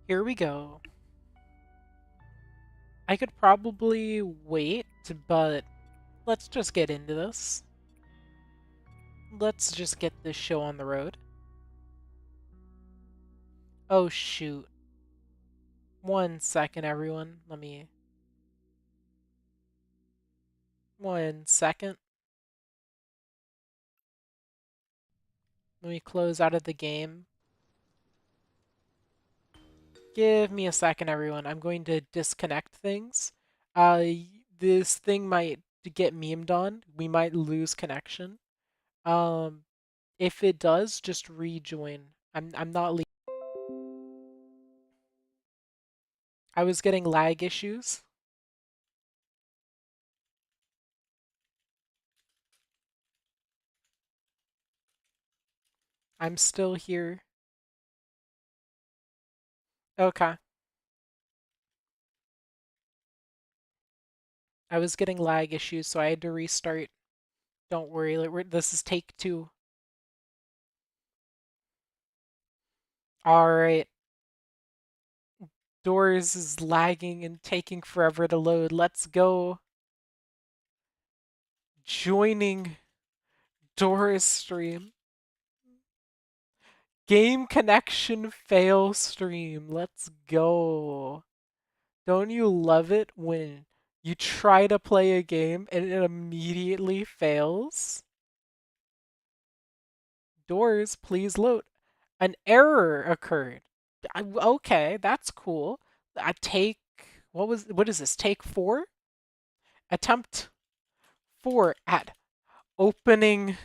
Here we go. I could probably wait, but let's just get into this. Let's just get this show on the road. Oh, shoot. 1 second, everyone. Let me... 1 second. Let me close out of the game. Give me a second, everyone. I'm going to disconnect things. Uh, this thing might get memed on. We might lose connection. Um, if it does, just rejoin. I'm not leaving. I was getting lag issues. I'm still here. Okay. I was getting lag issues, so I had to restart. Don't worry, this is take two. Alright. Doors is lagging and taking forever to load. Let's go. Joining Doors stream. Game connection fail stream. Let's go. Don't you love it when you try to play a game and it immediately fails? Doors, please load. An error occurred. Okay, that's cool. I take what is this? Take four? Attempt four at opening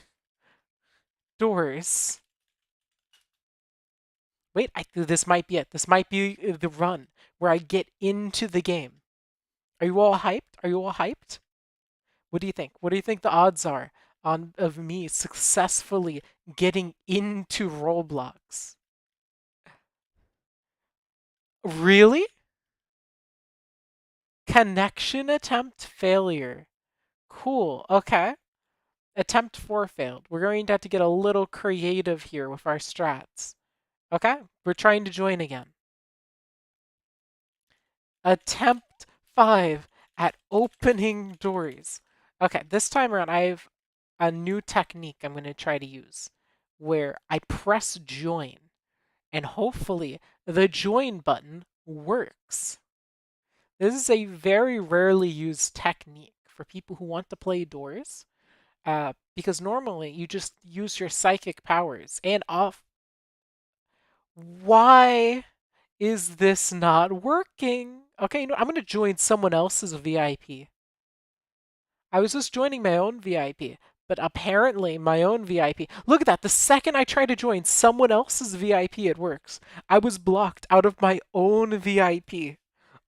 doors. Wait, this might be it. This might be the run where I get into the game. Are you all hyped? Are you all hyped? What do you think? What do you think the odds are of me successfully getting into Roblox? Really? Connection attempt failure. Cool. Okay. Attempt 4 failed. We're going to have to get a little creative here with our strats. Okay? We're trying to join again. Attempt 5 at opening doors. Okay, this time around, I have a new technique I'm going to try to use where I press join and hopefully the join button works. This is a very rarely used technique for people who want to play doors because normally you just use your psychic powers and off. Why is this not working? Okay, you know, I'm going to join someone else's VIP. I was just joining my own VIP, but apparently my own VIP. Look at that. The second I try to join someone else's VIP, it works. I was blocked out of my own VIP.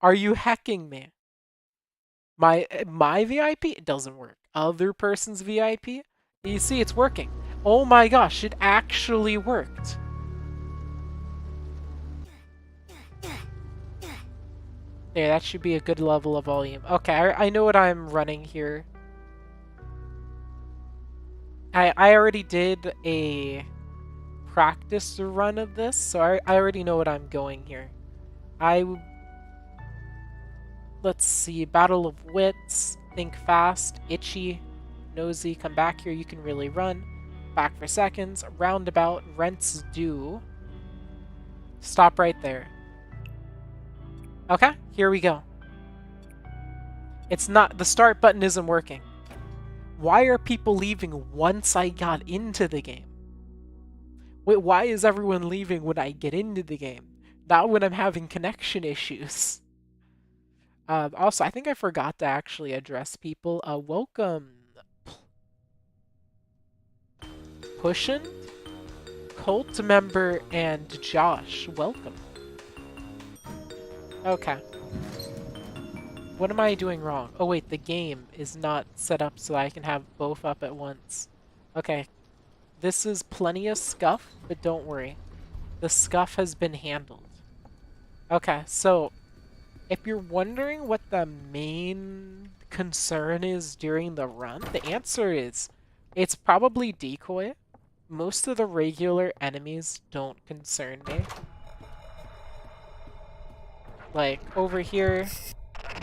Are you hacking me? My VIP, it doesn't work. Other person's VIP, you see, it's working. Oh my gosh, it actually worked. There, that should be a good level of volume. Okay, I know what I'm running here. I already did a practice run of this, so I already know what I'm going here. Let's see, Battle of Wits, Think Fast, Itchy, Nosy, come back here, you can really run. Back for seconds, Roundabout, Rents Due. Stop right there. Okay, here we go. It's not, the start button isn't working. Why are people leaving once I got into the game? Wait, why is everyone leaving when I get into the game? Not when I'm having connection issues. Also, I think I forgot to actually address people. Welcome. Pushin, Cult member, and Josh. Welcome. Okay. What am I doing wrong? Oh wait, the game is not set up so I can have both up at once. Okay. This is plenty of scuff, but don't worry. The scuff has been handled. Okay, so if you're wondering what the main concern is during the run, the answer is it's probably decoy. Most of the regular enemies don't concern me. Like, over here,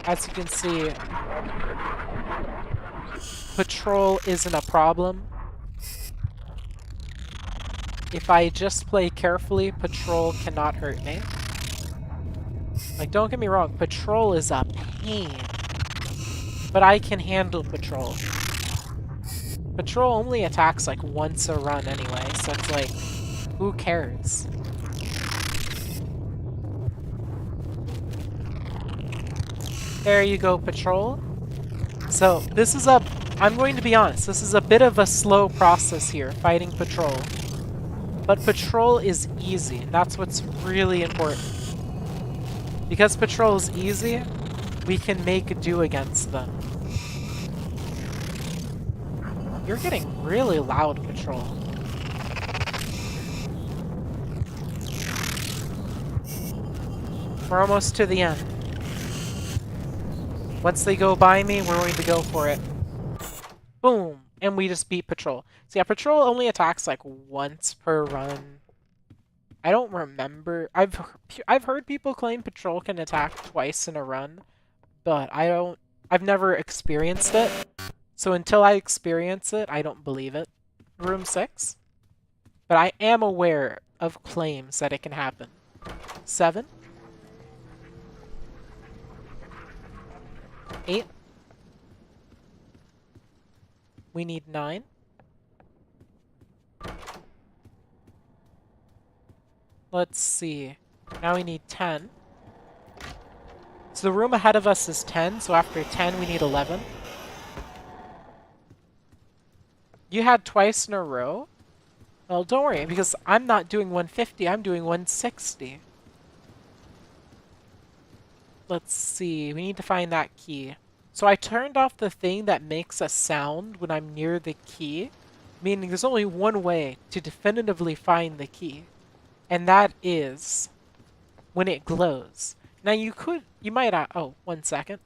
as you can see, patrol isn't a problem. If I just play carefully, patrol cannot hurt me. Like, don't get me wrong, patrol is a pain. But I can handle patrol. Patrol only attacks like once a run anyway, so it's like, who cares? There you go, patrol. So this is I'm going to be honest, this is a bit of a slow process here, fighting patrol. But patrol is easy, and that's what's really important. Because patrol is easy, we can make do against them. You're getting really loud, patrol. We're almost to the end. Once they go by me, we're going to go for it. Boom! And we just beat patrol. So yeah, patrol only attacks like once per run. I don't remember. I've heard people claim patrol can attack twice in a run, but I've never experienced it. So until I experience it, I don't believe it. Room 6. But I am aware of claims that it can happen. 7. 8. We need 9. Let's see. Now we need 10. So the room ahead of us is 10, so after 10 we need 11. You had twice in a row? Well, don't worry, because I'm not doing 150, I'm doing 160. Let's see, we need to find that key. So I turned off the thing that makes a sound when I'm near the key, meaning there's only one way to definitively find the key, and that is when it glows. Now you might, oh, 1 second.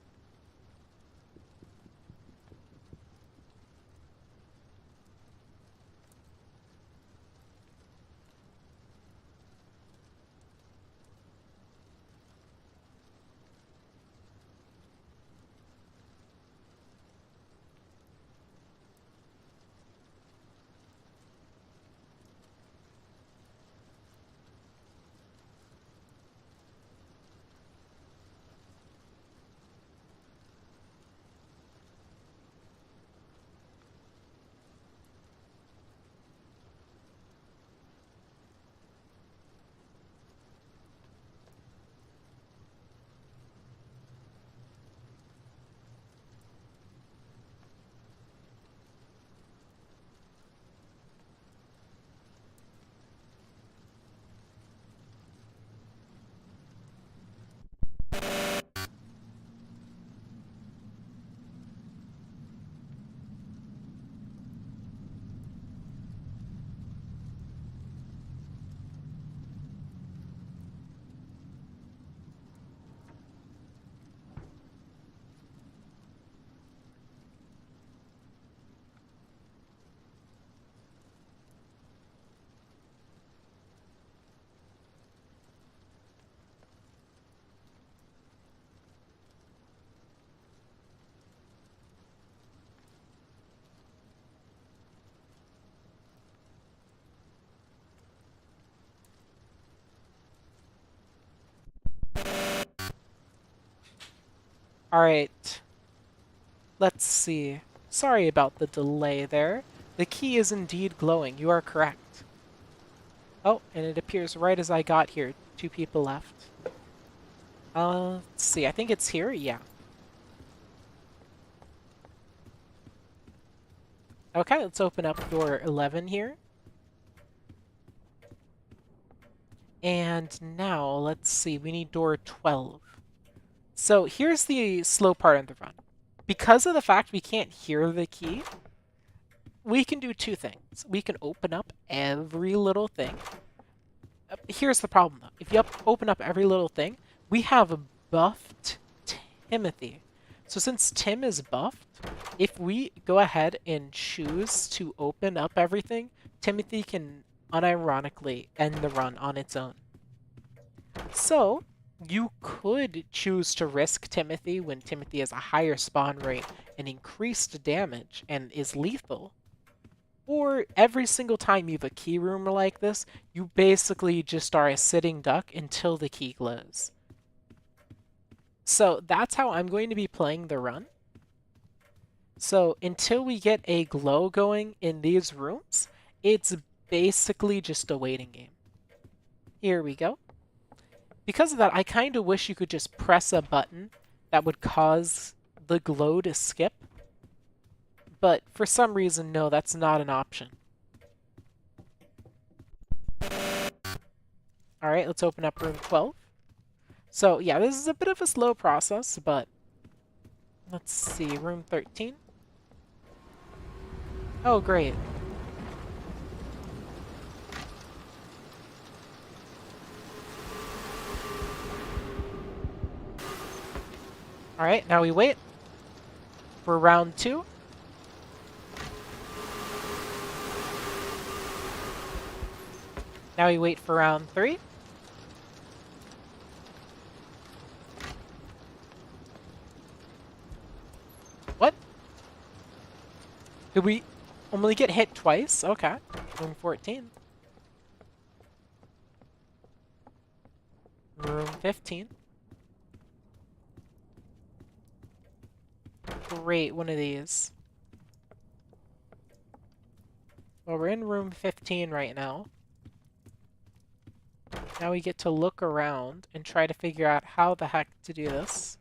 Alright. Let's see. Sorry about the delay there. The key is indeed glowing. You are correct. Oh, and it appears right as I got here. 2 people left. Let's see. I think it's here? Yeah. Okay, let's open up door 11 here. And now, let's see. We need door 12. So here's the slow part of the run. Because of the fact we can't hear the key, we can do 2 things. We can open up every little thing. Here's the problem, though. If you open up every little thing, we have buffed Timothy. So since Tim is buffed, if we go ahead and choose to open up everything, Timothy can unironically end the run on its own. So You could choose to risk Timothy when Timothy has a higher spawn rate and increased damage and is lethal. Or every single time you have a key room like this, you basically just are a sitting duck until the key glows. So that's how I'm going to be playing the run. So until we get a glow going in these rooms, it's basically just a waiting game. Here we go. Because of that, I kind of wish you could just press a button that would cause the glow to skip. But for some reason, no, that's not an option. All right, let's open up room 12. So yeah, this is a bit of a slow process, but let's see, room 13. Oh, great. All right, now we wait for round 2. Now we wait for round 3. What? Did we only get hit twice? Okay. Room 14. Room 15. Great, one of these. Well, we're in room 15 right now. Now we get to look around and try to figure out how the heck to do this.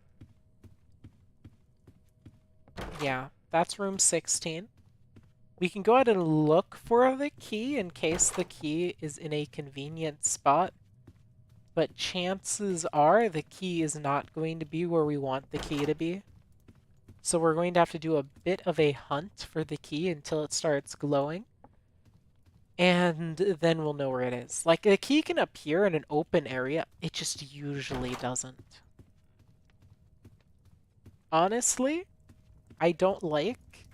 Yeah, that's room 16. We can go ahead and look for the key in case the key is in a convenient spot. But chances are the key is not going to be where we want the key to be. So we're going to have to do a bit of a hunt for the key until it starts glowing. And then we'll know where it is. Like, the key can appear in an open area. It just usually doesn't. Honestly, I don't like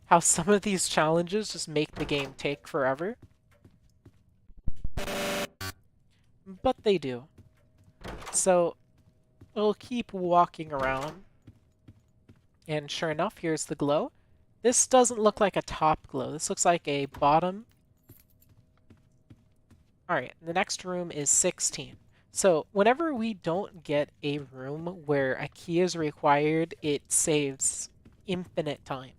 how some of these challenges just make the game take forever. But they do. So, we'll keep walking around. And sure enough, here's the glow. This doesn't look like a top glow. This looks like a bottom. Alright, the next room is 16. So whenever we don't get a room where a key is required, it saves infinite time.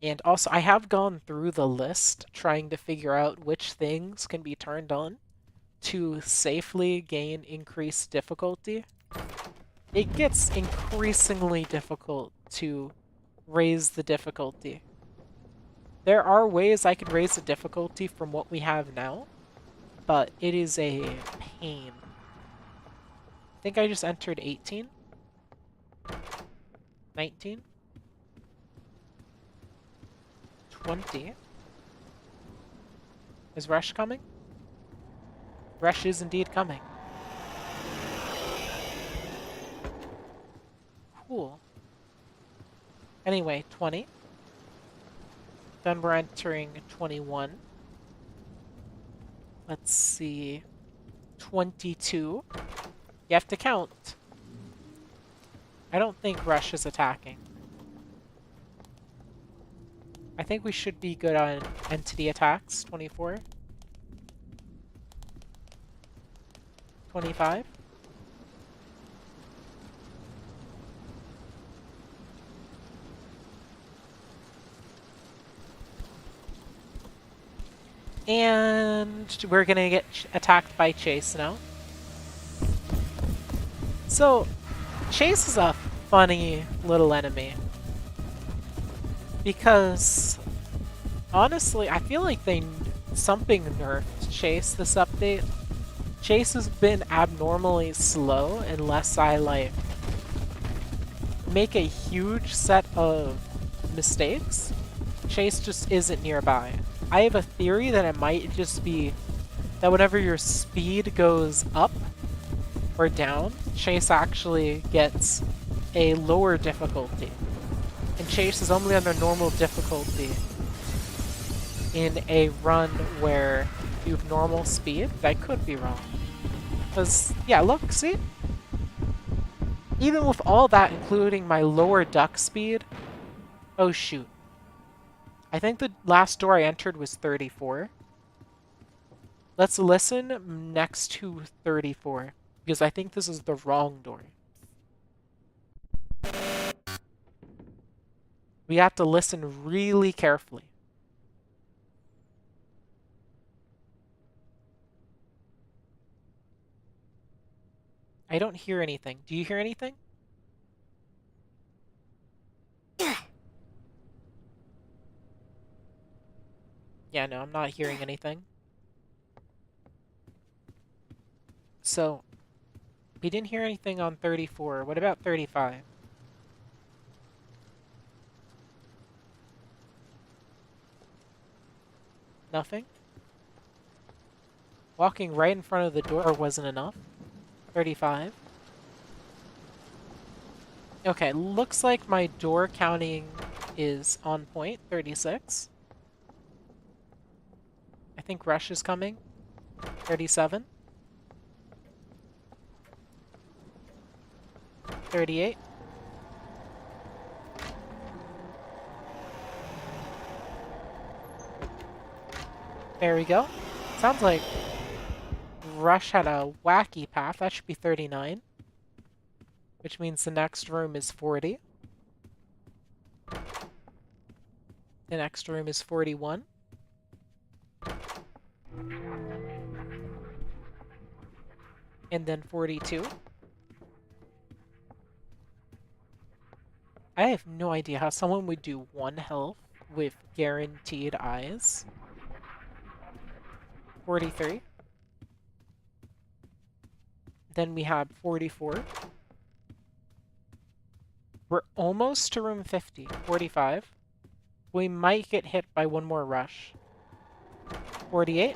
And also, I have gone through the list trying to figure out which things can be turned on to safely gain increased difficulty. It gets increasingly difficult to raise the difficulty. There are ways I could raise the difficulty from what we have now, but it is a pain. I think I just entered 18. 19. 20. Is Rush coming? Rush is indeed coming. Cool. Anyway, 20. Then we're entering 21. Let's see. 22. You have to count. I don't think Rush is attacking. I think we should be good on entity attacks. 24. 25. And we're gonna get attacked by Chase now. So, Chase is a funny little enemy. Because, honestly, I feel like something nerfed Chase this update. Chase has been abnormally slow unless I, like, make a huge set of mistakes. Chase just isn't nearby. I have a theory that it might just be that whenever your speed goes up or down, Chase actually gets a lower difficulty. And Chase is only under normal difficulty in a run where you have normal speed. I could be wrong. Because, yeah, look, see? Even with all that, including my lower duck speed... Oh, shoot. I think the last door I entered was 34. Let's listen next to 34, because I think this is the wrong door. We have to listen really carefully. I don't hear anything. Do you hear anything? Yeah, no, I'm not hearing anything. So, we didn't hear anything on 34. What about 35? Nothing? Walking right in front of the door wasn't enough. 35. Okay, looks like my door counting is on point. 36. I think Rush is coming. 37. 38. There we go. Sounds like Rush had a wacky path. That should be 39. Which means the next room is 40. The next room is 41. And then 42. I have no idea how someone would do 1 health with guaranteed eyes. 43. Then we have 44. We're almost to room 50. 45. We might get hit by 1 more rush. 48.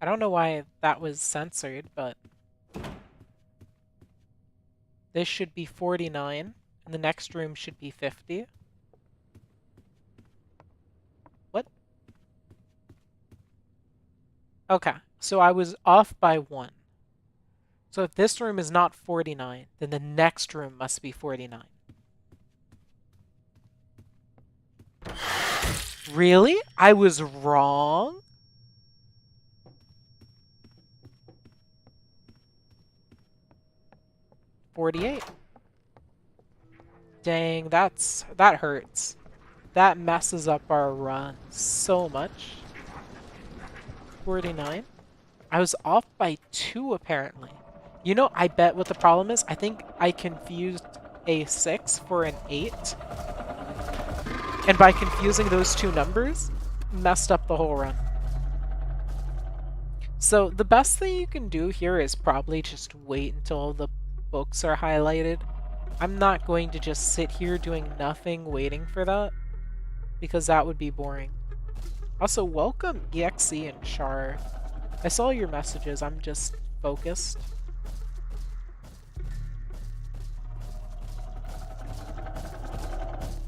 I don't know why that was censored, but this should be 49, and the next room should be 50. What? Okay, so I was off by 1. So if this room is not 49, then the next room must be 49. Really? I was wrong? $48. Dang, that hurts. That messes up our run so much. 49. I was off by 2 apparently. You know, I bet what the problem is. I think I confused a 6 for an 8. And by confusing those 2 numbers, messed up the whole run. So the best thing you can do here is probably just wait until the books are highlighted. I'm not going to just sit here doing nothing waiting for that, because that would be boring. Also, welcome EXE and Char. I saw your messages, I'm just focused.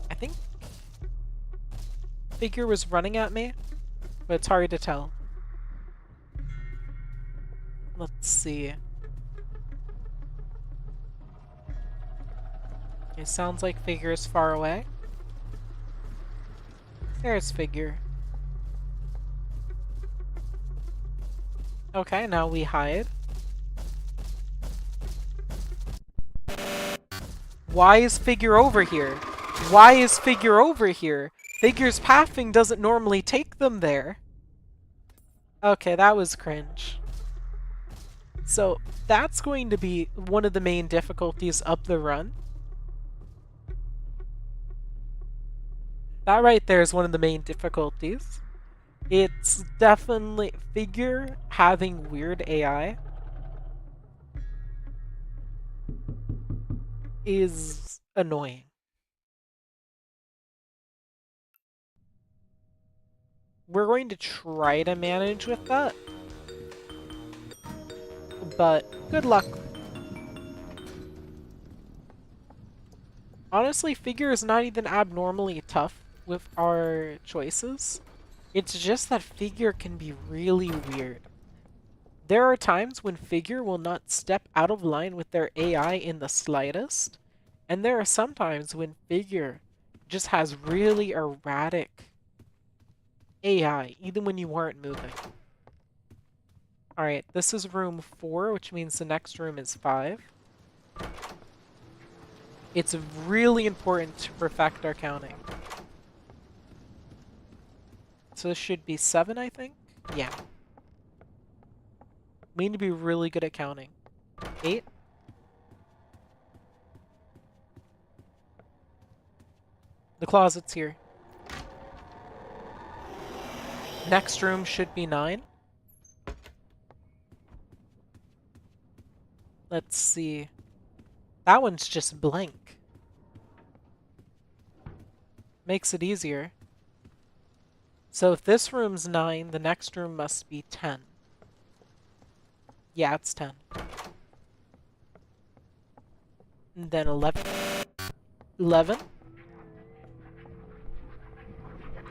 I think Figure was running at me, but it's hard to tell. Let's see. It sounds like Figure is far away. There's Figure. Okay, now we hide. Why is Figure over here? Why is Figure over here? Figure's pathing doesn't normally take them there. Okay, that was cringe. So, that's going to be one of the main difficulties up the run. That right there is one of the main difficulties. It's definitely Figure having weird AI is annoying. We're going to try to manage with that, but good luck. Honestly, Figure is not even abnormally tough with our choices. It's just that Figure can be really weird. There are times when Figure will not step out of line with their AI in the slightest, and there are some times when Figure just has really erratic AI, even when you aren't moving. Alright, this is room 4, which means the next room is 5. It's really important to perfect our counting. So this should be 7, I think? Yeah. We need to be really good at counting. 8? The closet's here. Next room should be 9. Let's see. That one's just blank. Makes it easier. So if this room's 9, the next room must be 10. Yeah, it's 10. And then 11. 11.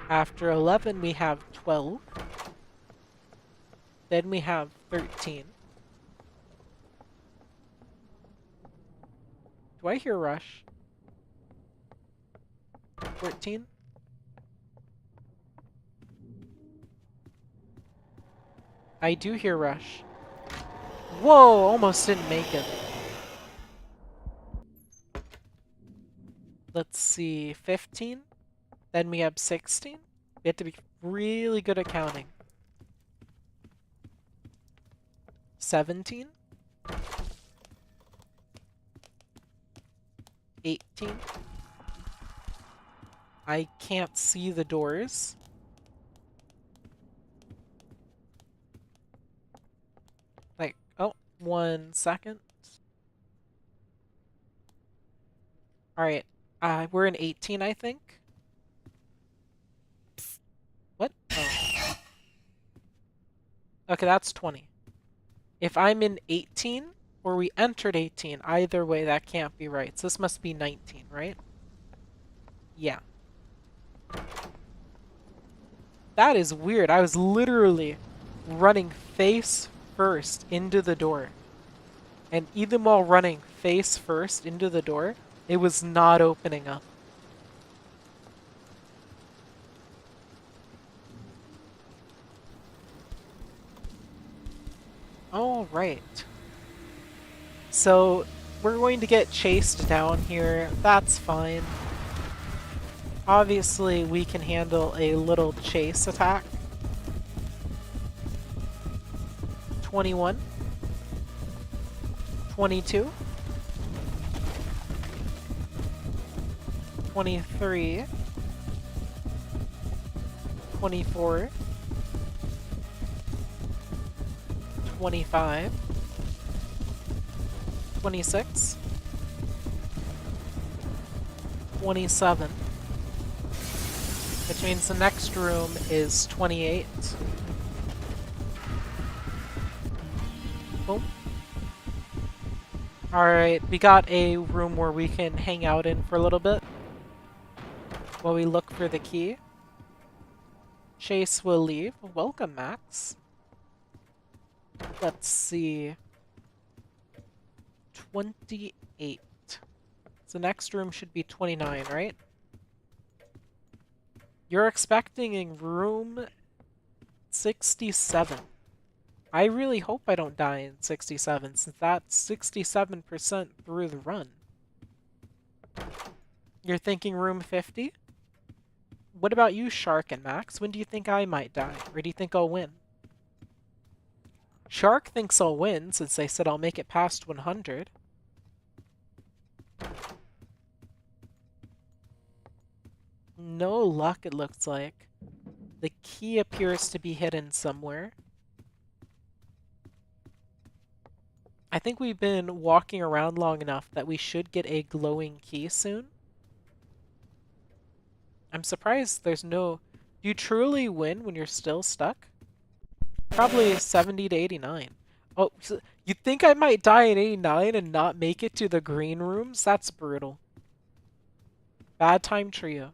After 11, we have 12. Then we have 13. Do I hear Rush? 14? I do hear Rush. Whoa, almost didn't make it. Let's see, 15? Then we have 16? We have to be really good at counting. 17? 18? I can't see the doors. Like, oh, 1 second. Alright, we're in 18, I think. What? Oh. Okay, that's 20. If I'm in 18, or we entered 18, either way, that can't be right. So this must be 19, right? Yeah. That is weird. I was literally running face first into the door. And even while running face first into the door, it was not opening up. All right. So we're going to get chased down here. That's fine. Obviously, we can handle a little chase attack. 21. 22. 23. 24. 25. 26. 27. Which means the next room is 28. Boom. Alright, we got a room where we can hang out in for a little bit while we look for the key. Chase will leave. Welcome, Max. Let's see. 28. So next room should be 29, right? You're expecting room 67. I really hope I don't die in 67, since that's 67% through the run. You're thinking room 50? What about you, Shark and Max? When do you think I might die? Or do you think I'll win? Shark thinks I'll win, since they said I'll make it past 100. No luck, it looks like. The key appears to be hidden somewhere. I think we've been walking around long enough that we should get a glowing key soon. I'm surprised there's no... Do you truly win when you're still stuck? Probably 70 to 89. Oh, so you think I might die at 89 and not make it to the green rooms? That's brutal. Bad time trio.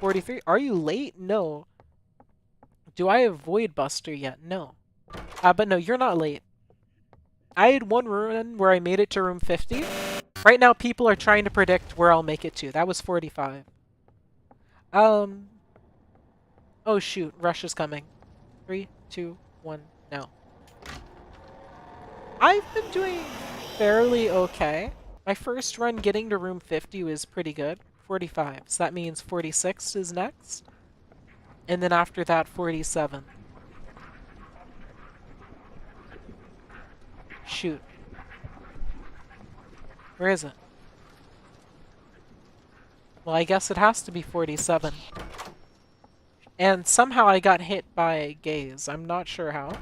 43. Are you late? No. Do I avoid Buster yet? No. But no, you're not late. I had one run where I made it to room 50. Right now, people are trying to predict where I'll make it to. That was 45. Oh shoot, Rush is coming. 3, 2, 1, now. I've been doing fairly okay. My first run getting to room 50 was pretty good. 45. So that means 46 is next. And then after that, 47. Shoot. Where is it? Well, I guess it has to be 47. And somehow I got hit by Gaze. I'm not sure how.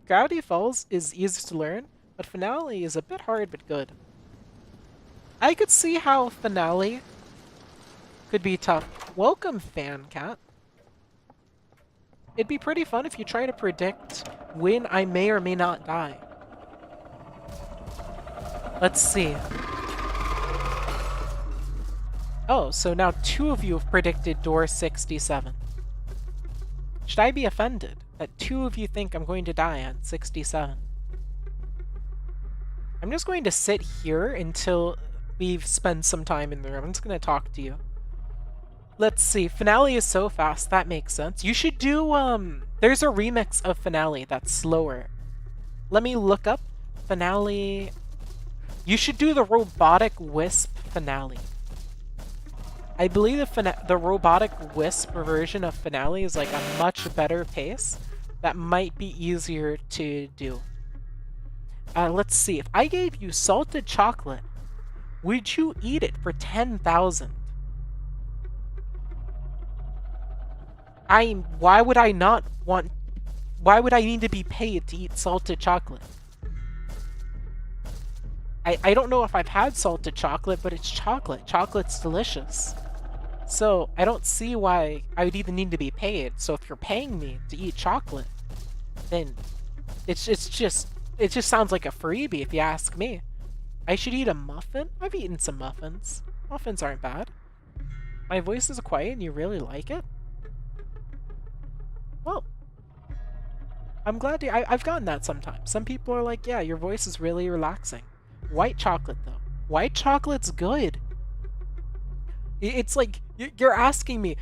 Gravity Falls is easy to learn, but Finale is a bit hard but good. I could see how Finale could be tough. Welcome, Fan Cat. It'd be pretty fun if you try to predict when I may or may not die. Let's see. Oh, so now 2 of you have predicted door 67. Should I be offended that 2 of you think I'm going to die on 67? I'm just going to sit here until we've spent some time in the room. I'm just going to talk to you. Let's see. Finale is so fast. That makes sense. You should do, there's a remix of Finale that's slower. Let me look up Finale. You should do the Robotic Wisp Finale. I believe the Robotic Wisp version of Finale is like a much better pace. That might be easier to do. Let's see. If I gave you salted chocolate, would you eat it for 10,000? Why would I not want... Why would I need to be paid to eat salted chocolate? I don't know if I've had salted chocolate, but it's chocolate. Chocolate's delicious. So, I don't see why I would even need to be paid. So if you're paying me to eat chocolate, then it just sounds like a freebie if you ask me. I should eat a muffin? I've eaten some muffins. Muffins aren't bad. My voice is quiet and you really like it? Well, I'm glad I've gotten that sometimes. Some people are like, yeah, your voice is really relaxing. White chocolate, though. White chocolate's good. It's like, you're asking me,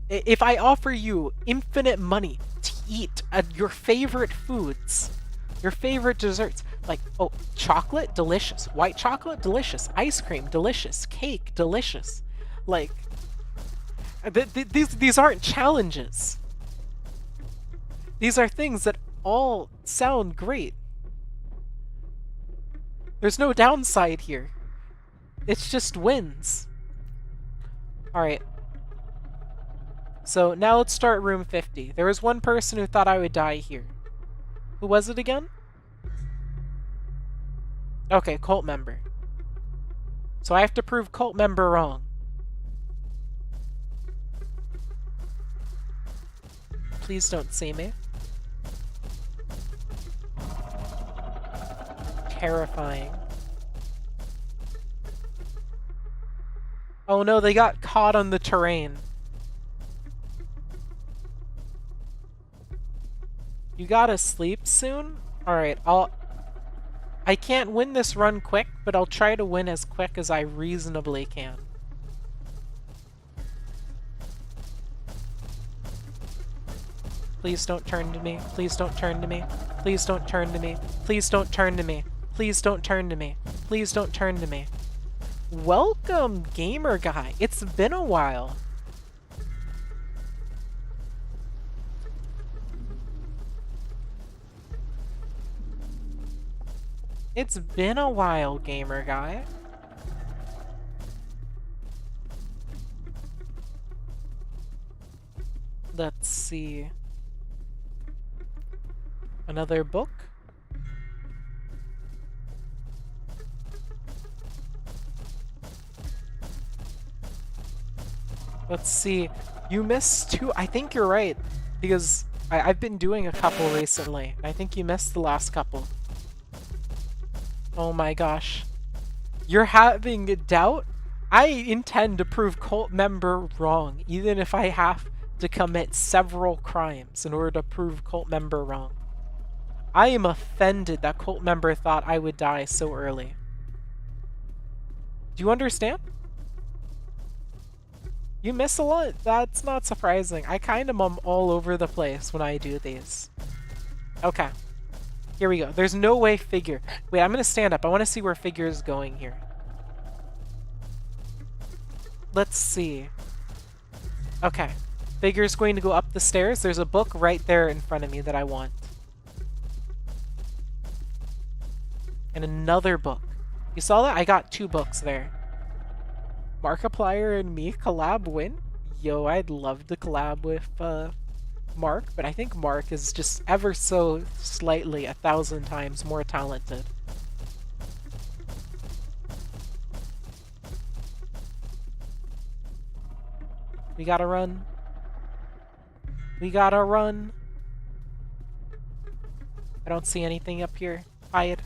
if I offer you infinite money to eat your favorite foods, your favorite desserts, like, oh, chocolate, delicious. White chocolate, delicious. Ice cream, delicious. Cake, delicious. Like, these aren't challenges. These are things that all sound great. There's no downside here. It's just wins. Alright. So now let's start room 50. There was one person who thought I would die here. Who was it again? Okay, cult member. So I have to prove cult member wrong. Please don't see me. Terrifying. Oh no, they got caught on the terrain. You gotta sleep soon? Alright, I can't win this run quick, but I'll try to win as quick as I reasonably can. Please don't turn to me. Please don't turn to me. Please don't turn to me. Please don't turn to me. Please don't turn to me. Please don't turn to me. Welcome, gamer guy. It's been a while. It's been a while, gamer guy. Let's see. Another book? Let's see. You missed 2. I think you're right. Because I've been doing a couple recently. I think you missed the last couple. Oh my gosh. You're having doubt I intend to prove cult member wrong, even if I have to commit several crimes in order to prove cult member wrong. I am offended that cult member thought I would die so early. Do you understand? You miss a lot. That's not surprising. I kind of am all over the place when I do these. Okay. Here we go. There's no way figure. Wait, I'm going to stand up. I want to see where figure is going here. Let's see. Okay. Figure's going to go up the stairs. There's a book right there in front of me that I want. And another book. You saw that? I got 2 books there. Markiplier and me collab win? Yo, I'd love to collab with Mark, but I think Mark is just ever so slightly 1,000 times more talented. We gotta run. We gotta run. I don't see anything up here. Hide.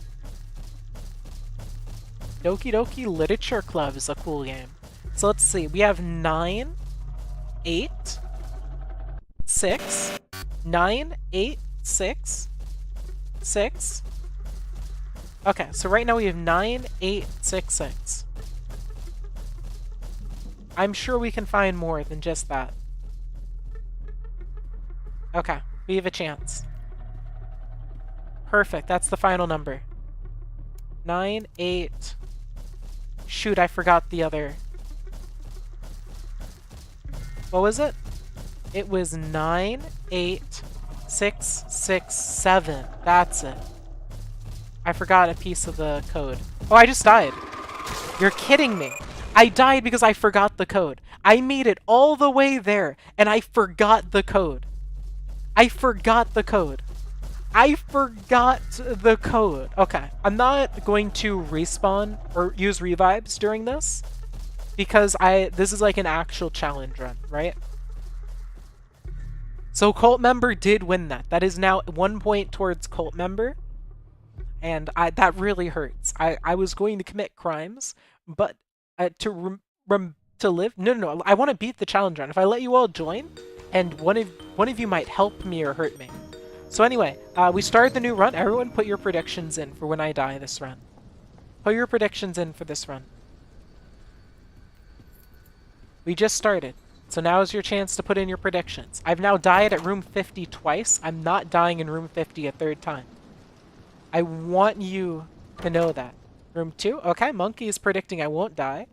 Doki Doki Literature Club is a cool game. So let's see. We have 9, 8, 6, 9, 8, 6, 6. Okay, so right now we have 9, 8, 6, 6. I'm sure we can find more than just that. Okay, we have a chance. Perfect, that's the final number. 9, 8. Shoot, I forgot the other. What was it? It was 9, 8, 6, 6, 7. That's it. I forgot a piece of the code. Oh, I just died. You're kidding me. I died because I forgot the code. I made it all the way there, and I forgot the code. I forgot the code. I forgot the code. Okay, I'm not going to respawn or use revives during this because this is like an actual challenge run, right? So cult member did win that. That is now 1 point towards cult member, and that really hurts. I was going to commit crimes, but to live. No. I want to beat the challenge run. If I let you all join, and one of you might help me or hurt me. So anyway, we started the new run. Everyone put your predictions in for when I die this run. Put your predictions in for this run. We just started. So now is your chance to put in your predictions. I've now died at room 50 twice. I'm not dying in room 50 a 3rd time. I want you to know that. Room 2? Okay, Monkey is predicting I won't die.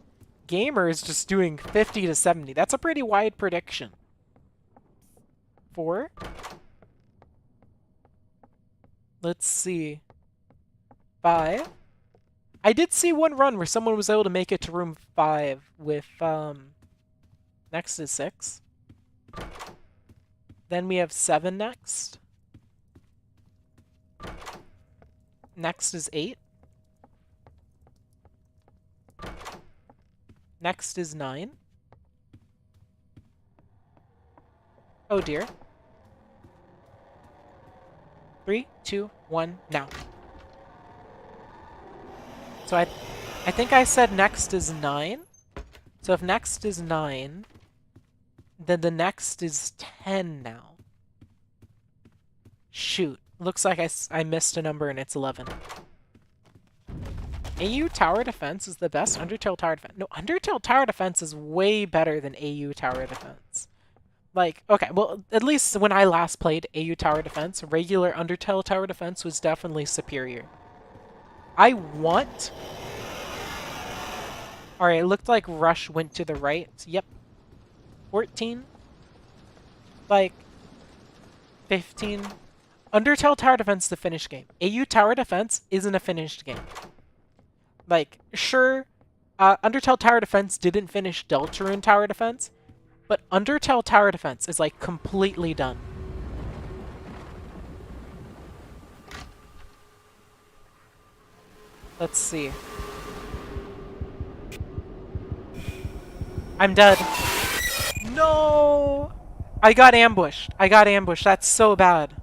Gamer is just doing 50 to 70. That's a pretty wide prediction. 4. Let's see. 5. I did see one run where someone was able to make it to room 5 with, next is 6. Then we have 7 next. Next is 8. Next is 9. Oh dear. 3, 2, 1, now. So I think I said next is 9. So if next is 9, then the next is 10 now. Shoot. Looks like I missed a number and it's 11. AU Tower Defense is the best Undertale Tower Defense. No, Undertale Tower Defense is way better than AU Tower Defense. Like, okay, well, at least when I last played AU Tower Defense, regular Undertale Tower Defense was definitely superior. I want... Alright, it looked like Rush went to the right. Yep. 14. Like, 15. Undertale Tower Defense is the finished game. AU Tower Defense isn't a finished game. Like, sure, Undertale Tower Defense didn't finish Deltarune Tower Defense, but Undertale Tower Defense is, like, completely done. Let's see. I'm dead. No! I got ambushed. I got ambushed. That's so bad.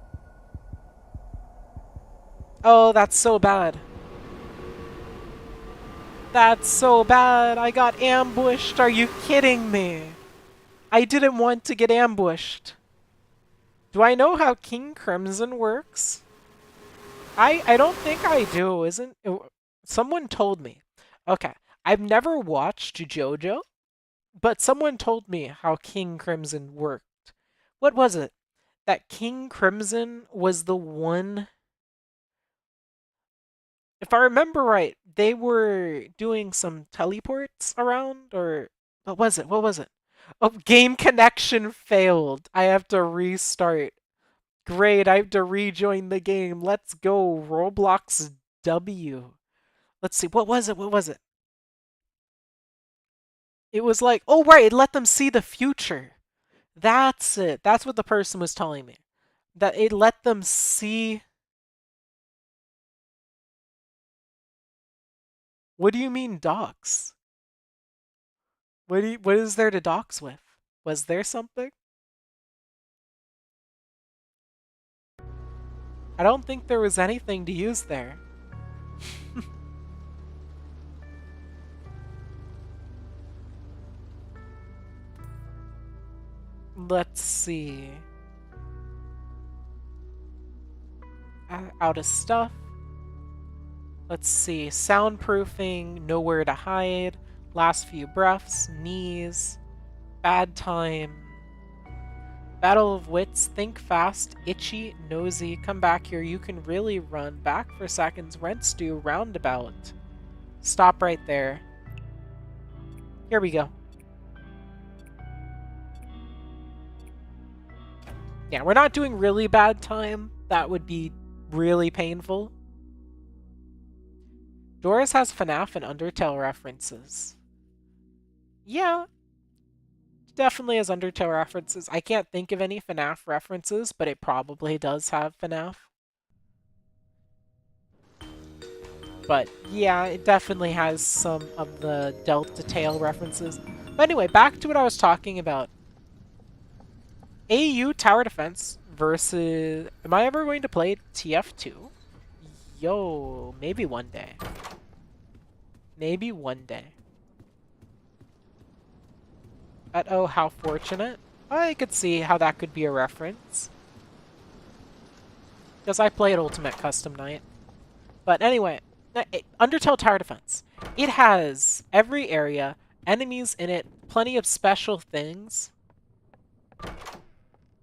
Oh, that's so bad. That's so bad. I got ambushed. Are you kidding me? I didn't want to get ambushed. Do I know how King Crimson works? I don't think I do. Isn't someone told me? Okay, I've never watched JoJo, but someone told me how King Crimson worked. What was it? That King Crimson was the one. If I remember right, they were doing some teleports around, or what was it? What was it? Oh, game connection failed. I have to restart. Great, I have to rejoin the game. Let's go. Roblox W. Let's see. What was it? What was it? It was like, oh, right, it let them see the future. That's it. That's what the person was telling me. That it let them see. What do you mean docs? What is there to docs with? Was there something? I don't think there was anything to use there. Let's see. Out of stuff. Let's see. Soundproofing, nowhere to hide, last few breaths, knees, bad time, battle of wits, think fast, itchy, nosy, come back here, you can really run, back for seconds, rent stew, roundabout. Stop right there. Here we go. Yeah, we're not doing really bad time. That would be really painful. Doris has FNAF and Undertale references. Yeah, definitely has Undertale references. I can't think of any FNAF references, but it probably does have FNAF. But yeah, it definitely has some of the Delta Tail references. But anyway, back to what I was talking about. AU Tower Defense versus... Am I ever going to play TF2? Yo, maybe one day. Maybe one day. But oh, how fortunate. I could see how that could be a reference. Because I played Ultimate Custom Night. But anyway, Undertale Tower Defense. It has every area, enemies in it, plenty of special things.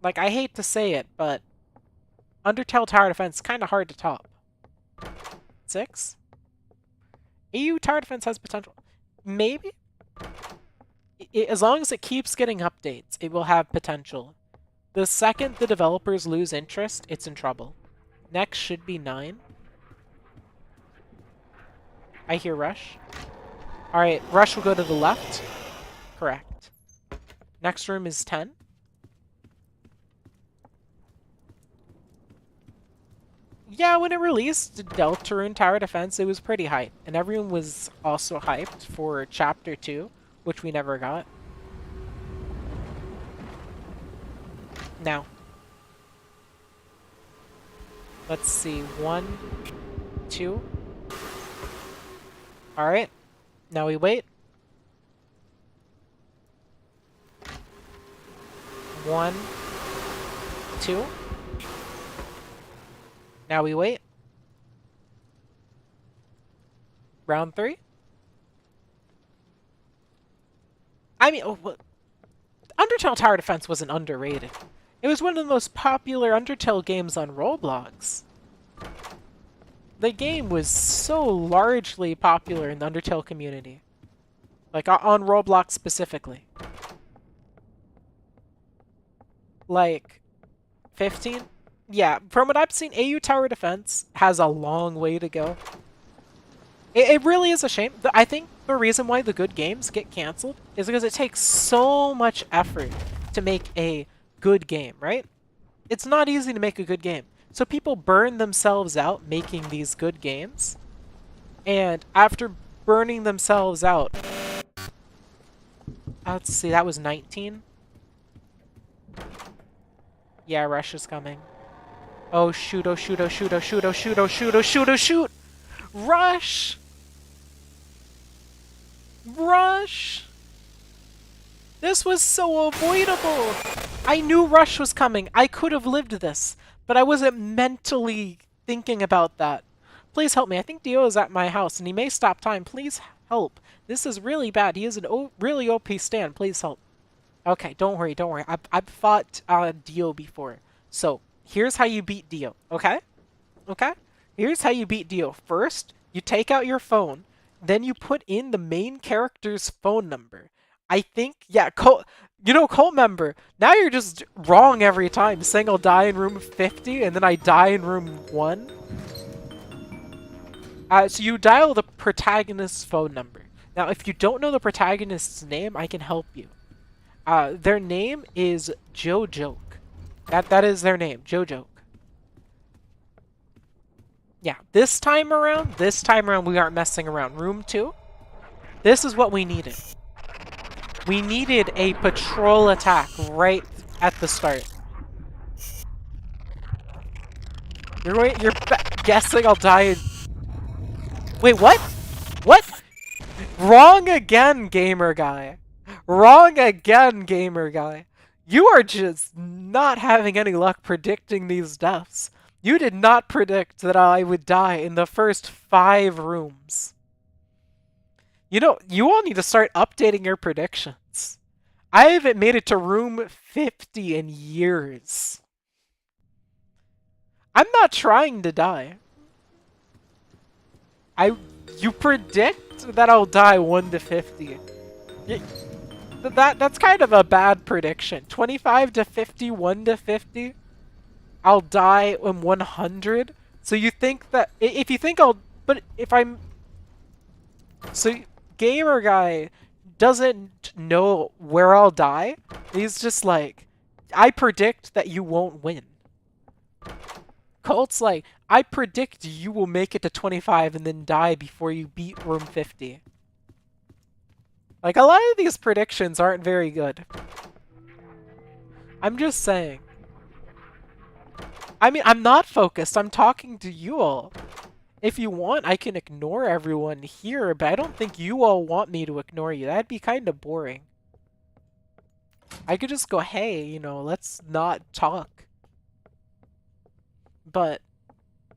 Like, I hate to say it, but Undertale Tower Defense is kind of hard to top. 6? AU Tower Defense has potential. Maybe? As long as it keeps getting updates, it will have potential. The second the developers lose interest, it's in trouble. Next should be 9. I hear Rush. Alright, Rush will go to the left. Correct. Next room is 10. Yeah, when it released Deltarune Tower Defense, it was pretty hyped. And everyone was also hyped for Chapter 2, which we never got. Now. Let's see. 1, 2. Alright. Now we wait. 1, 2. Now we wait. Round 3. I mean, Undertale Tower Defense wasn't underrated. It was one of the most popular Undertale games on Roblox. The game was so largely popular in the Undertale community. Like, on Roblox specifically. Like, 15? Yeah, from what I've seen, AU Tower Defense has a long way to go. It really is a shame. I think the reason why the good games get canceled is because it takes so much effort to make a good game, right? It's not easy to make a good game. So people burn themselves out making these good games. And after burning themselves out... Let's see, that was 19. Yeah, Rush is coming. Oh shoot, oh shoot, oh shoot, oh shoot, oh shoot, oh shoot, oh shoot, oh shoot! Rush! Rush! This was so avoidable! I knew Rush was coming. I could have lived this, but I wasn't mentally thinking about that. Please help me. I think Dio is at my house, and he may stop time. Please help. This is really bad. He is an really OP stan. Please help. Okay, don't worry, don't worry. I've fought Dio before. So, here's how you beat Dio, okay? Okay? Here's how you beat Dio. First, you take out your phone, then you put in the main character's phone number. I think, yeah, cult member, now you're just wrong every time, saying I'll die in room 50, and then I die in room 1. So you dial the protagonist's phone number. Now, if you don't know the protagonist's name, I can help you. Their name is Joe Joke. That is their name, Joe Joke. Yeah, this time around, we aren't messing around. Room 2, this is what we needed. We needed a patrol attack right at the start. You're guessing I'll die in... Wait, what? What? Wrong again, gamer guy. Wrong again, gamer guy. You are just not having any luck predicting these deaths. You did not predict that I would die in the first 5 rooms. You know, you all need to start updating your predictions. I haven't made it to room 50 in years. I'm not trying to die. You predict that I'll die 1 to 50. That's kind of a bad prediction. 25 to 50, 1 to 50. I'll die in 100. So you think that if you think but if I'm so gamer guy doesn't know where I'll die. He's just like, I predict that you won't win. Colt's like, I predict you will make it to 25 and then die before you beat room 50. Like, a lot of these predictions aren't very good. I'm just saying. I mean, I'm not focused. I'm talking to you all. If you want, I can ignore everyone here, but I don't think you all want me to ignore you. That'd be kind of boring. I could just go, hey, you know, let's not talk. But,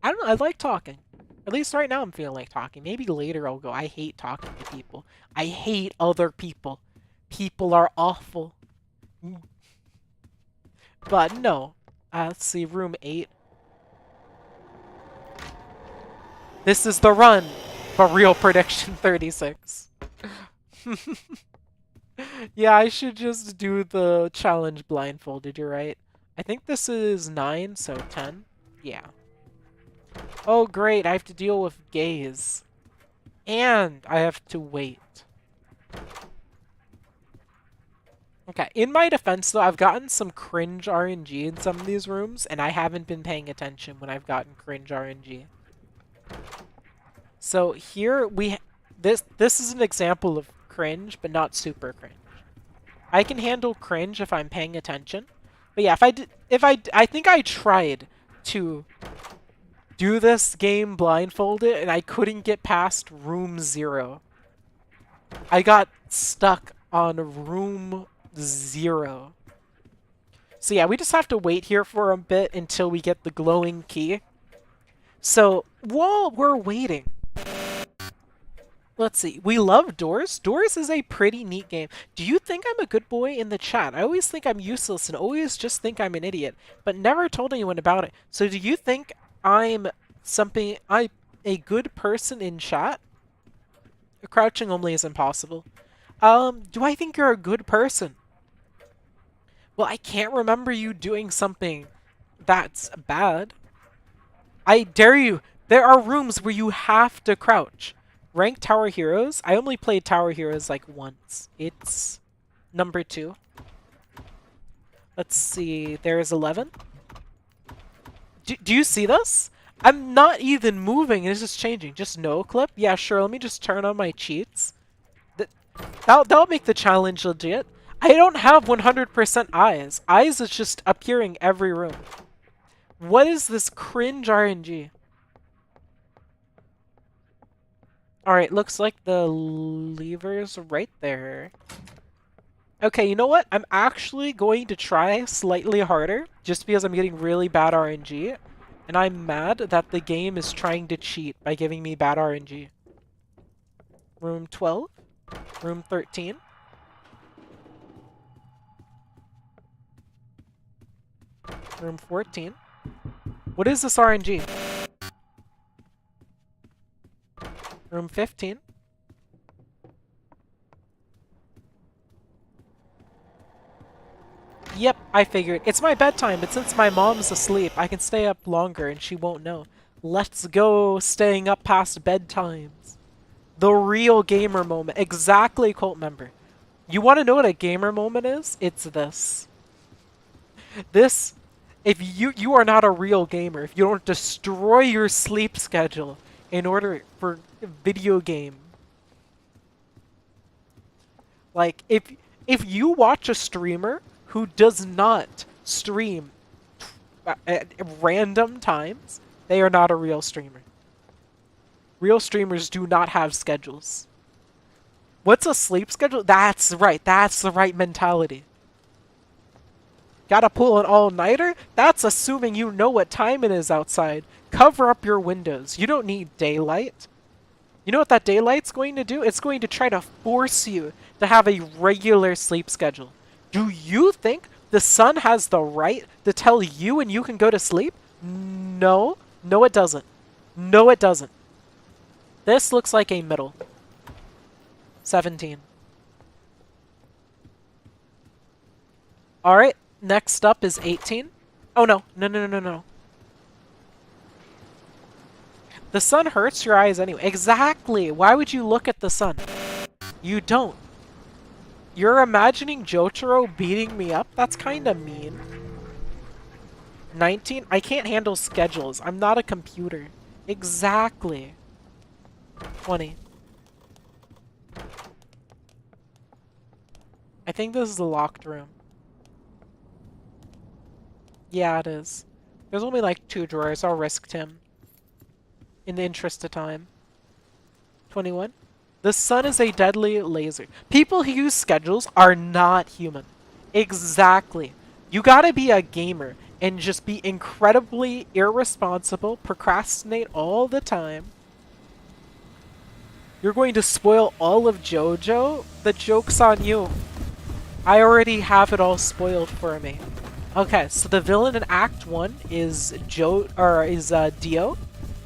I don't know, I like talking. At least right now I'm feeling like talking. Maybe later I'll go, I hate talking to people. I hate other people. People are awful. But no. Let's see, room 8. This is the run, but real prediction 36. Yeah, I should just do the challenge blindfolded, you're right. I think this is 9, so 10. Yeah. Oh great, I have to deal with gaze. And I have to wait. Okay, in my defense though, I've gotten some cringe RNG in some of these rooms, and I haven't been paying attention when I've gotten cringe RNG. So here this is an example of cringe, but not super cringe. I can handle cringe if I'm paying attention. But yeah, I think I tried to do this game blindfolded and I couldn't get past room 0. I got stuck on room 0. So yeah, we just have to wait here for a bit until we get the glowing key. So while we're waiting, let's see. We love Doors. Doors is a pretty neat game. Do you think I'm a good boy in the chat? I always think I'm useless and always just think I'm an idiot, but never told anyone about it. So do you think I'm a good person in chat? Crouching only is impossible. Do I think you're a good person? Well, I can't remember you doing something that's bad. I dare you. There are rooms where you have to crouch. Ranked Tower Heroes? I only played Tower Heroes like once. It's number 2. Let's see. There's 11. Do you see this? I'm not even moving. It's just changing. Just no clip? Yeah, sure. Let me just turn on my cheats. That'll make the challenge legit. I don't have 100% eyes. Eyes is just appearing every room. What is this cringe RNG? Alright, looks like the lever's right there. Okay, you know what? I'm actually going to try slightly harder, just because I'm getting really bad RNG. And I'm mad that the game is trying to cheat by giving me bad RNG. Room 12. Room 13. Room 14. What is this RNG? Room 15. Yep, I figured. It's my bedtime, but since my mom's asleep, I can stay up longer and she won't know. Let's go staying up past bedtimes. The real gamer moment. Exactly, cult member. You want to know what a gamer moment is? It's this. This, if you are not a real gamer, if you don't destroy your sleep schedule in order for video game. Like, if you watch a streamer who does not stream at random times, they are not a real streamer. Real streamers do not have schedules. What's a sleep schedule? That's right. That's the right mentality. Gotta pull an all-nighter? That's assuming you know what time it is outside. Cover up your windows. You don't need daylight. You know what that daylight's going to do? It's going to try to force you to have a regular sleep schedule. Do you think the sun has the right to tell you when you can go to sleep? No. No, it doesn't. No, it doesn't. This looks like a middle. 17. Alright, next up is 18. Oh no, no. The sun hurts your eyes anyway. Exactly! Why would you look at the sun? You don't. You're imagining Jotaro beating me up? That's kinda mean. 19? I can't handle schedules. I'm not a computer. Exactly. 20. I think this is the locked room. Yeah, it is. There's only like 2 drawers. I'll risk him. In the interest of time. 21. The sun is a deadly laser. People who use schedules are not human. Exactly. You gotta be a gamer and just be incredibly irresponsible, procrastinate all the time. You're going to spoil all of JoJo? The joke's on you. I already have it all spoiled for me. Okay, so the villain in Act 1 is Dio.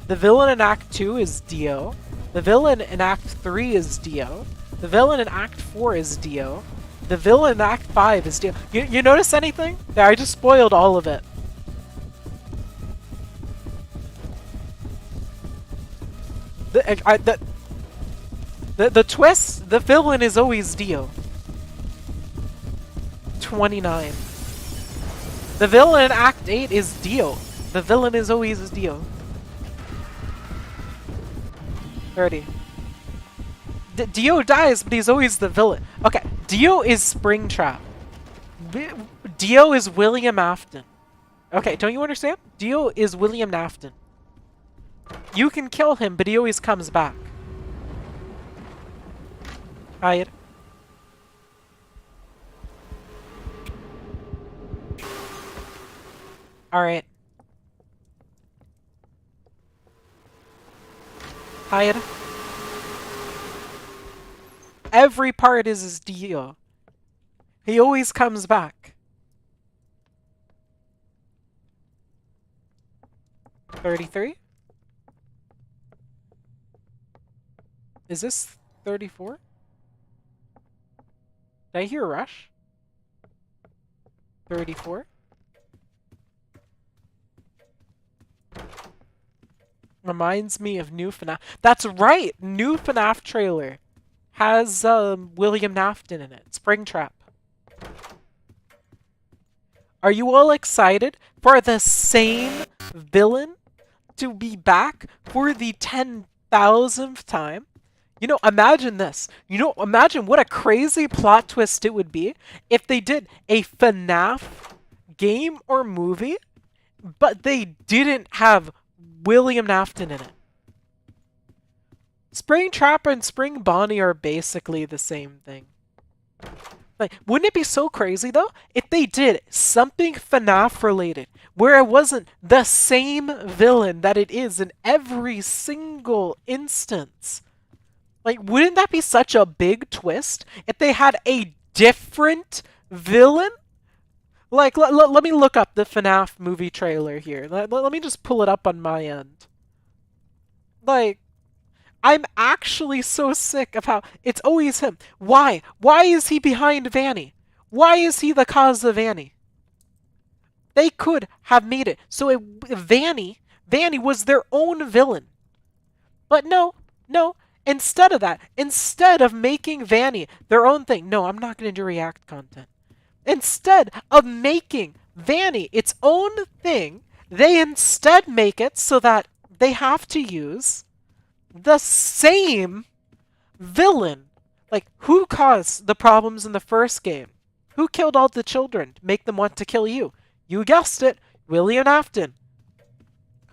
The villain in Act 2 is Dio. The villain in Act 3 is Dio. The villain in Act 4 is Dio. The villain in Act 5 is Dio. You notice anything? Yeah, I just spoiled all of it. The twist, the villain is always Dio. 29. The villain in Act 8 is Dio. The villain is always Dio. 30. Dio dies, but he's always the villain. Okay, Dio is Springtrap. Dio is William Afton. Okay, don't you understand? Dio is William Afton. You can kill him, but he always comes back. Hide. Alright. Hide. Every part is his Dio. He always comes back. 33? Is this 34? Did I hear a rush? 34? Reminds me of new FNAF. That's right! New FNAF trailer has William Afton in it. Springtrap. Are you all excited for the same villain to be back for the 10,000th time? You know, imagine this. You know, imagine what a crazy plot twist it would be if they did a FNAF game or movie, but they didn't have William Afton in it. Springtrap and Spring Bonnie are basically the same thing. Like, wouldn't it be so crazy though if they did something FNAF related where it wasn't the same villain that it is in every single instance? Like, wouldn't that be such a big twist if they had a different villain? Like, let me look up the FNAF movie trailer here. Let me just pull it up on my end. Like, I'm actually so sick of how it's always him. Why? Why is he behind Vanny? Why is he the cause of Vanny? They could have made it so Vanny was their own villain. But no, no. Instead of that, instead of making Vanny their own thing, no, I'm not going to do React content. Instead of making Vanny its own thing, they instead make it so that they have to use the same villain. Like, who caused the problems in the first game? Who killed all the children to make them want to kill you? You guessed it, William Afton.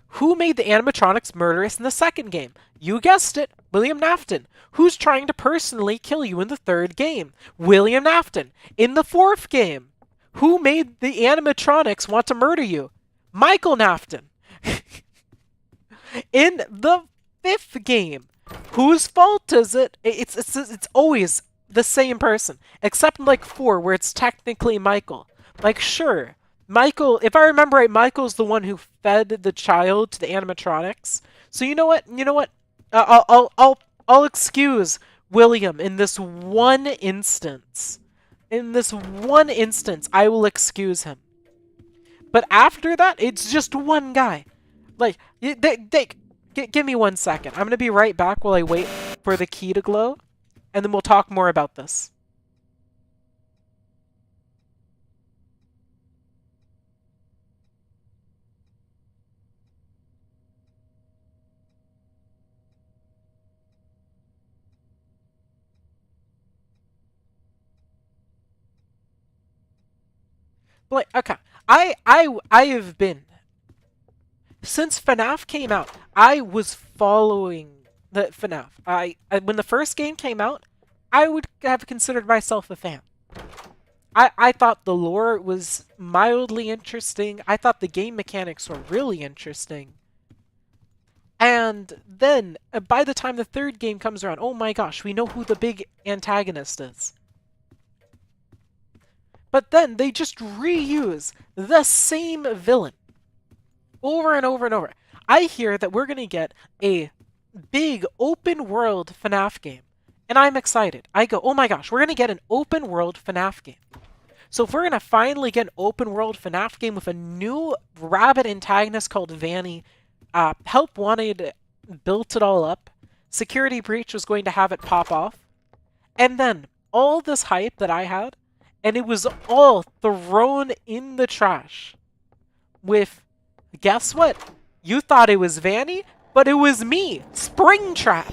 Who made the animatronics murderous in the second game? You guessed it, William Afton. Who's trying to personally kill you in the third game? William Afton. In the fourth game, who made the animatronics want to murder you? Michael Nafton. In the fifth game, whose fault is it? It's always the same person, except in like 4 where it's technically Michael. Like, sure, Michael, if I remember right, Michael's the one who fed the child to the animatronics. So you know what? I'll excuse William in this one instance. In this one instance, I will excuse him. But after that, it's just one guy. Like, give me 1 second. I'm gonna be right back while I wait for the key to glow, and then we'll talk more about this. But like, okay, I have been since FNAF came out. I was following the FNAF. When the first game came out, I would have considered myself a fan. I thought the lore was mildly interesting. I thought the game mechanics were really interesting. And then, by the time the third game comes around, oh my gosh, we know who the big antagonist is. But then they just reuse the same villain over and over and over. I hear that we're going to get a big open world FNAF game. And I'm excited. I go, oh my gosh, we're going to get an open world FNAF game. So if we're going to finally get an open world FNAF game with a new rabbit antagonist called Vanny, Help Wanted built it all up, Security Breach was going to have it pop off, and then all this hype that I had, and it was all thrown in the trash with, guess what? You thought it was Vanny, but it was me, Springtrap.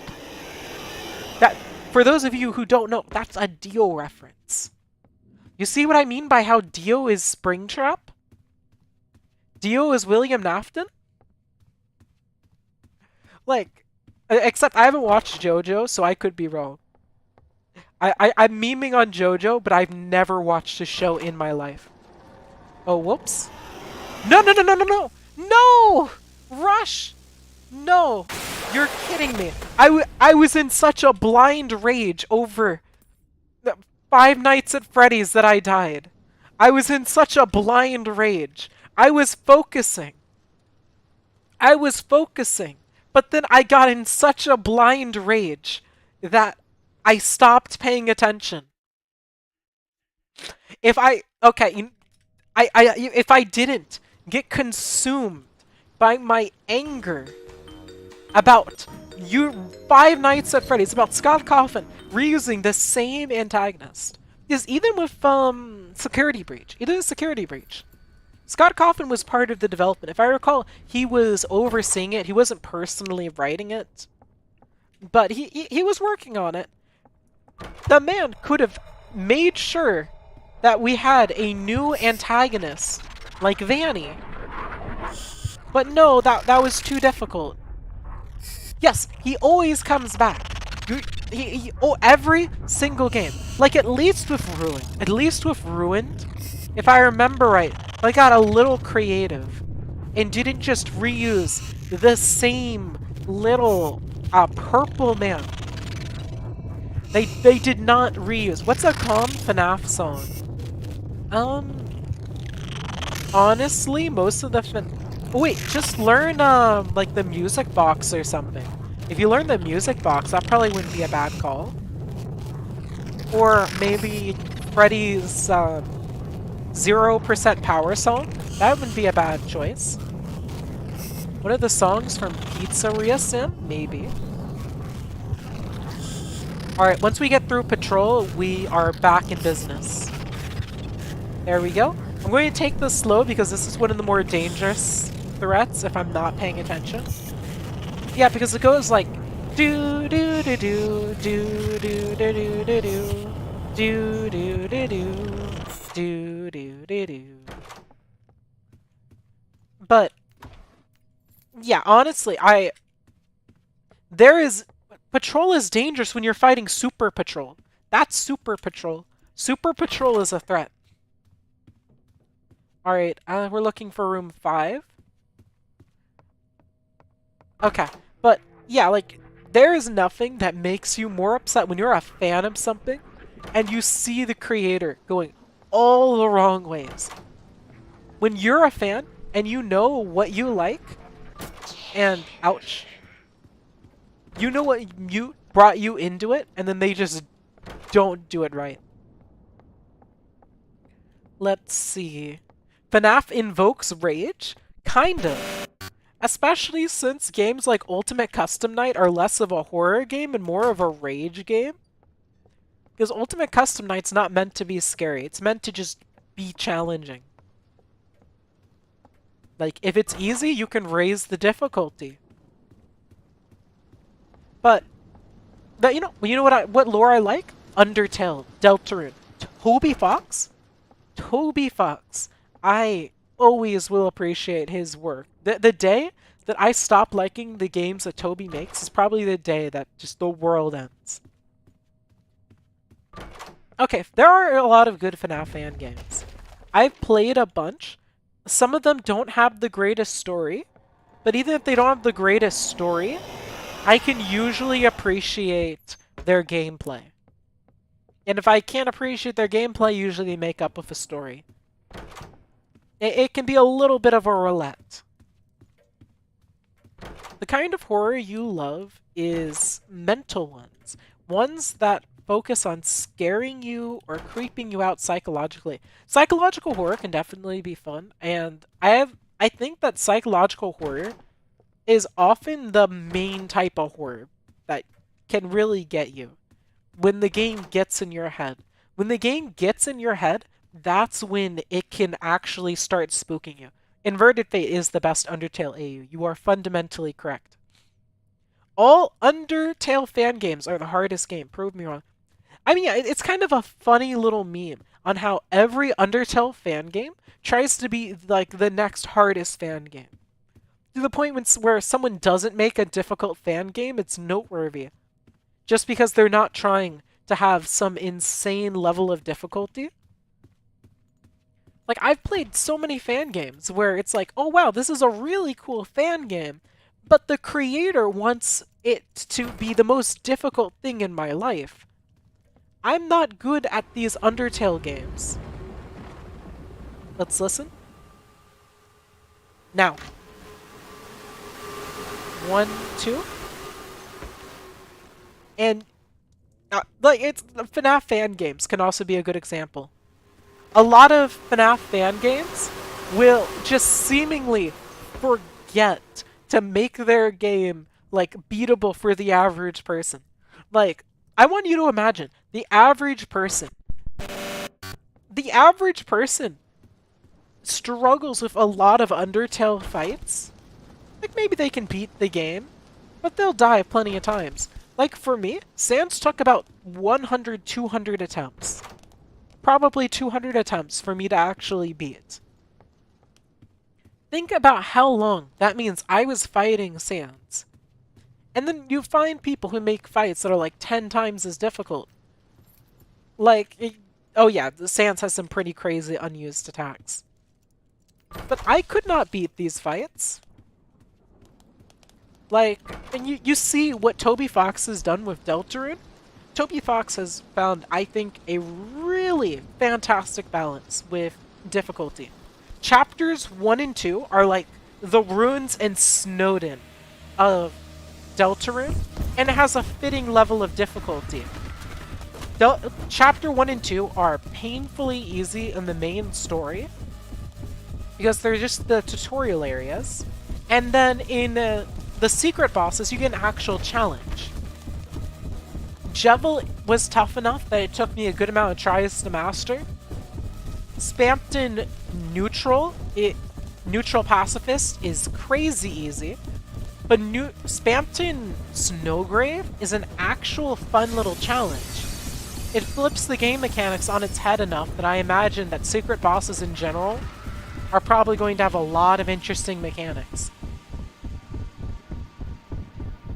That, for those of you who don't know, that's a Dio reference. You see what I mean by how Dio is Springtrap? Dio is William Nafton? Like, except I haven't watched JoJo, so I could be wrong. I'm memeing on JoJo, but I've never watched a show in my life. Oh, whoops. No, no, no, no, no, no! No! Rush! No! You're kidding me. I was in such a blind rage over Five Nights at Freddy's that I died. I was in such a blind rage. I was focusing. But then I got in such a blind rage that I stopped paying attention. If I didn't get consumed by my anger about Five Nights at Freddy's, about Scott Cawthon reusing the same antagonist, because even with Security Breach, Scott Cawthon was part of the development. If I recall, he was overseeing it. He wasn't personally writing it, but he was working on it. The man could have made sure that we had a new antagonist like Vanny. But no, that was too difficult. Yes, he always comes back. Oh, every single game. Like, at least with Ruined. At least with Ruined, if I remember right, I got a little creative and didn't just reuse the same little purple man. They did not reuse. What's a calm FNAF song? Honestly, most of the Oh, wait, just learn like the music box or something. If you learn the music box, that probably wouldn't be a bad call. Or maybe Freddy's 0% power song. That wouldn't be a bad choice. What are the songs from Pizzeria Sim? Maybe. Alright, once we get through patrol, we are back in business. There we go. I'm going to take this slow because this is one of the more dangerous threats if I'm not paying attention. Yeah, because it goes like do do do do do do do do do do do do do do do do. But yeah, honestly, patrol is dangerous when you're fighting super patrol. That's super patrol. Super patrol is a threat. All right, we're looking for room 5. Okay, but yeah, like, there is nothing that makes you more upset when you're a fan of something and you see the creator going all the wrong ways. When you're a fan and you know what you like, and ouch, you know what you brought you into it, and then they just don't do it right. Let's see. FNAF invokes rage? Kind of. Especially since games like Ultimate Custom Night are less of a horror game and more of a rage game. Because Ultimate Custom Night's not meant to be scary. It's meant to just be challenging. Like, if it's easy, you can raise the difficulty. But, you know what lore I like? Undertale, Deltarune, Toby Fox? Toby Fox. I always will appreciate his work. The day that I stop liking the games that Toby makes is probably the day that just the world ends. Okay, there are a lot of good FNAF fan games. I've played a bunch. Some of them don't have the greatest story, but even if they don't have the greatest story, I can usually appreciate their gameplay. And if I can't appreciate their gameplay, usually they make up with a story. It can be a little bit of a roulette. The kind of horror you love is mental ones. Ones that focus on scaring you or creeping you out psychologically. Psychological horror can definitely be fun, and I think that psychological horror is often the main type of horror that can really get you. When the game gets in your head. When the game gets in your head, that's when it can actually start spooking you. Inverted Fate is the best Undertale AU. You are fundamentally correct. All Undertale fan games are the hardest game. Prove me wrong. I mean, yeah, it's kind of a funny little meme on how every Undertale fan game tries to be like the next hardest fan game. To the point where someone doesn't make a difficult fan game, it's noteworthy. Just because they're not trying to have some insane level of difficulty. Like, I've played so many fan games where it's like, oh wow, this is a really cool fan game, but the creator wants it to be the most difficult thing in my life. I'm not good at these Undertale games. Let's listen. Now. 1, 2. And, like, FNAF fan games can also be a good example. A lot of FNAF fan games will just seemingly forget to make their game, like, beatable for the average person. Like, I want you to imagine, the average person struggles with a lot of Undertale fights. Like, maybe they can beat the game, but they'll die plenty of times. Like, for me, Sans took about 100, 200 attempts. Probably 200 attempts for me to actually beat. Think about how long that means I was fighting Sans. And then you find people who make fights that are like 10 times as difficult. Like, oh yeah, the Sans has some pretty crazy unused attacks. But I could not beat these fights. Like, and you see what Toby Fox has done with Deltarune? Toby Fox has found, I think, a really fantastic balance with difficulty. Chapters 1 and 2 are like the Runes and Snowden of Deltarune, and it has a fitting level of difficulty. Chapter 1 and 2 are painfully easy in the main story, because they're just the tutorial areas. And then in the secret bosses, you get an actual challenge. Jevil was tough enough that it took me a good amount of tries to master. Spamton Neutral Pacifist is crazy easy. But Spamton Snowgrave is an actual fun little challenge. It flips the game mechanics on its head enough that I imagine that secret bosses in general are probably going to have a lot of interesting mechanics.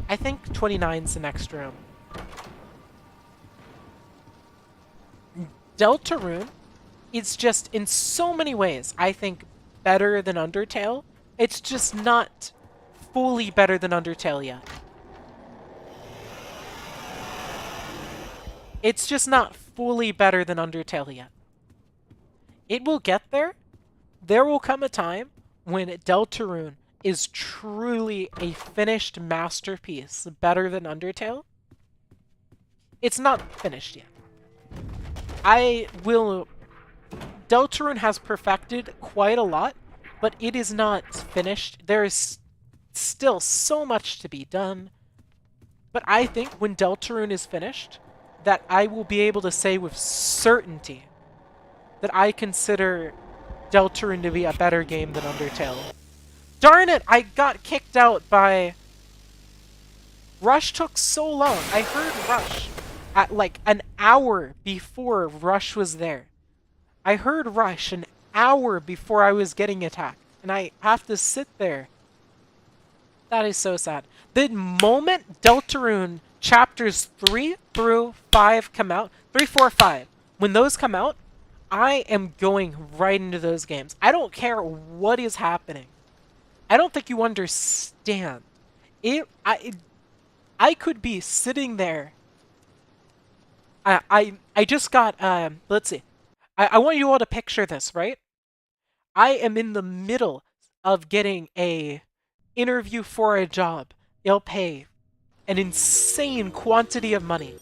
I think 29's the next room. Deltarune is just, in so many ways, I think, better than Undertale. It's just not fully better than Undertale yet. It's just not fully better than Undertale yet. It will get there. There will come a time when Deltarune is truly a finished masterpiece, better than Undertale. It's not finished yet. Deltarune has perfected quite a lot, but it is not finished. There is still so much to be done. But I think when Deltarune is finished, that I will be able to say with certainty that I consider Deltarune to be a better game than Undertale. Darn it! I got kicked out by... Rush took so long. I heard Rush at like an hour before Rush was there. I heard Rush an hour before I was getting attacked, and I have to sit there. That is so sad. The moment Deltarune chapters 3 through 5 come out, 3, 4, 5, when those come out, I am going right into those games. I don't care what is happening. I don't think you understand. I could be sitting there. I just got, let's see. I want you all to picture this, right? I am in the middle of getting a interview for a job. It'll pay an insane quantity of money.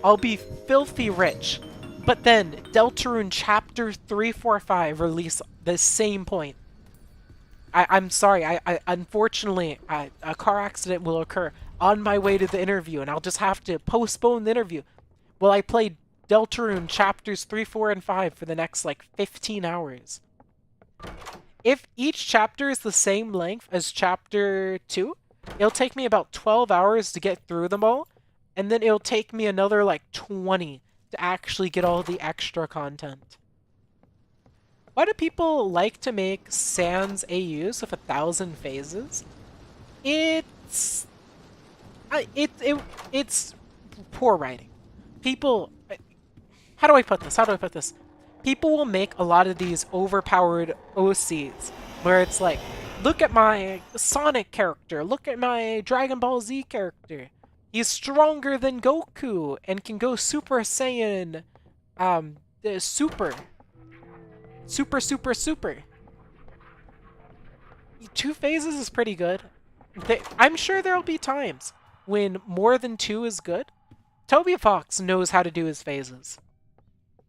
I'll be filthy rich. But then Deltarune Chapter 3, 4, 5 release the same point. I'm sorry, unfortunately, a car accident will occur on my way to the interview, and I'll just have to postpone the interview. Well, I played Deltarune Chapters 3, 4, and 5 for the next, like, 15 hours. If each chapter is the same length as Chapter 2, it'll take me about 12 hours to get through them all, and then it'll take me another, like, 20 to actually get all the extra content. Why do people like to make Sans AUs with 1,000 phases? It's poor writing. People, how do I put this? People will make a lot of these overpowered OCs where it's like, look at my Sonic character, look at my Dragon Ball Z character. He's stronger than Goku and can go Super Saiyan, Super. 2 phases is pretty good. I'm sure there'll be times when more than 2 is good. Toby Fox knows how to do his phases.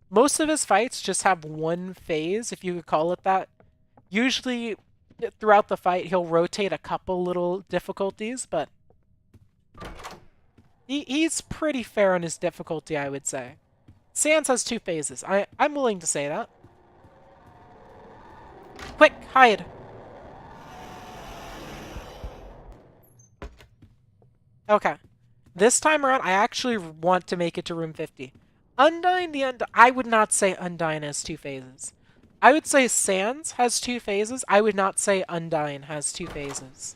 Most of his fights just have 1 phase, if you could call it that. Usually, throughout the fight, he'll rotate a couple little difficulties, but he's pretty fair on his difficulty, I would say. Sans has 2 phases. I'm willing to say that. Quick, hide! Okay. This time around, I actually want to make it to room 50. Undyne I would not say Undyne has 2 phases. I would say Sans has 2 phases. I would not say Undyne has 2 phases.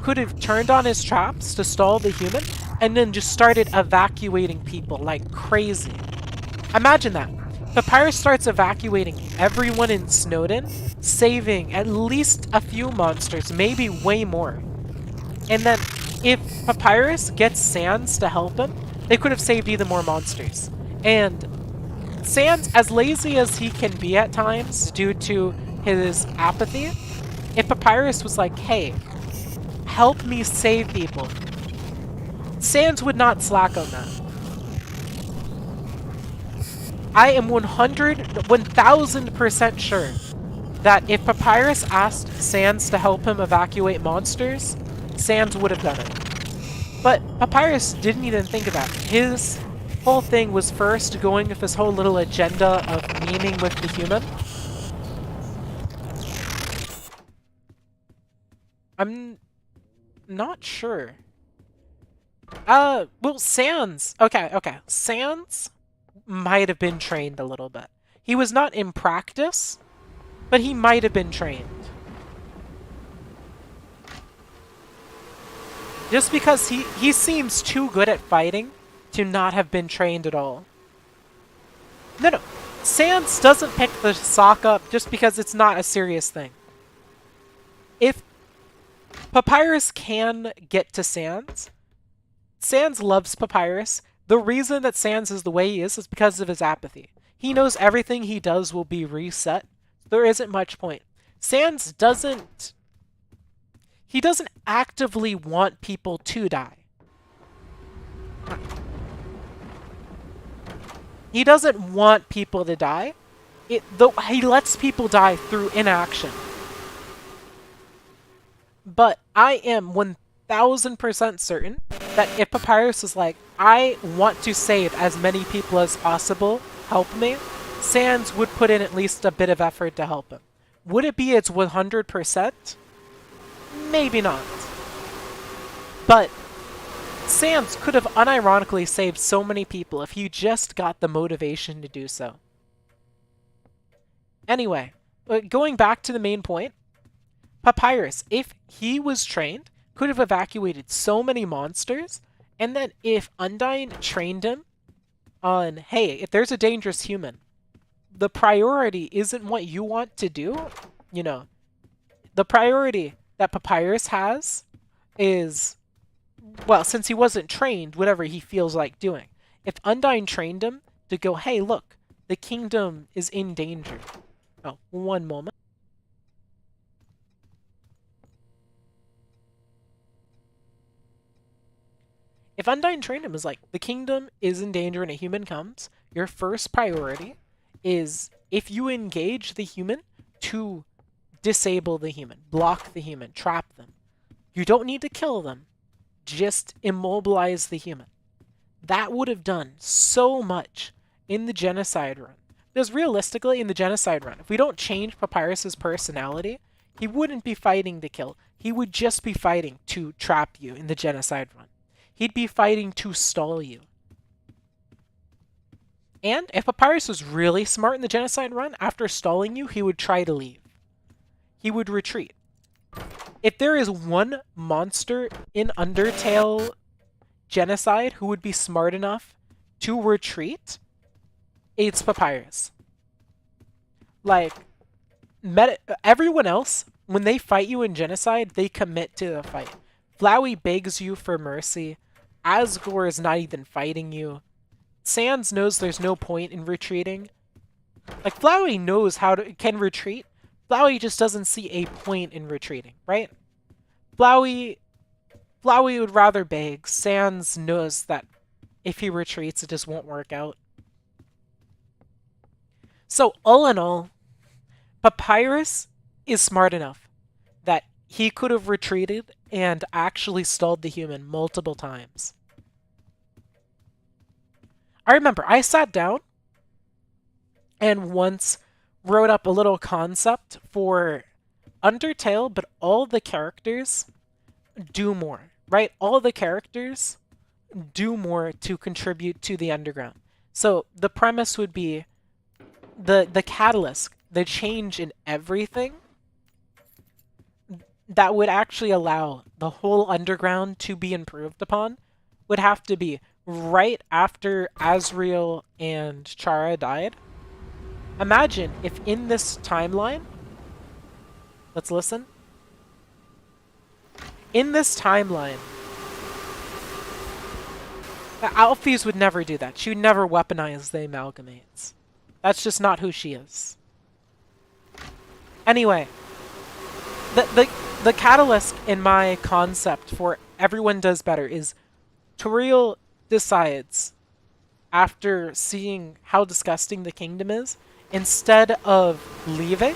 could have turned on his traps to stall the human and then just started evacuating people like crazy. Imagine that. Papyrus starts evacuating everyone in Snowden, saving at least a few monsters, maybe way more. And then if Papyrus gets Sans to help him, they could have saved even more monsters. And Sans, as lazy as he can be at times due to his apathy, if Papyrus was like, hey, help me save people, Sans would not slack on that. I am 1000% sure that if Papyrus asked Sans to help him evacuate monsters, Sans would have done it. But Papyrus didn't even think of that. His whole thing was first going with this whole little agenda of memeing with the human. I'm not sure. Well, Sans. Okay. Sans might have been trained a little bit. He was not in practice, but he might have been trained. Just because he seems too good at fighting to not have been trained at all. No. Sans doesn't pick the sock up just because it's not a serious thing. If Papyrus can get to Sans, Sans loves Papyrus. The reason that Sans is the way he is because of his apathy. He knows everything he does will be reset. There isn't much point. Sans doesn't... He doesn't actively want people to die. He doesn't want people to die. He lets people die through inaction. But I am 1000% certain that if Papyrus is like, I want to save as many people as possible, help me, Sans would put in at least a bit of effort to help him. Would it be its 100%? Maybe not. But Sans could have unironically saved so many people if he just got the motivation to do so. Anyway, going back to the main point, Papyrus, if he was trained, could have evacuated so many monsters, and then if Undyne trained him on, hey, if there's a dangerous human, the priority isn't what you want to do, you know, the priority that Papyrus has is, well, since he wasn't trained, whatever he feels like doing. If Undyne trained him to go, hey, look, the kingdom is in danger. Oh, one moment. If Undyne trained him as like, the kingdom is in danger and a human comes, your first priority is, if you engage the human, to disable the human, block the human, trap them. You don't need to kill them, just immobilize the human. That would have done so much in the genocide run. Because realistically, in the genocide run, if we don't change Papyrus's personality, he wouldn't be fighting to kill. He would just be fighting to trap you in the genocide run. He'd be fighting to stall you. And if Papyrus was really smart in the genocide run, after stalling you, he would try to leave. He would retreat. If there is one monster in Undertale genocide who would be smart enough to retreat, it's Papyrus. Like, everyone else, when they fight you in genocide, they commit to the fight. Flowey begs you for mercy. Asgore is not even fighting you. Sans knows there's no point in retreating. Like, Flowey knows can retreat. Flowey just doesn't see a point in retreating, right? Flowey would rather beg. Sans knows that if he retreats, it just won't work out. So, all in all, Papyrus is smart enough that he could have retreated and actually stalled the human multiple times. I remember, I sat down and once wrote up a little concept for Undertale, but all the characters do more, right? All the characters do more to contribute to the underground. So the premise would be the catalyst, the change in everything that would actually allow the whole underground to be improved upon would have to be right after Azriel and Chara died. Imagine if in this timeline, let's listen. In this timeline, Alphys would never do that. She would never weaponize the amalgamates. That's just not who she is. Anyway, the catalyst in my concept for everyone does better is Toriel decides, after seeing how disgusting the kingdom is, instead of leaving,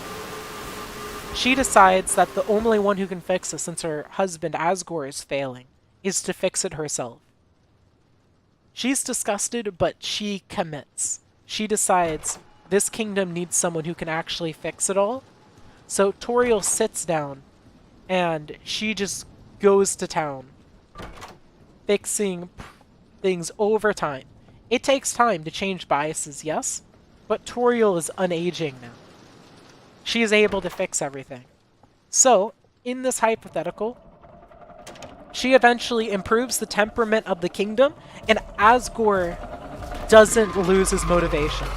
she decides that the only one who can fix it, since her husband Asgore is failing, is to fix it herself. She's disgusted, but she commits. She decides this kingdom needs someone who can actually fix it all. So Toriel sits down and she just goes to town, fixing things over time. It takes time to change biases, yes, but Toriel is unaging now. She is able to fix everything. So, in this hypothetical, she eventually improves the temperament of the kingdom, and Asgore doesn't lose his motivation.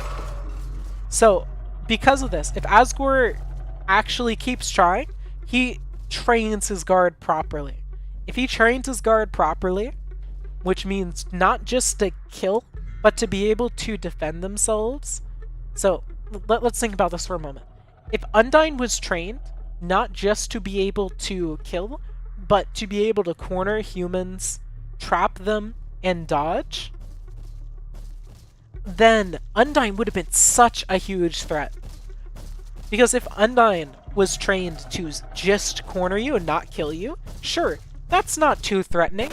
So, because of this, if Asgore actually keeps trying, he trains his guard properly. If he trains his guard properly, which means not just to kill, but to be able to defend themselves. So, let's think about this for a moment. If Undyne was trained not just to be able to kill, but to be able to corner humans, trap them, and dodge, then Undyne would have been such a huge threat. Because if Undyne was trained to just corner you and not kill you, sure, that's not too threatening.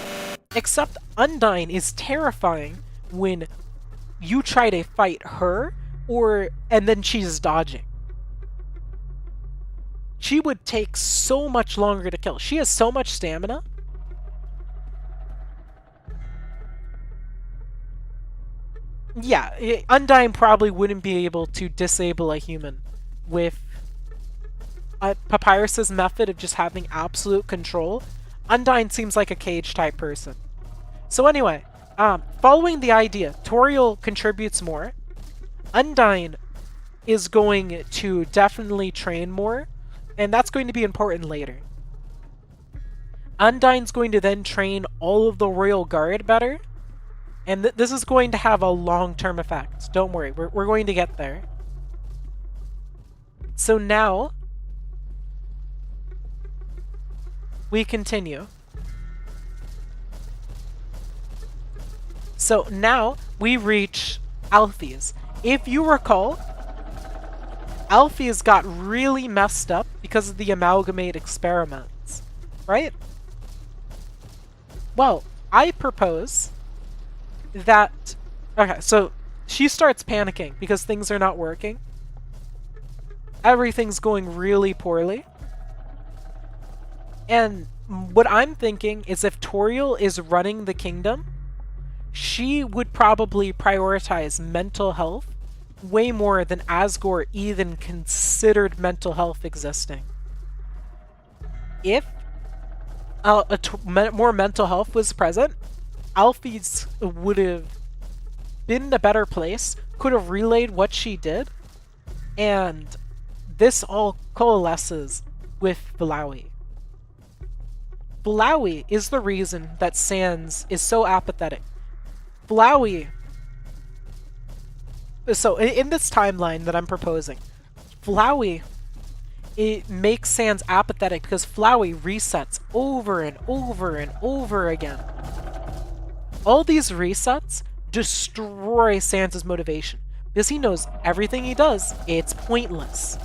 Except Undyne is terrifying when you try to fight her, and then she's dodging. She would take so much longer to kill. She has so much stamina. Yeah, Undyne probably wouldn't be able to disable a human with Papyrus's method of just having absolute control. Undyne seems like a cage-type person. So anyway, following the idea, Toriel contributes more. Undyne is going to definitely train more, and that's going to be important later. Undyne's going to then train all of the Royal Guard better, and this is going to have a long-term effect. Don't worry, we're going to get there. So now, we continue. So now, we reach Alphys. If you recall, Alphys got really messed up because of the amalgamate experiments, right? Well, I propose that... Okay, so she starts panicking because things are not working. Everything's going really poorly. And what I'm thinking is if Toriel is running the kingdom, she would probably prioritize mental health way more than Asgore even considered mental health existing. If more mental health was present, Alphys would have been in a better place, could have relayed what she did, and this all coalesces with Flowey. Flowey is the reason that Sans is so apathetic. Flowey... So, in this timeline that I'm proposing, Flowey, it makes Sans apathetic because Flowey resets over and over and over again. All these resets destroy Sans' motivation because he knows everything he does, it's pointless.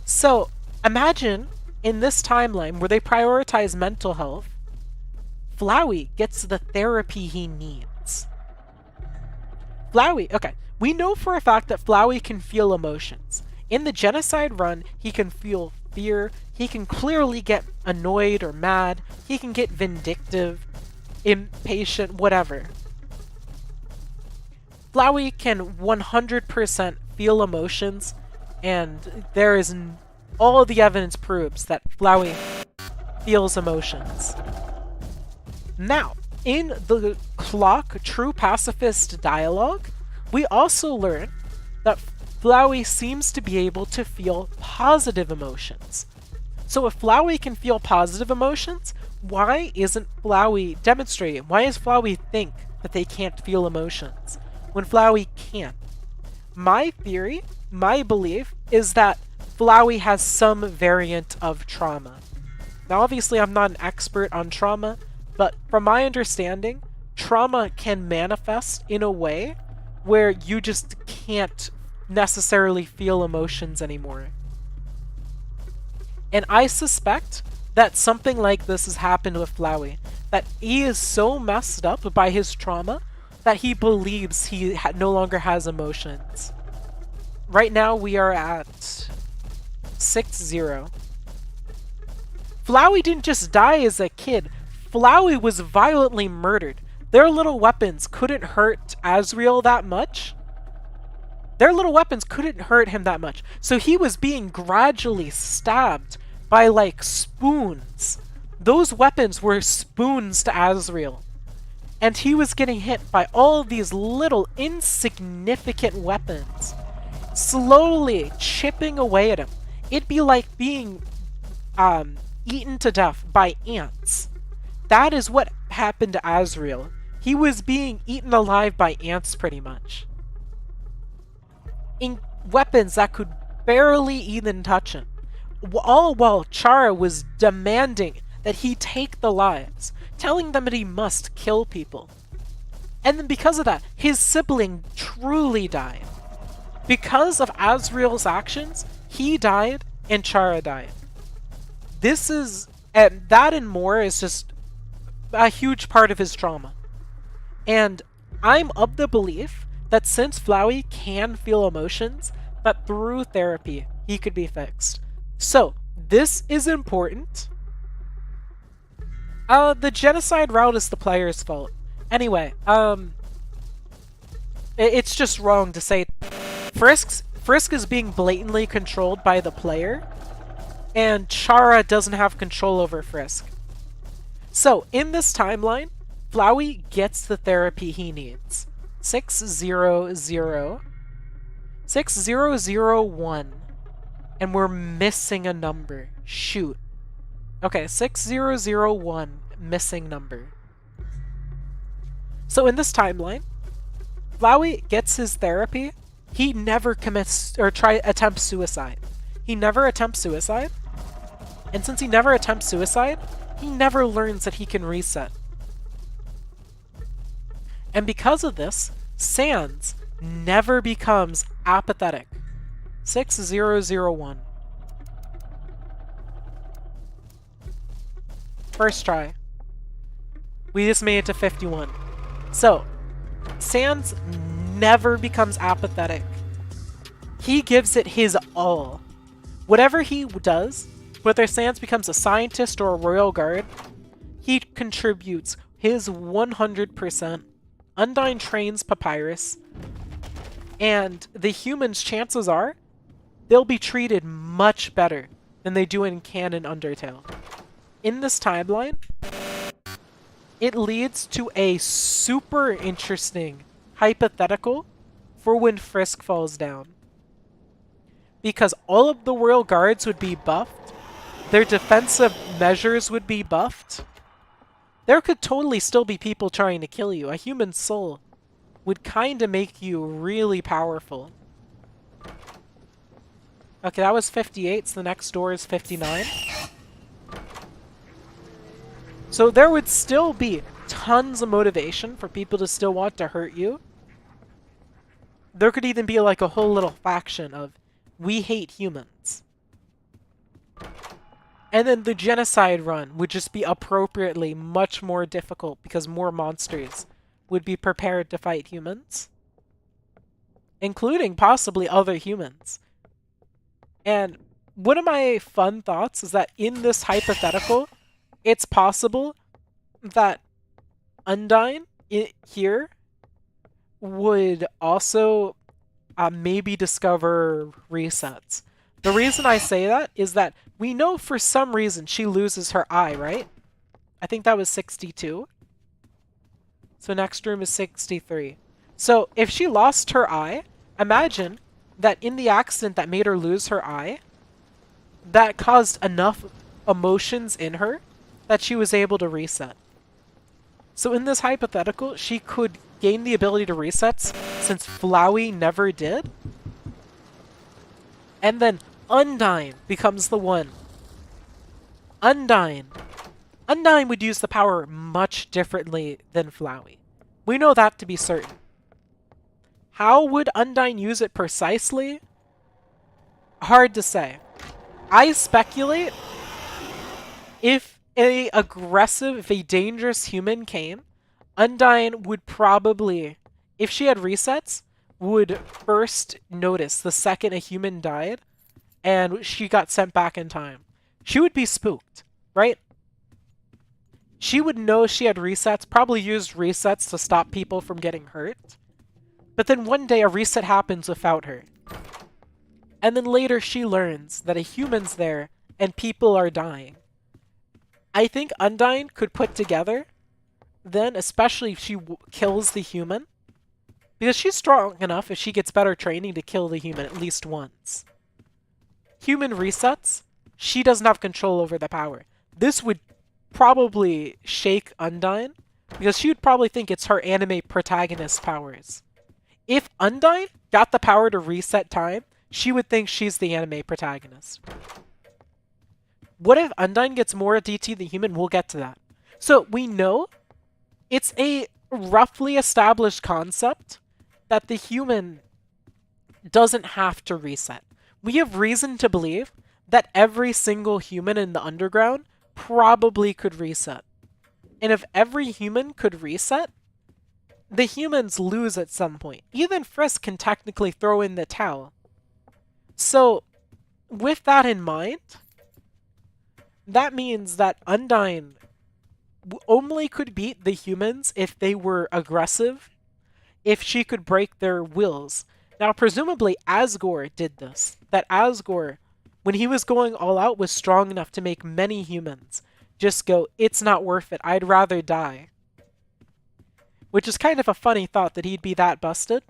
So, imagine in this timeline where they prioritize mental health, Flowey gets the therapy he needs. Flowey, okay, we know for a fact that Flowey can feel emotions. In the genocide run, he can feel fear, he can clearly get annoyed or mad, he can get vindictive, impatient, whatever. Flowey can 100% feel emotions, and there is all the evidence proves that Flowey feels emotions. Now, in the Clock True Pacifist dialogue, we also learn that Flowey seems to be able to feel positive emotions. So if Flowey can feel positive emotions, why isn't Flowey demonstrating? Why does Flowey think that they can't feel emotions when Flowey can? My theory, my belief, is that Flowey has some variant of trauma. Now obviously I'm not an expert on trauma, but from my understanding, trauma can manifest in a way where you just can't necessarily feel emotions anymore. And I suspect that something like this has happened with Flowey. That he is so messed up by his trauma that he believes he no longer has emotions. Right now we are at 6-0. Flowey didn't just die as a kid. Flowey was violently murdered. Their little weapons couldn't hurt Azriel that much. Their little weapons couldn't hurt him that much. So he was being gradually stabbed by, like, spoons. Those weapons were spoons to Azriel. And he was getting hit by all of these little insignificant weapons, slowly chipping away at him. It'd be like being eaten to death by ants. That is what happened to Azriel. He was being eaten alive by ants, pretty much. In weapons that could barely even touch him. All while Chara was demanding that he take the lives, telling them that he must kill people. And then because of that, his sibling truly died. Because of Azriel's actions, he died and Chara died. This is, and that and more is just a huge part of his trauma. And I'm of the belief that since Flowey can feel emotions, that through therapy, he could be fixed. So, this is important. The genocide route is the player's fault. Anyway, it's just wrong to say Frisk is being blatantly controlled by the player, and Chara doesn't have control over Frisk. So, in this timeline, Flowey gets the therapy he needs. 600 6001. And we're missing a number. Shoot. Okay, 6001, missing number. So in this timeline, Flowey gets his therapy. He never commits or attempts suicide. He never attempts suicide. And since he never attempts suicide, he never learns that he can reset. And because of this, Sans never becomes apathetic. 6001. First try. We just made it to 51. So, Sans never becomes apathetic. He gives it his all. Whatever he does, whether Sans becomes a scientist or a royal guard, he contributes his 100%. Undyne trains Papyrus, and the humans, chances are, they'll be treated much better than they do in canon Undertale. In this timeline, it leads to a super interesting hypothetical for when Frisk falls down. Because all of the royal guards would be buffed, their defensive measures would be buffed. There could totally still be people trying to kill you. A human soul would kind of make you really powerful. Okay, that was 58, so the next door is 59. So there would still be tons of motivation for people to still want to hurt you. There could even be like a whole little faction of, we hate humans. And then the genocide run would just be appropriately much more difficult because more monsters would be prepared to fight humans. Including possibly other humans. And one of my fun thoughts is that in this hypothetical, it's possible that Undyne here would also maybe discover resets. The reason I say that is that we know for some reason she loses her eye, right? I think that was 62. So next room is 63. So if she lost her eye, imagine that in the accident that made her lose her eye, that caused enough emotions in her that she was able to reset. So in this hypothetical, she could gain the ability to reset since Flowey never did. And then Undyne becomes the one. Undyne. Undyne would use the power much differently than Flowey. We know that to be certain. How would Undyne use it precisely? Hard to say. I speculate if if a dangerous human came, Undyne would probably, if she had resets, would first notice the second a human died and she got sent back in time. She would be spooked, right? She would know she had resets, probably used resets to stop people from getting hurt. But then one day a reset happens without her. And then later she learns that a human's there and people are dying. I think Undyne could put together, then, especially if she kills the human, because she's strong enough if she gets better training to kill the human at least once. Human resets, she doesn't have control over the power. This would probably shake Undyne, because she would probably think it's her anime protagonist powers. If Undyne got the power to reset time, she would think she's the anime protagonist. What if Undyne gets more DT than human? We'll get to that. So we know it's a roughly established concept that the human doesn't have to reset. We have reason to believe that every single human in the underground probably could reset. And if every human could reset, the humans lose at some point. Even Frisk can technically throw in the towel. So, with that in mind, that means that Undyne only could beat the humans if they were aggressive, if she could break their wills. Now, presumably, Asgore did this. That Asgore, when he was going all out, was strong enough to make many humans just go, it's not worth it, I'd rather die. Which is kind of a funny thought that he'd be that busted.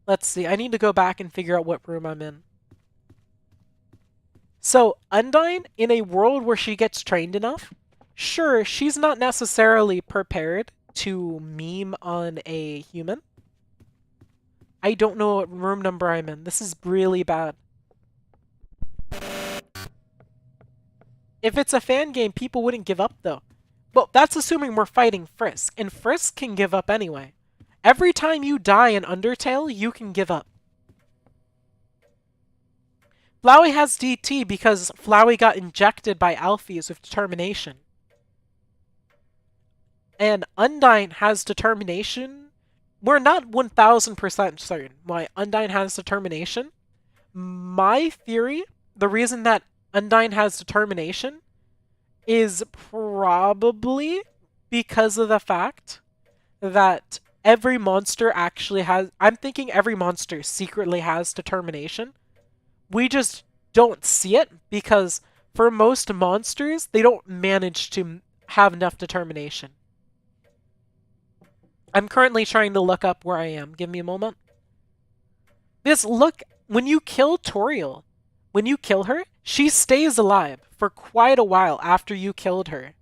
Let's see, I need to go back and figure out what room I'm in. So, Undyne, in a world where she gets trained enough, sure, she's not necessarily prepared to meme on a human. I don't know what room number I'm in. This is really bad. If it's a fan game, people wouldn't give up, though. Well, that's assuming we're fighting Frisk, and Frisk can give up anyway. Every time you die in Undertale, you can give up. Flowey has DT because Flowey got injected by Alphys with determination. And Undyne has determination. We're not 1000% certain why Undyne has determination. My theory, the reason that Undyne has determination is probably because of the fact that every monster actually has... I'm thinking every monster secretly has determination. We just don't see it because for most monsters, they don't manage to have enough determination. I'm currently trying to look up where I am. Give me a moment. Because look, when you kill Toriel, when you kill her, she stays alive for quite a while after you killed her.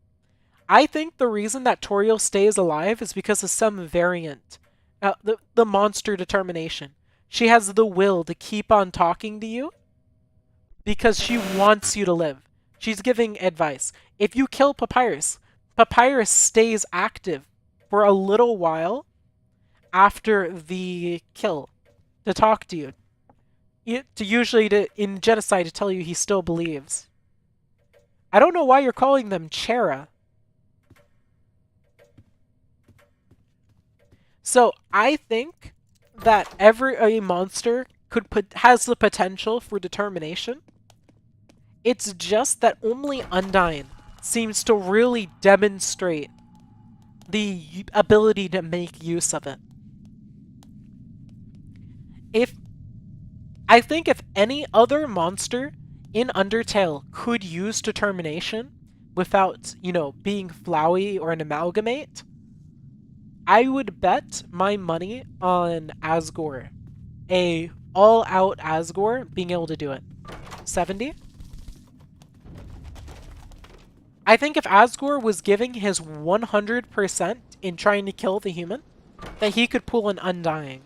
I think the reason that Toriel stays alive is because of some variant. The monster determination. She has the will to keep on talking to you because she wants you to live. She's giving advice. If you kill Papyrus, Papyrus stays active for a little while after the kill to talk to you. In genocide to tell you he still believes. I don't know why you're calling them Chera. So I think that every monster has the potential for determination. It's just that only Undyne seems to really demonstrate the ability to make use of it. I think if any other monster in Undertale could use determination without, being flowy or an amalgamate, I would bet my money on Asgore. A all-out Asgore being able to do it. 70? I think if Asgore was giving his 100% in trying to kill the human, that he could pull an Undying.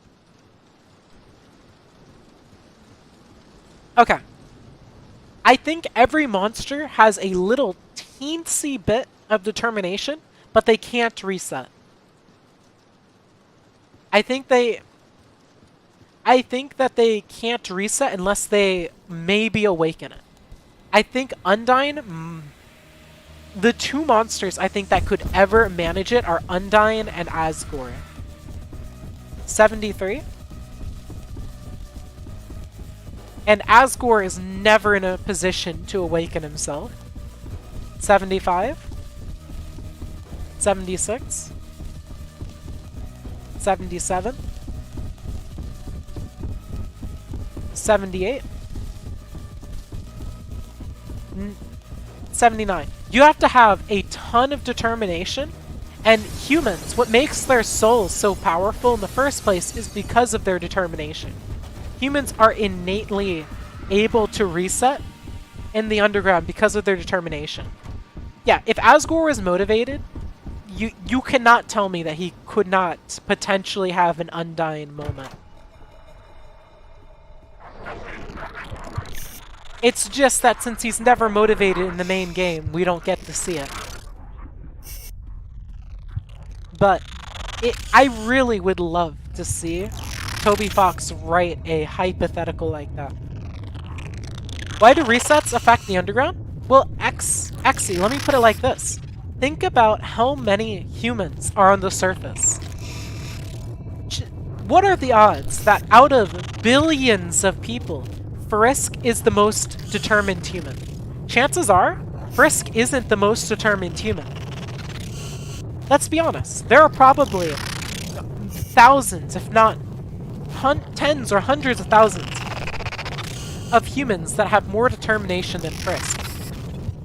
Okay. I think every monster has a little teensy bit of determination, but they can't reset. I think that they can't reset unless they maybe awaken it. I think Undyne, the two monsters I think that could ever manage it are Undyne and Asgore. 73. And Asgore is never in a position to awaken himself. 75. 76. 77. 78. 79. You have to have a ton of determination, and humans, what makes their souls so powerful in the first place is because of their determination. Humans are innately able to reset in the underground because of their determination. Yeah, if Asgore was motivated, you cannot tell me that he could not potentially have an Undying moment. It's just that since he's never motivated in the main game, we don't get to see it. But I really would love to see Toby Fox write a hypothetical like that. Why do resets affect the underground? Well, Xy, let me put it like this. Think about how many humans are on the surface. What are the odds that out of billions of people, Frisk is the most determined human? Chances are, Frisk isn't the most determined human. Let's be honest, there are probably thousands, if not tens or hundreds of thousands of humans that have more determination than Frisk.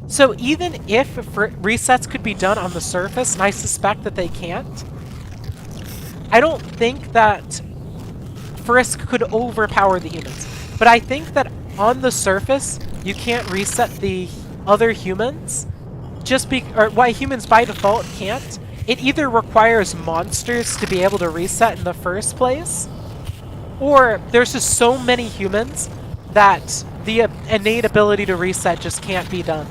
So even if resets could be done on the surface, and I suspect that they can't, I don't think that Frisk could overpower the humans. But I think that on the surface, you can't reset the other humans, or why humans by default can't. It either requires monsters to be able to reset in the first place, or there's just so many humans that the innate ability to reset just can't be done.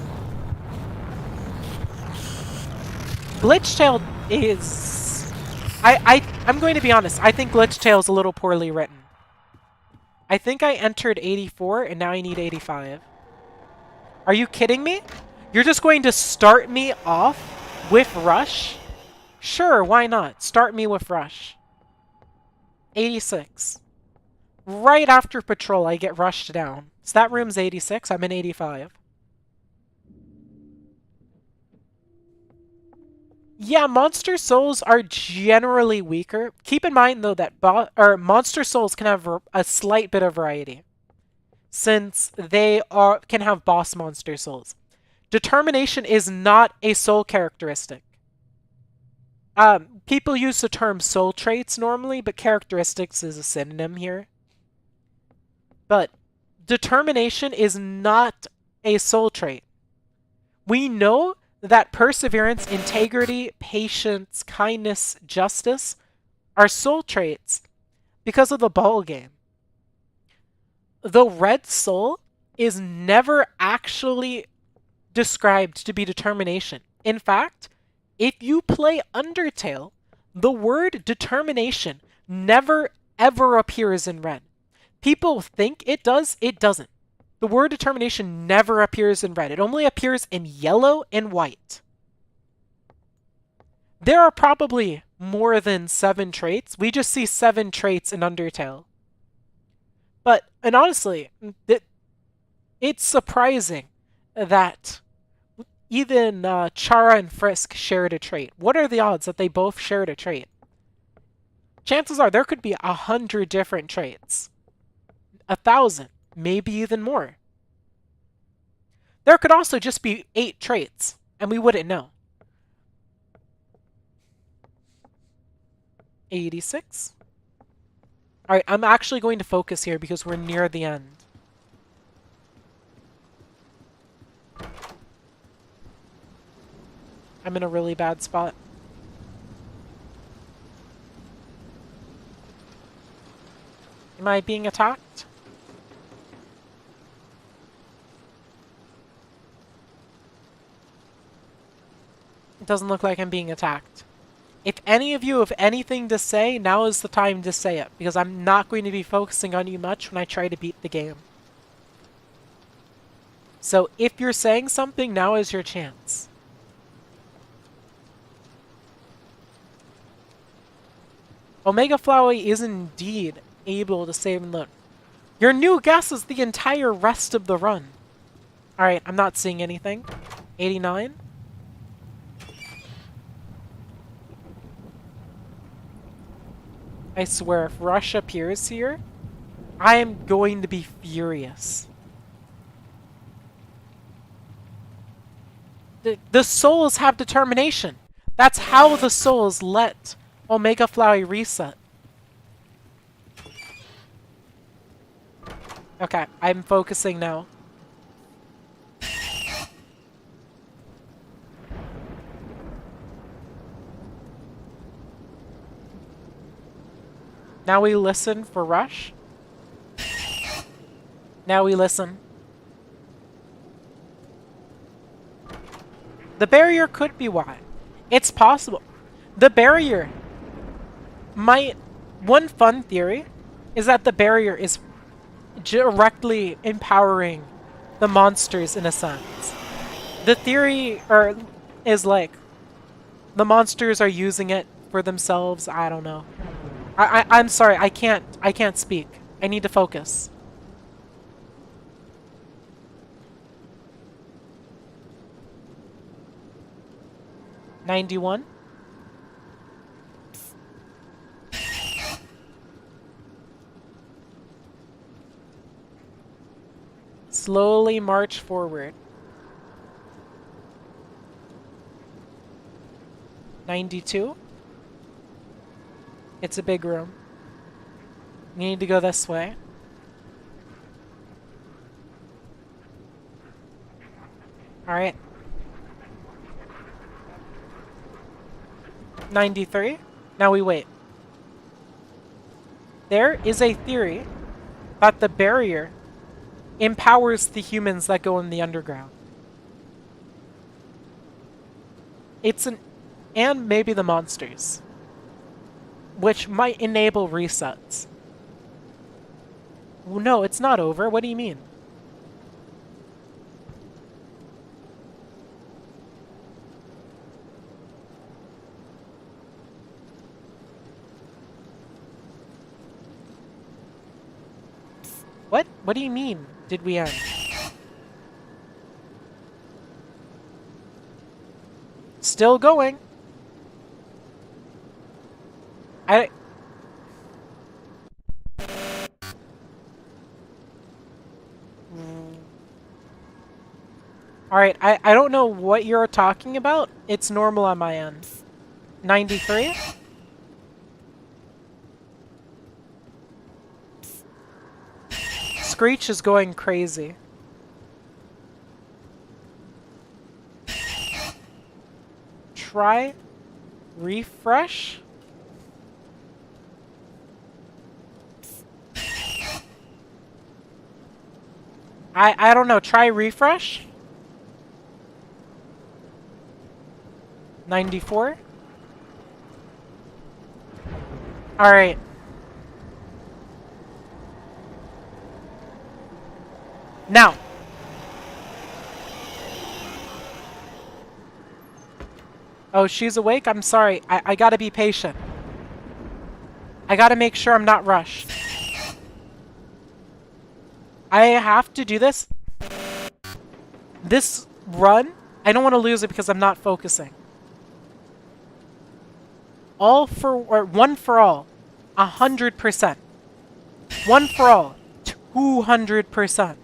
Glitchtail is... I'm going to be honest, I think Glitchtail is a little poorly written. I think I entered 84 and now I need 85. Are you kidding me? You're just going to start me off with Rush? Sure, why not? Start me with Rush. 86. Right after Patrol, I get rushed down. So that room's 86, I'm in 85. Yeah, Monster Souls are generally weaker. Keep in mind, though, that Monster Souls can have a slight bit of variety, since they can have boss Monster Souls. Determination is not a soul characteristic. People use the term soul traits normally, but characteristics is a synonym here. But determination is not a soul trait. We know that perseverance, integrity, patience, kindness, justice are soul traits because of the ball game. The red soul is never actually described to be determination. In fact, if you play Undertale, the word determination never ever appears in red. People think it does, it doesn't. The word determination never appears in red. It only appears in yellow and white. There are probably more than 7 traits. We just see 7 traits in Undertale. And honestly, it's surprising that even Chara and Frisk shared a trait. What are the odds that they both shared a trait? Chances are there could be 100 different traits. 1,000, maybe even more. There could also just be 8 traits, and we wouldn't know. 86. All right, I'm actually going to focus here because we're near the end. I'm in a really bad spot. Am I being attacked? It doesn't look like I'm being attacked. If any of you have anything to say, now is the time to say it, because I'm not going to be focusing on you much when I try to beat the game. So if you're saying something, now is your chance. Omega Flowey is indeed able to save and load. Your new guess is the entire rest of the run. Alright, I'm not seeing anything. 89. I swear, if Rush appears here, I am going to be furious. The souls have determination. That's how the souls let Omega Flowey reset. Okay, I'm focusing now. Now we listen for Rush. Now we listen. The barrier could be why. It's possible. The barrier might... One fun theory is that the barrier is directly empowering the monsters in a sense. The theory is like the monsters are using it for themselves. I don't know. I'm sorry. I can't speak. I need to focus. $91. Slowly march forward. 92. It's a big room. We need to go this way. Alright. 93. Now we wait. There is a theory that the barrier empowers the humans that go in the underground. And maybe the monsters, which might enable resets. No, it's not over. What do you mean? What? What do you mean, did we end? Still going. Alright, I don't know what you're talking about. It's normal on my end. 93? Screech is going crazy. Try refresh. I don't know. Try refresh. 94. All right. Now. Oh, she's awake? I'm sorry. I gotta be patient. I gotta make sure I'm not rushed. I have to do this. This run, I don't want to lose it because I'm not focusing. All for, or one for all. 100%. One for all. 200%.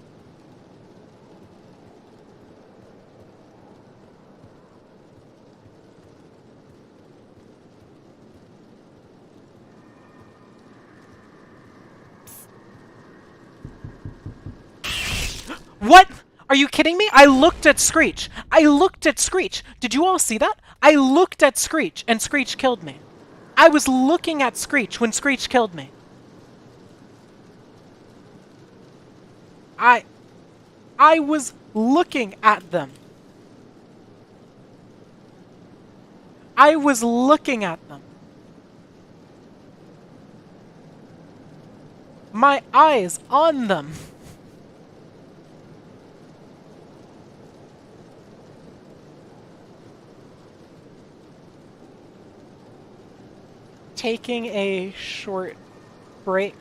What? Are you kidding me? I looked at Screech. I looked at Screech. Did you all see that? I looked at Screech and Screech killed me. I was looking at Screech when Screech killed me. I was looking at them. I was looking at them. My eyes on them. Taking a short break.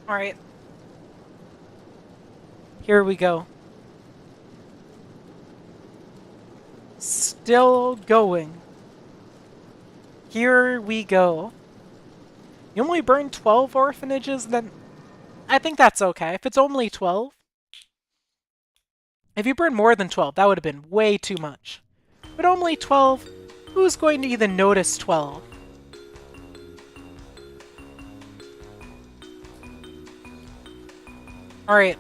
Alright. Here we go. Still going. Here we go. You only burned 12 orphanages, then I think that's okay. If it's only 12. If you burned more than 12, that would have been way too much. But only 12, who's going to even notice 12? Alright.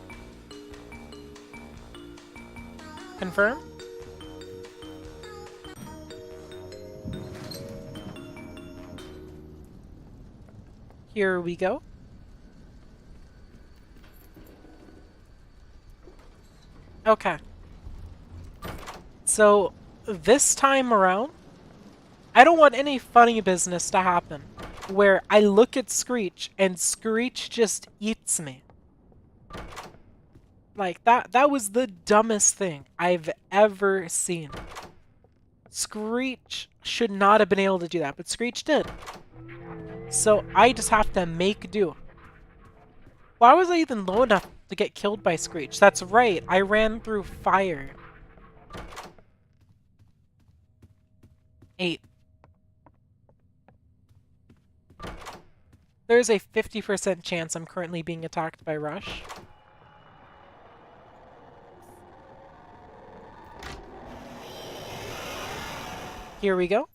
Confirm? Here we go. Okay. So, this time around, I don't want any funny business to happen where I look at Screech and Screech just eats me. Like, that was the dumbest thing I've ever seen. Screech should not have been able to do that, but Screech did. So I just have to make do. Why was I even low enough to get killed by Screech? That's right, I ran through fire. 8. There's a 50% chance I'm currently being attacked by Rush. Here we go.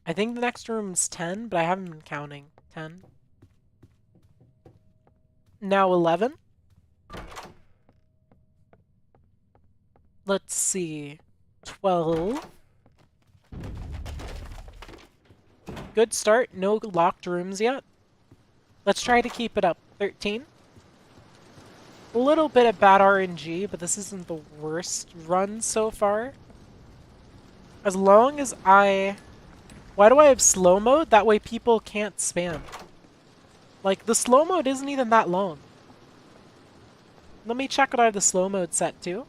I think the next room's 10, but I haven't been counting. 10. Now 11. Let's see. 12. Good start. No locked rooms yet. Let's try to keep it up. 13. A little bit of bad RNG, but this isn't the worst run so far. As long as I... Why do I have slow mode? That way people can't spam. Like, the slow mode isn't even that long. Let me check what I have the slow mode set to.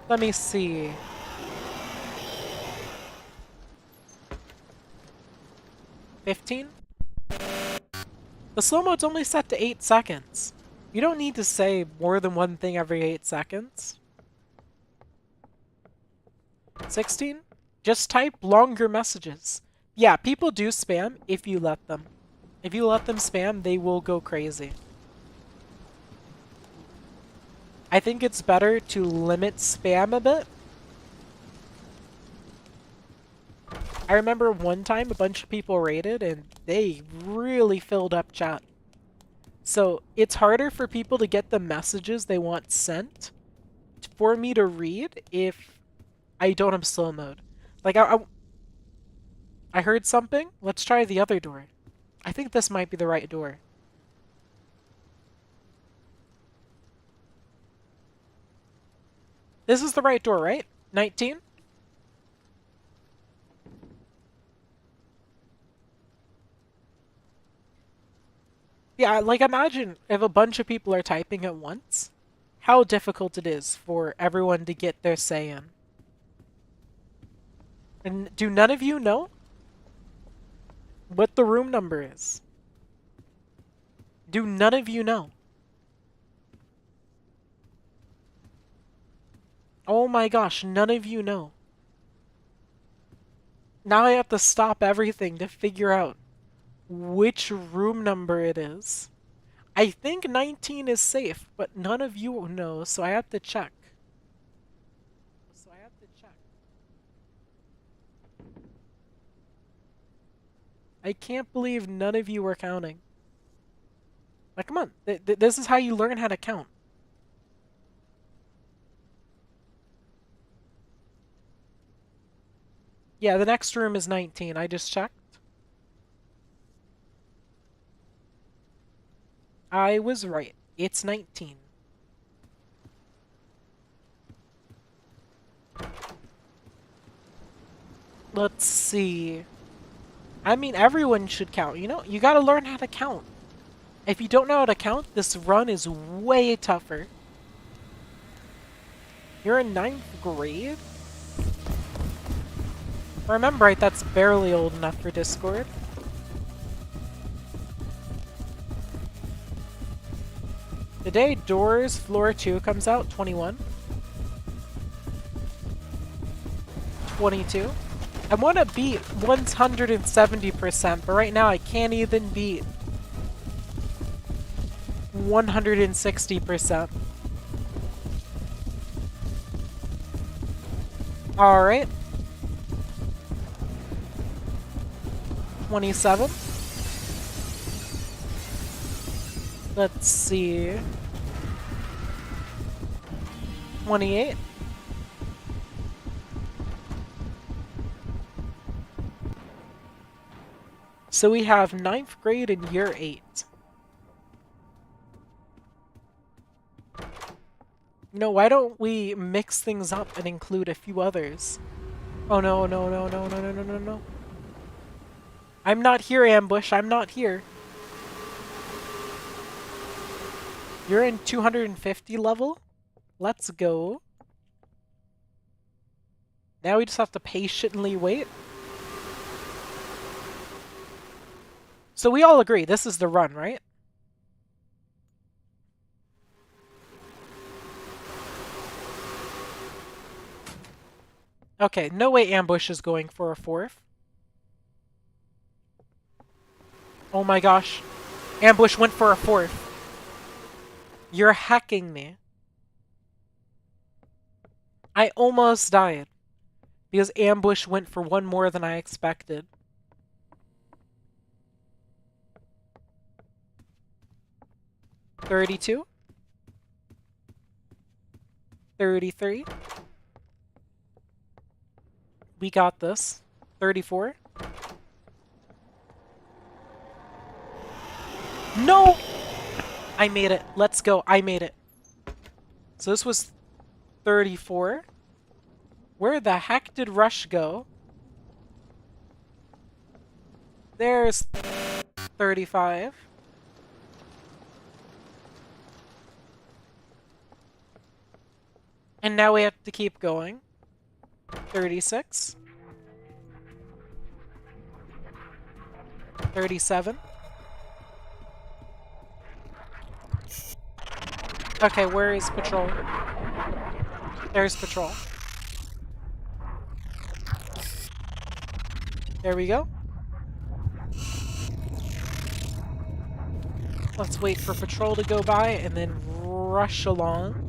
Let me see. 15? The slow mode's only set to 8 seconds. You don't need to say more than one thing every 8 seconds. 16? Just type longer messages. Yeah, people do spam if you let them. If you let them spam, they will go crazy. I think it's better to limit spam a bit. I remember one time a bunch of people raided and they really filled up chat. So it's harder for people to get the messages they want sent for me to read if I don't have slow mode. Like, I heard something. Let's try the other door. I think this might be the right door. This is the right door, right? 19? Yeah, like imagine if a bunch of people are typing at once, how difficult it is for everyone to get their say in. And do none of you know what the room number is? Do none of you know? Oh my gosh, none of you know. Now I have to stop everything to figure out which room number it is. I think 19 is safe, but none of you know, so I have to check. I can't believe none of you were counting. Like, come on. This is how you learn how to count. Yeah, the next room is 19. I just checked. I was right. It's 19. Let's see. I mean, everyone should count. You know, you gotta learn how to count. If you don't know how to count, this run is way tougher. You're in 9th grade? If I remember right, that's barely old enough for Discord. The day Doors Floor 2 comes out, 21. 22. I want to beat 170%, but right now I can't even beat 160%. Alright. 27. Let's see. 28. So we have 9th grade and year 8. You know, why don't we mix things up and include a few others? Oh no, no, no, no, no, no, no, no, no. I'm not here, Ambush. I'm not here. You're in 250 level? Let's go. Now we just have to patiently wait. So we all agree this is the run, right? Okay, no way Ambush is going for a 4th. Oh my gosh. Ambush went for a 4th. You're hacking me. I almost died. Because Ambush went for one more than I expected. $32. 33. We got this. 34. No! I made it. Let's go. I made it. So this was 34. Where the heck did Rush go? There's 35. And now we have to keep going. 36. 37. Okay, where is Patrol? There's Patrol. There we go. Let's wait for Patrol to go by and then rush along.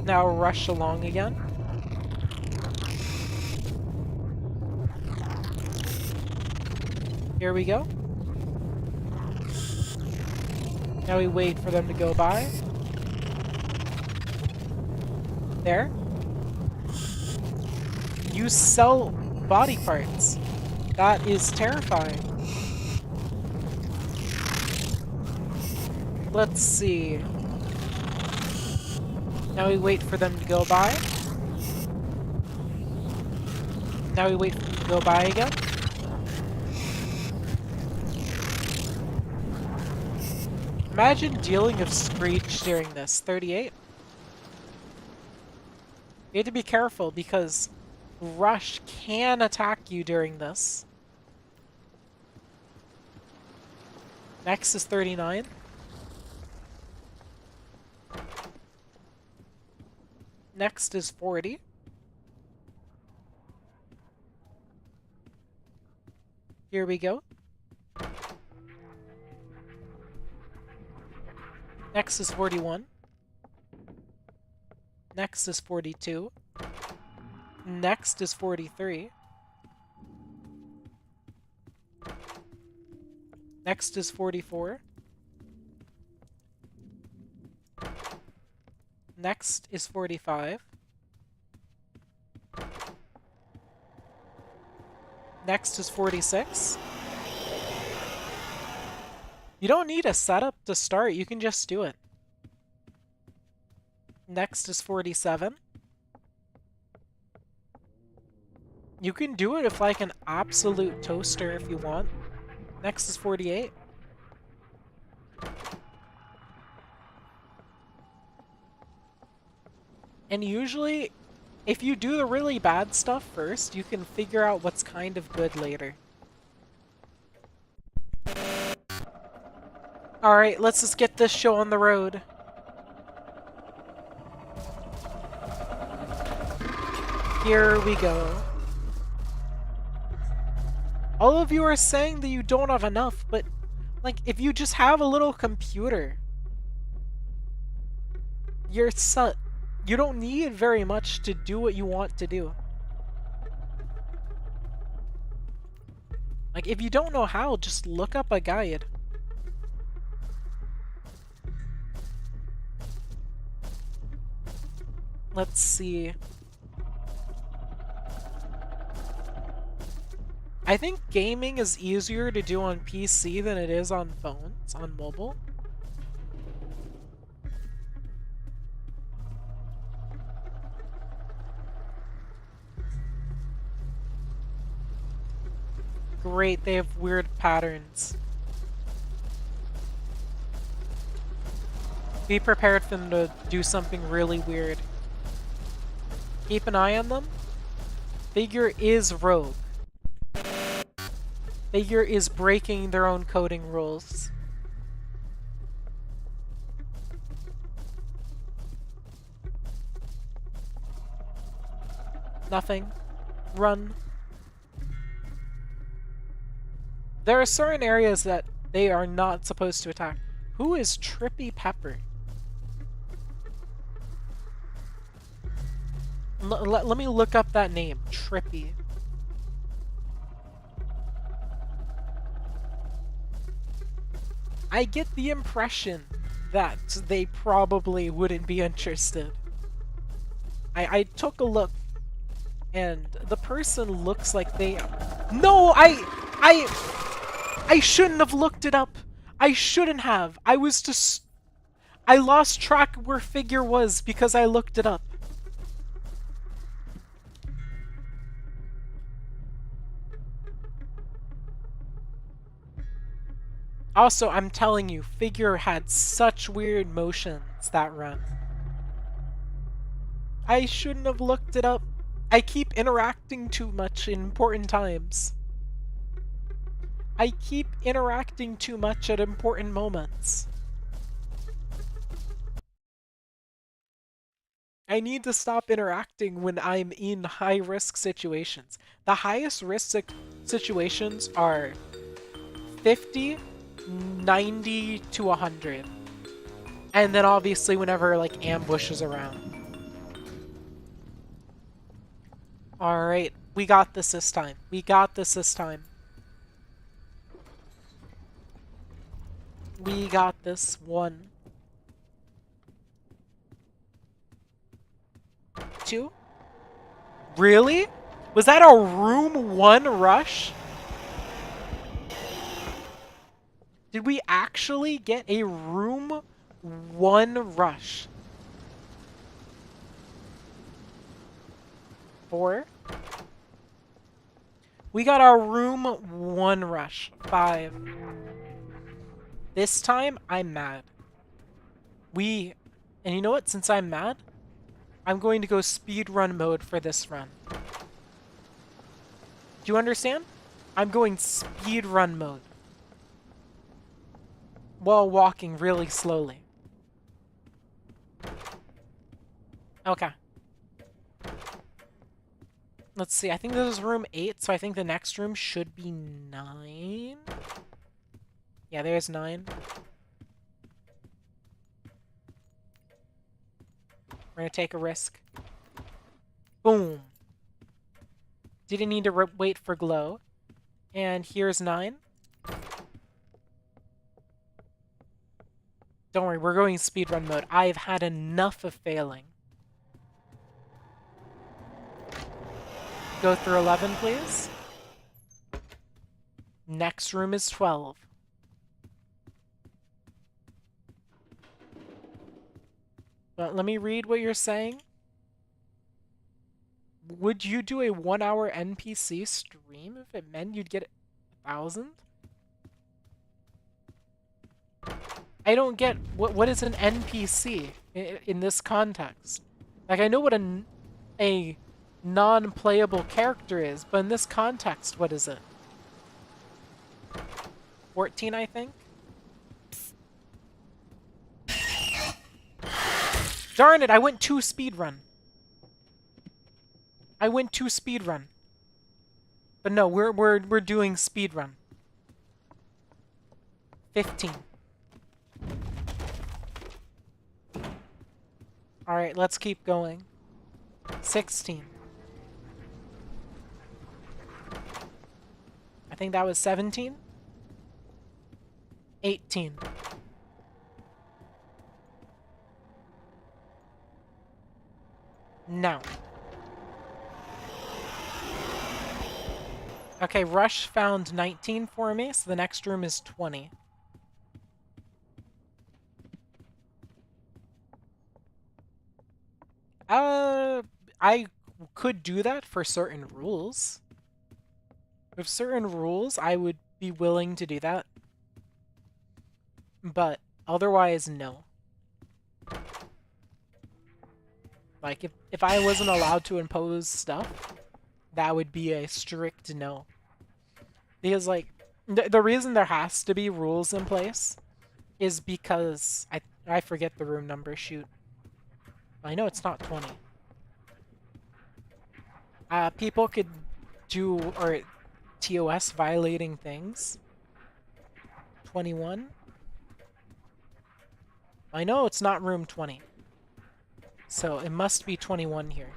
Now rush along again. Here we go. Now we wait for them to go by. There. You sell body parts. That is terrifying. Let's see. Now we wait for them to go by. Now we wait for them to go by again. Imagine dealing with Screech during this. 38. You have to be careful because Rush can attack you during this. Next is 39. Next is 40. Here we go. Next is 41. Next is 42. Next is 43. Next is 44. Next is 45. Next is 46. You don't need a setup to start, you can just do it. Next is 47. You can do it with like an absolute toaster if you want. Next is 48. And usually, if you do the really bad stuff first, you can figure out what's kind of good later. Alright, let's just get this show on the road. Here we go. All of you are saying that you don't have enough, but like, if you just have a little computer, you're set. You don't need very much to do what you want to do. Like, if you don't know how, just look up a guide. Let's see. I think gaming is easier to do on PC than it is on phones, on mobile. Great, they have weird patterns. Be prepared for them to do something really weird. Keep an eye on them. Figure is rogue. Figure is breaking their own coding rules. Nothing. Run. There are certain areas that they are not supposed to attack. Who is Trippy Pepper? Let me look up that name. Trippy. I get the impression that they probably wouldn't be interested. I took a look, and the person looks like they No, I shouldn't have looked it up. I shouldn't have. I lost track where figure was because I looked it up. Also, I'm telling you, figure had such weird motions that run. I shouldn't have looked it up. I keep interacting too much in important times. I keep interacting too much at important moments. I need to stop interacting when I'm in high-risk situations. The highest risk situations are 50, 90 to 100. And then obviously whenever like ambush is around. Alright, we got this time. We got this time. We got this one. 2. Really? Was that a room 1 rush? Did we actually get a room 1 rush? 4. We got our room 1 rush. 5. This time, I'm mad. And you know what? Since I'm mad, I'm going to go speedrun mode for this run. Do you understand? I'm going speedrun mode. While walking really slowly. Okay. Let's see, I think this is room 8, so I think the next room should be 9. Yeah, there's 9. We're gonna take a risk. Boom. Didn't need to wait for glow. And here's 9. Don't worry, we're going speedrun mode. I've had enough of failing. Go through 11, please. Next room is 12. But let me read what you're saying. Would you do a 1-hour NPC stream if it meant you'd get 1,000? I don't get what is an NPC in this context. Like, I know what a non-playable character is, but in this context, what is it? 14, I think? Darn it, I went 2 speedrun. I went 2 speedrun. But no, we're doing speedrun. 15. Alright, let's keep going. 16. I think that was 17. 18. Now. Okay, Rush found 19 for me, so the next room is 20. I could do that for certain rules. With certain rules, I would be willing to do that. But otherwise, no. Like, if I wasn't allowed to impose stuff, that would be a strict no. Because, like, the reason there has to be rules in place is because... I forget the room number, shoot. I know it's not 20. People could do, or TOS violating things. 21? I know it's not room 20. So it must be 21 here.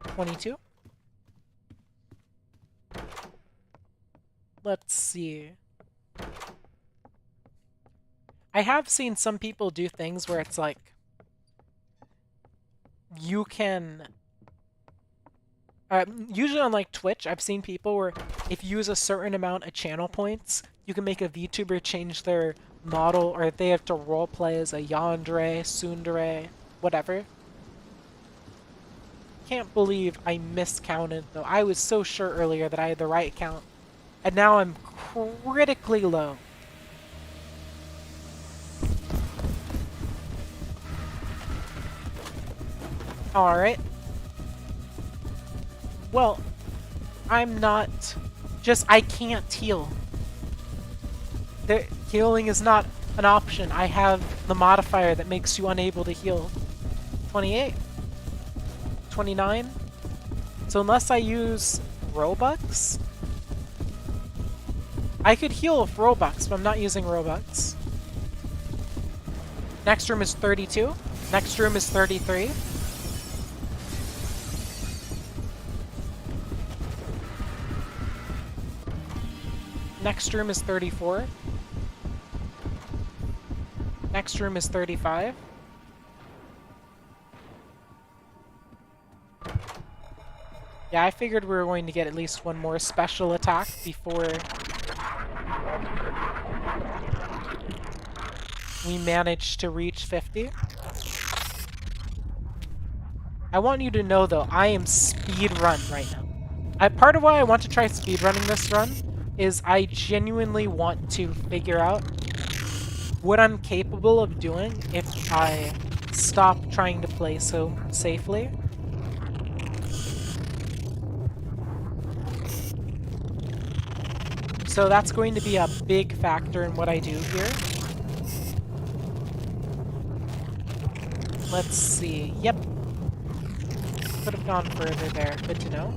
$22? Let's see. I have seen some people do things where it's like you can... usually on like Twitch, I've seen people where if you use a certain amount of channel points, you can make a VTuber change their model, or if they have to roleplay as a yandere, tsundere, whatever. Can't believe I miscounted though. I was so sure earlier that I had the right count, and now I'm critically low. Alright. Well, I'm not... I can't heal. Healing is not an option. I have the modifier that makes you unable to heal. 28. 29. So unless I use Robux, I could heal with Robux, but I'm not using Robux. Next room is 32. Next room is 33. Next room is 34. Next room is 35. Yeah, I figured we were going to get at least one more special attack before we managed to reach 50. I want you to know, though, I am speedrun right now. Part of why I want to try speedrunning this run is I genuinely want to figure out what I'm capable of doing if I stop trying to play so safely. So that's going to be a big factor in what I do here. Let's see. Yep. Could have gone further there. Good to know.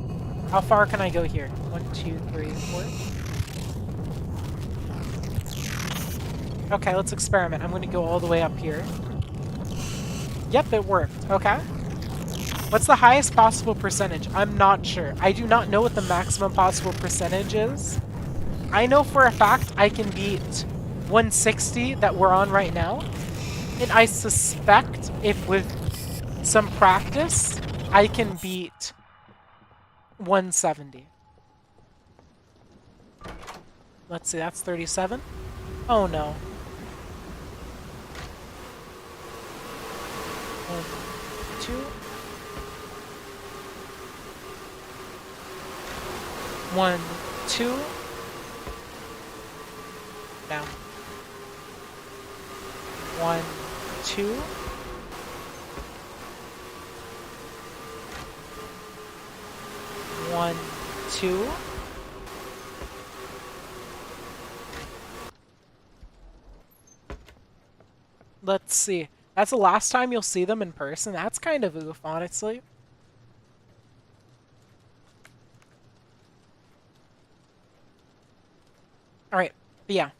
How far can I go here? 1, 2, 3, 4. Okay, let's experiment. I'm going to go all the way up here. Yep, it worked. Okay. What's the highest possible percentage? I'm not sure. I do not know what the maximum possible percentage is. I know for a fact I can beat 160 that we're on right now. And I suspect if with some practice, I can beat 170. Let's see, that's 37. Oh no. 1, 2. 1, 2. Down. 1, 2. 1, 2. Let's see. That's the last time you'll see them in person. That's kind of oof, honestly. Alright, but yeah.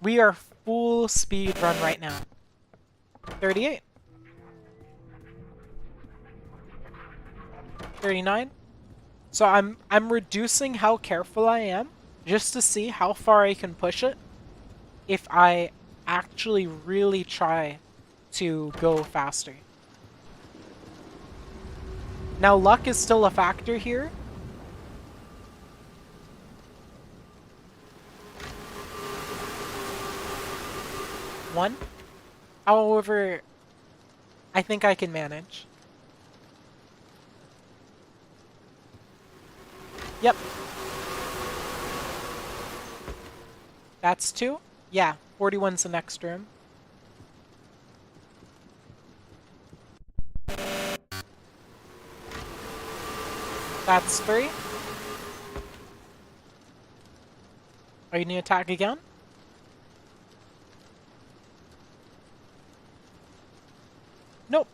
We are full speed run right now. 38. 39. So I'm reducing how careful I am just to see how far I can push it if I actually really try to go faster. Now luck is still a factor here. One. However, I think I can manage. Yep. That's 2? Yeah, 41's the next room. That's 3. Are you going to attack again? Nope.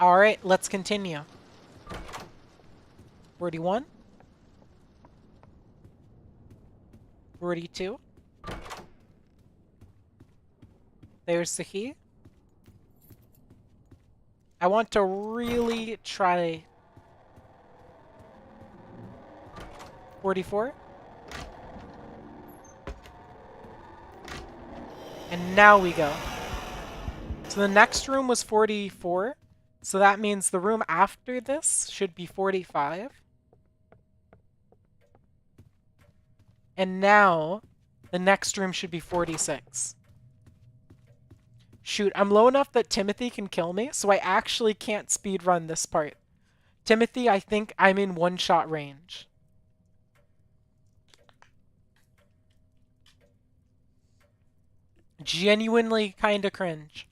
Alright, let's continue. 41. 42. There's the key. I want to really try 44. And now we go. So the next room was 44. So that means the room after this should be 45. And now the next room should be 46. Shoot, I'm low enough that Timothy can kill me, so I actually can't speedrun this part. Timothy, I think I'm in one-shot range. Genuinely kinda cringe.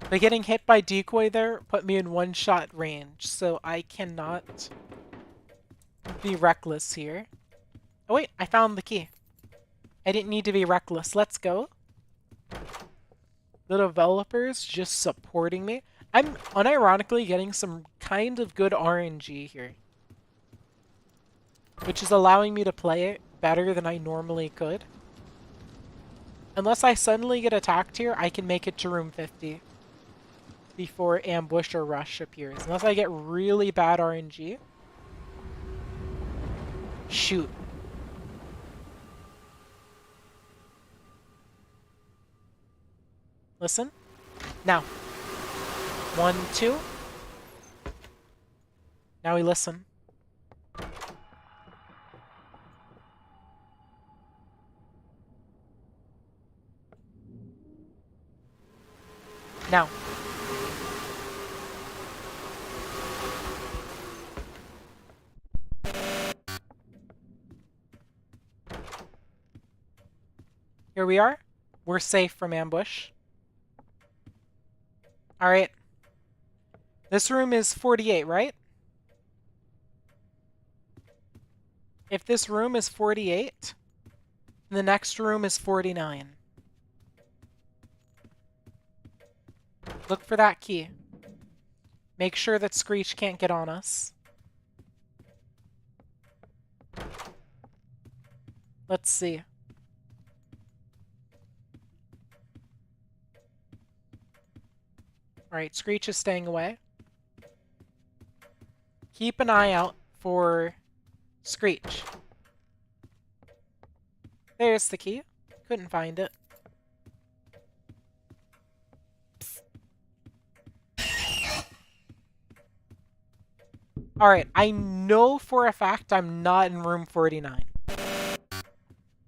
But getting hit by decoy there put me in one-shot range, so I cannot be reckless here. Oh wait, I found the key. I didn't need to be reckless. Let's go. The developers just supporting me. I'm unironically getting some kind of good RNG here, which is allowing me to play it better than I normally could. Unless I suddenly get attacked here, I can make it to room 50 before ambush or rush appears. Unless I get really bad RNG. Shoot. Listen. Now. 1, 2. Now we listen. Now. Here we are. We're safe from ambush. Alright. This room is 48, right? If this room is 48, the next room is 49. Look for that key. Make sure that Screech can't get on us. Let's see. Alright, Screech is staying away. Keep an eye out for Screech. There's the key. Couldn't find it. Alright, I know for a fact I'm not in room 49.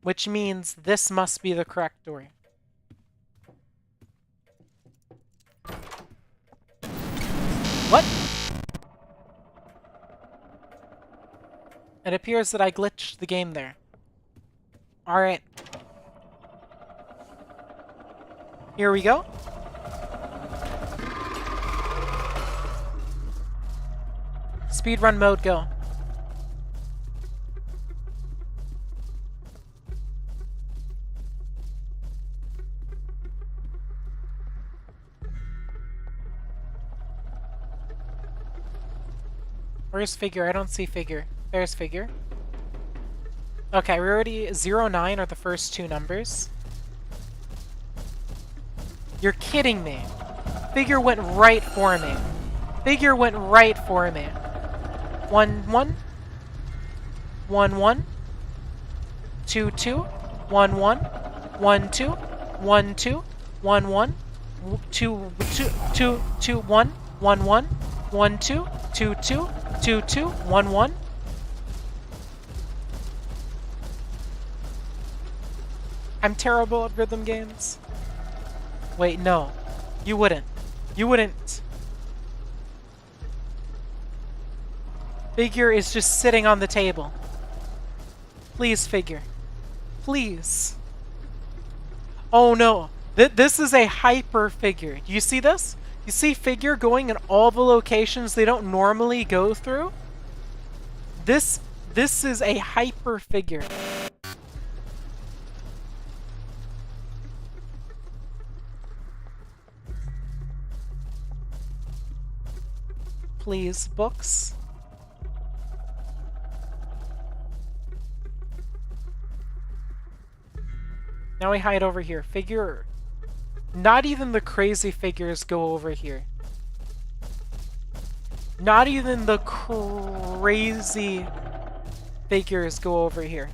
Which means this must be the correct door. What? It appears that I glitched the game there. Alright. Here we go. Speedrun mode, go. Where's Figure? I don't see Figure. There's Figure. Okay, we're already 09 are the first two numbers. You're kidding me. Figure went right for me. Figure went right for me. 1 1 1 1 2 2 1 1 1 2 1 2 1 1 2 2 2 2 1 1 1 1 2 2 2 2 2 1 1. I'm terrible at rhythm games. Wait, no. You wouldn't. You wouldn't. Figure is just sitting on the table. Please, Figure. Please. Oh no. This is a hyper Figure. You see this? You see Figure going in all the locations they don't normally go through? This is a hyper Figure. Please, books. Now we hide over here. Figure. Not even the crazy figures go over here. Not even the crazy figures go over here.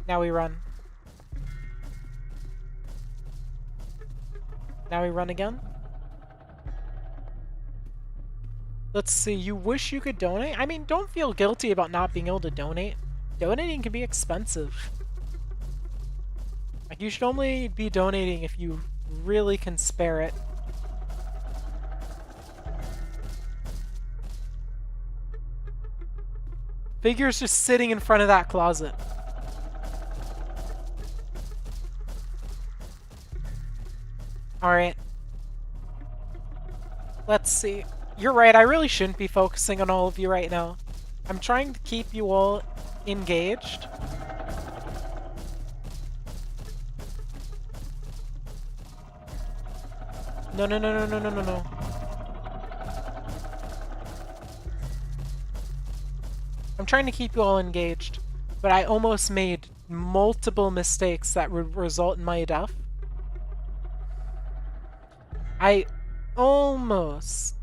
Now we run. Now we run again. Let's see, you wish you could donate? I mean, don't feel guilty about not being able to donate. Donating can be expensive. Like, you should only be donating if you really can spare it. Figure's just sitting in front of that closet. Alright. Let's see. You're right, I really shouldn't be focusing on all of you right now. I'm trying to keep you all engaged. No, no, no, no, no, no, no, no. I'm trying to keep you all engaged, but I almost made multiple mistakes that would result in my death. I almost...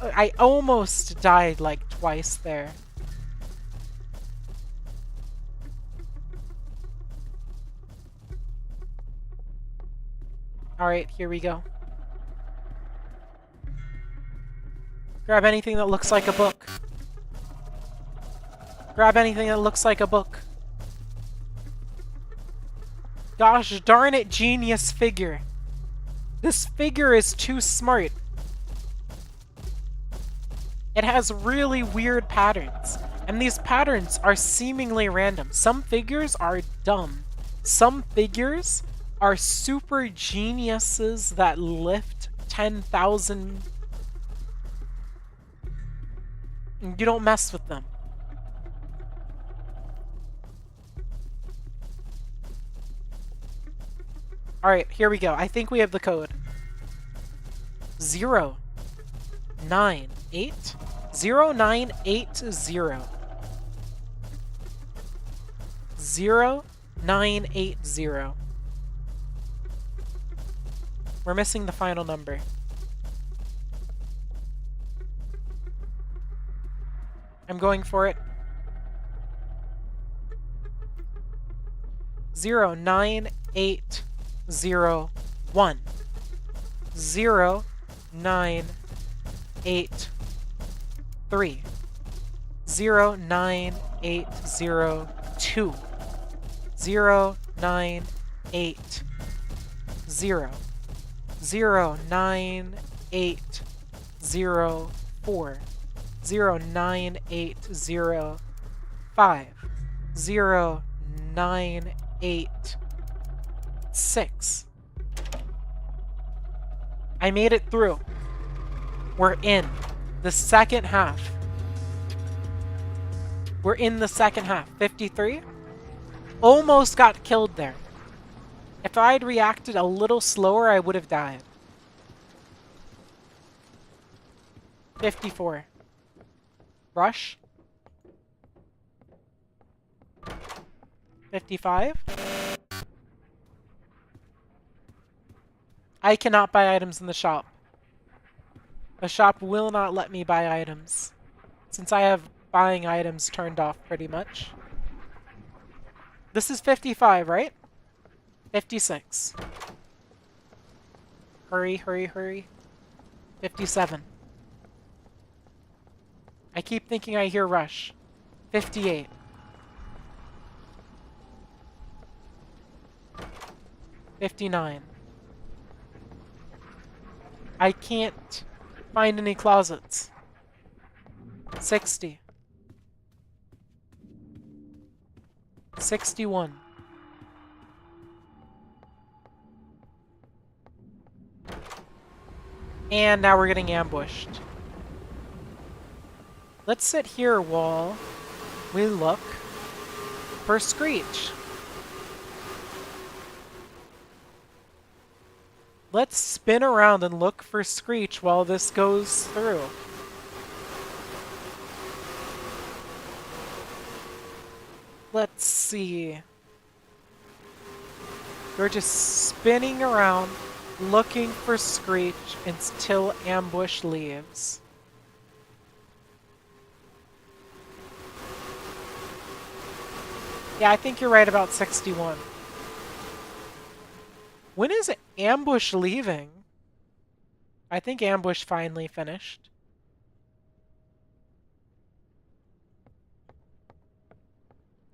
I almost died like twice there. Alright, here we go. Grab anything that looks like a book. Grab anything that looks like a book. Gosh darn it, genius figure. This figure is too smart. It has really weird patterns, and these patterns are seemingly random. Some figures are dumb. Some figures are super geniuses that lift 10,000. You don't mess with them. Alright, here we go. I think we have the code. 0, 9, 8, 0, 9, 8, 0. 0, 9, 8, 0. We're missing the final number. I'm going for it. 0, 9, 8, 0, 1. 0, 9, 8, 3. 0, 9, 8, 0, 2. 0, 9, 8, 0. 0, 9, 8, 0, 4. 0, 9, 8, 0, 5. 0, 9, 8, 6. I made it through. We're in the second half. We're in the second half. 53? Almost got killed there. If I'd reacted a little slower, I would have died. 54. Rush. 55. I cannot buy items in the shop. The shop will not let me buy items, since I have buying items turned off pretty much. This is 55, right? 56. Hurry, hurry, hurry. 57. I keep thinking I hear Rush. 58. 59. I can't find any closets. 60. 61. And now we're getting ambushed. Let's sit here while we look for Screech. Let's spin around and look for Screech while this goes through. Let's see. We're just spinning around looking for Screech until ambush leaves. Yeah, I think you're right about 61. When is Ambush leaving? I think Ambush finally finished.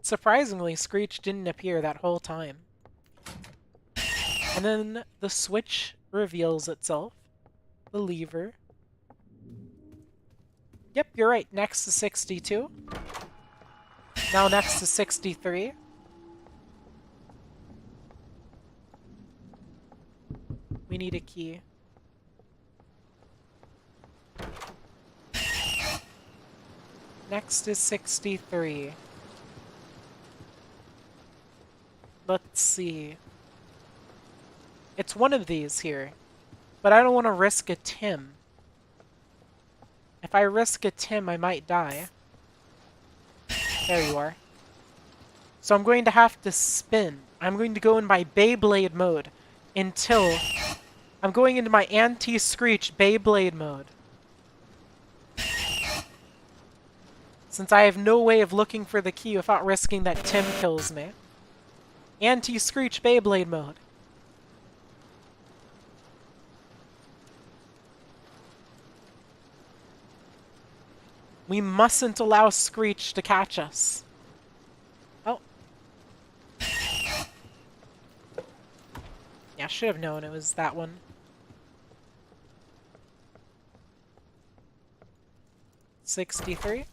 Surprisingly, Screech didn't appear that whole time. And then the switch reveals itself. The lever. Yep, you're right. Next to 62. Now next to 63. We need a key. Next is 63. Let's see. It's one of these here. But I don't want to risk a Tim. If I risk a Tim, I might die. There you are. So I'm going to have to spin. I'm going to go in my Beyblade mode until I'm going into my anti-Screech Beyblade mode. Since I have no way of looking for the key without risking that Tim kills me. Anti-Screech Beyblade mode. We mustn't allow Screech to catch us. Oh. Yeah, I should have known it was that one. $63.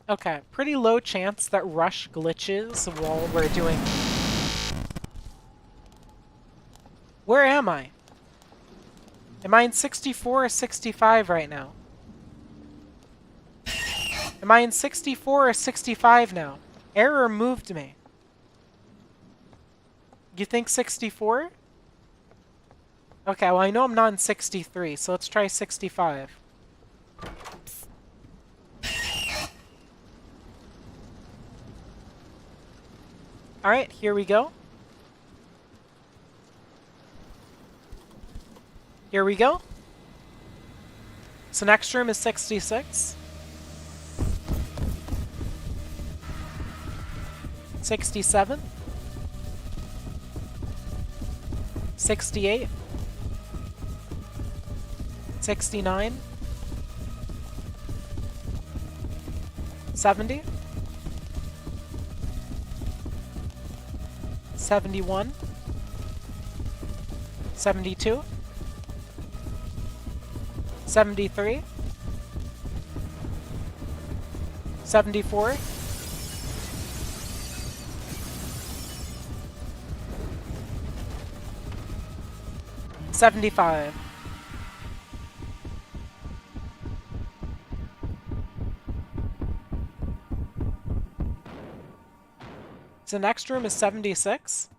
Okay, pretty low chance that Rush glitches while we're doing... Where am I? Am I in 64 or 65 right now? Am I in 64 or 65 now? Error moved me. You think 64? Okay, well I know I'm not in 63, so let's try 65. Alright, here we go. Here we go. So next room is 66. 67. 68. 69. 70. 71. 72. 73. 74. 75. So next room is 76.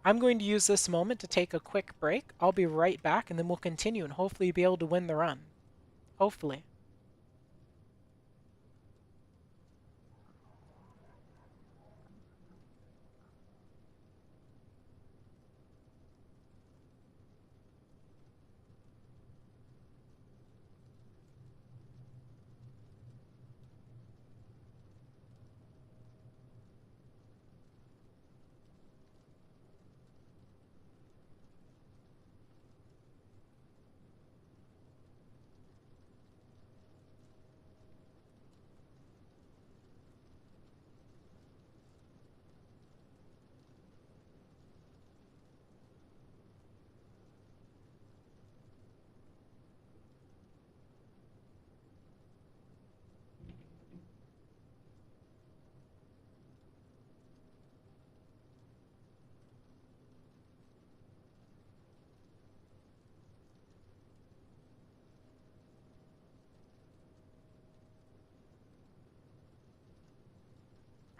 I'm going to use this moment to take a quick break. I'll be right back, and then we'll continue and hopefully be able to win the run. Hopefully.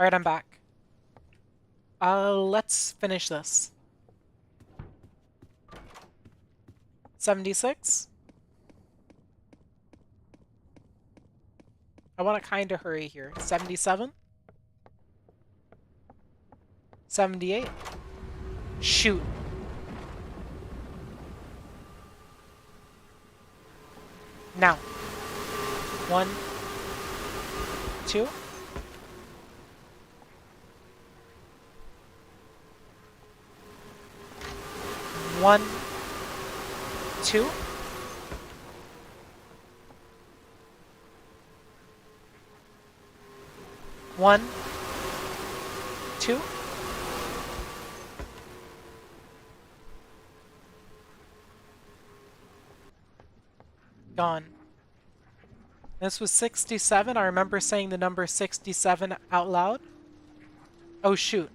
Alright, I'm back. Let's finish this. 76. I want to kind of hurry here. 77. 78. Shoot. Now. 1, 2. One, 2. One, 2. Gone. This was 67. I remember saying the number 67 out loud. Oh shoot.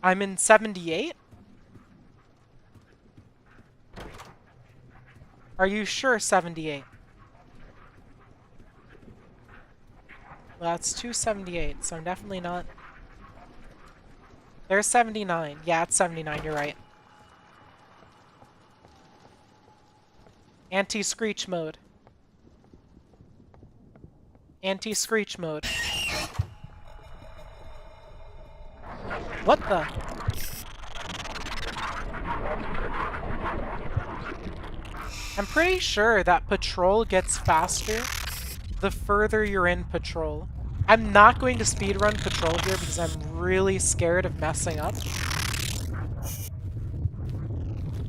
I'm in 78? Are you sure 78? Well, that's 278, so I'm definitely not. There's 79. Yeah, it's 79, you're right. Anti-screech mode. Anti-screech mode. What the? I'm pretty sure that patrol gets faster the further you're in patrol. I'm not going to speedrun patrol here because I'm really scared of messing up.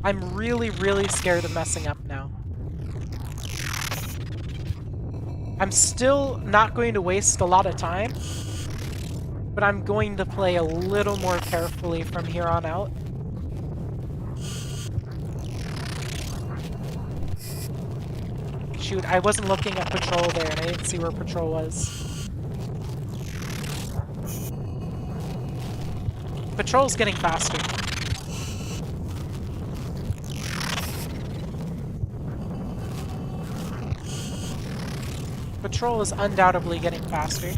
I'm really, really scared of messing up now. I'm still not going to waste a lot of time, but I'm going to play a little more carefully from here on out. Shoot, I wasn't looking at patrol there and I didn't see where patrol was. Patrol's getting faster. Patrol is undoubtedly getting faster.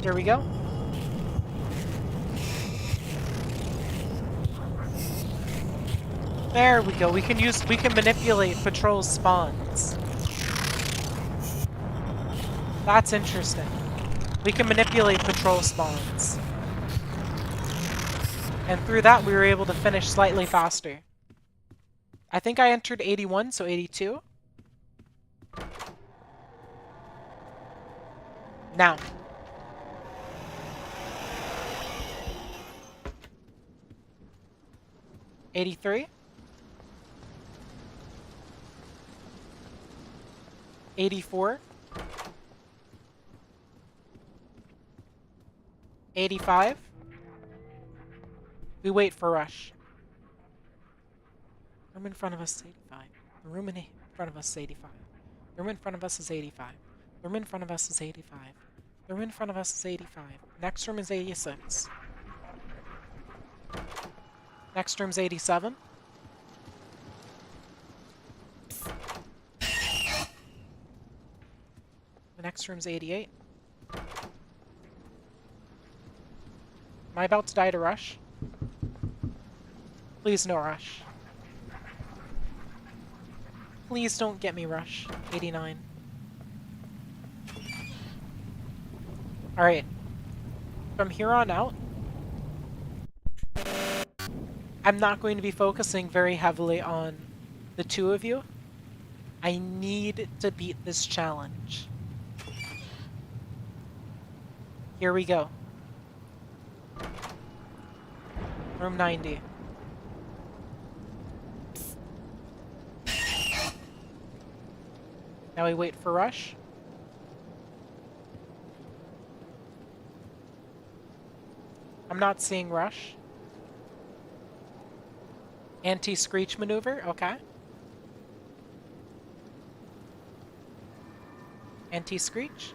Here we go. There we go. We can manipulate patrol spawns. That's interesting. We can manipulate patrol spawns. And through that, we were able to finish slightly faster. I think I entered 81, so 82. Now. $83. 84. 85. We wait for rush. The room in front of us is 85. The room in front of us is 85. The room in front of us is 85. The room in front of us is 85. The room in front of us is 85. Next room is 86. Next room's 87. The next room's 88. Am I about to die to rush? Please no rush. Please don't get me rush. 89. Alright. From here on out, I'm not going to be focusing very heavily on the two of you. I need to beat this challenge. Here we go. Room 90. Now we wait for rush. I'm not seeing rush. Anti-screech maneuver, okay. Anti-screech.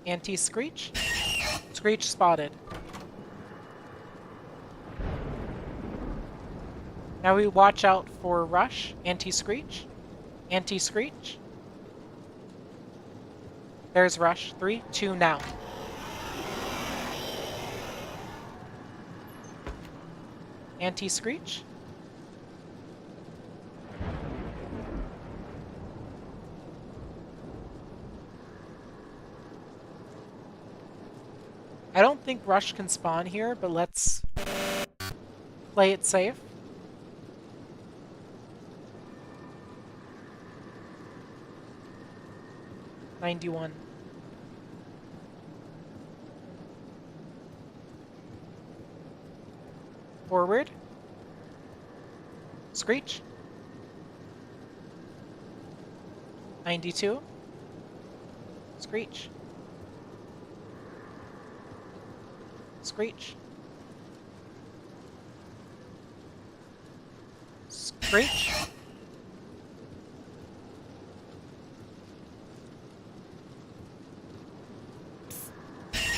Anti-screech. Screech spotted. Now we watch out for rush. Anti-screech. Anti-screech. There's rush. 3, 2, now. Anti-screech. I don't think Rush can spawn here, but let's play it safe. $91. Forward. Screech. 92. Screech. Screech. Screech.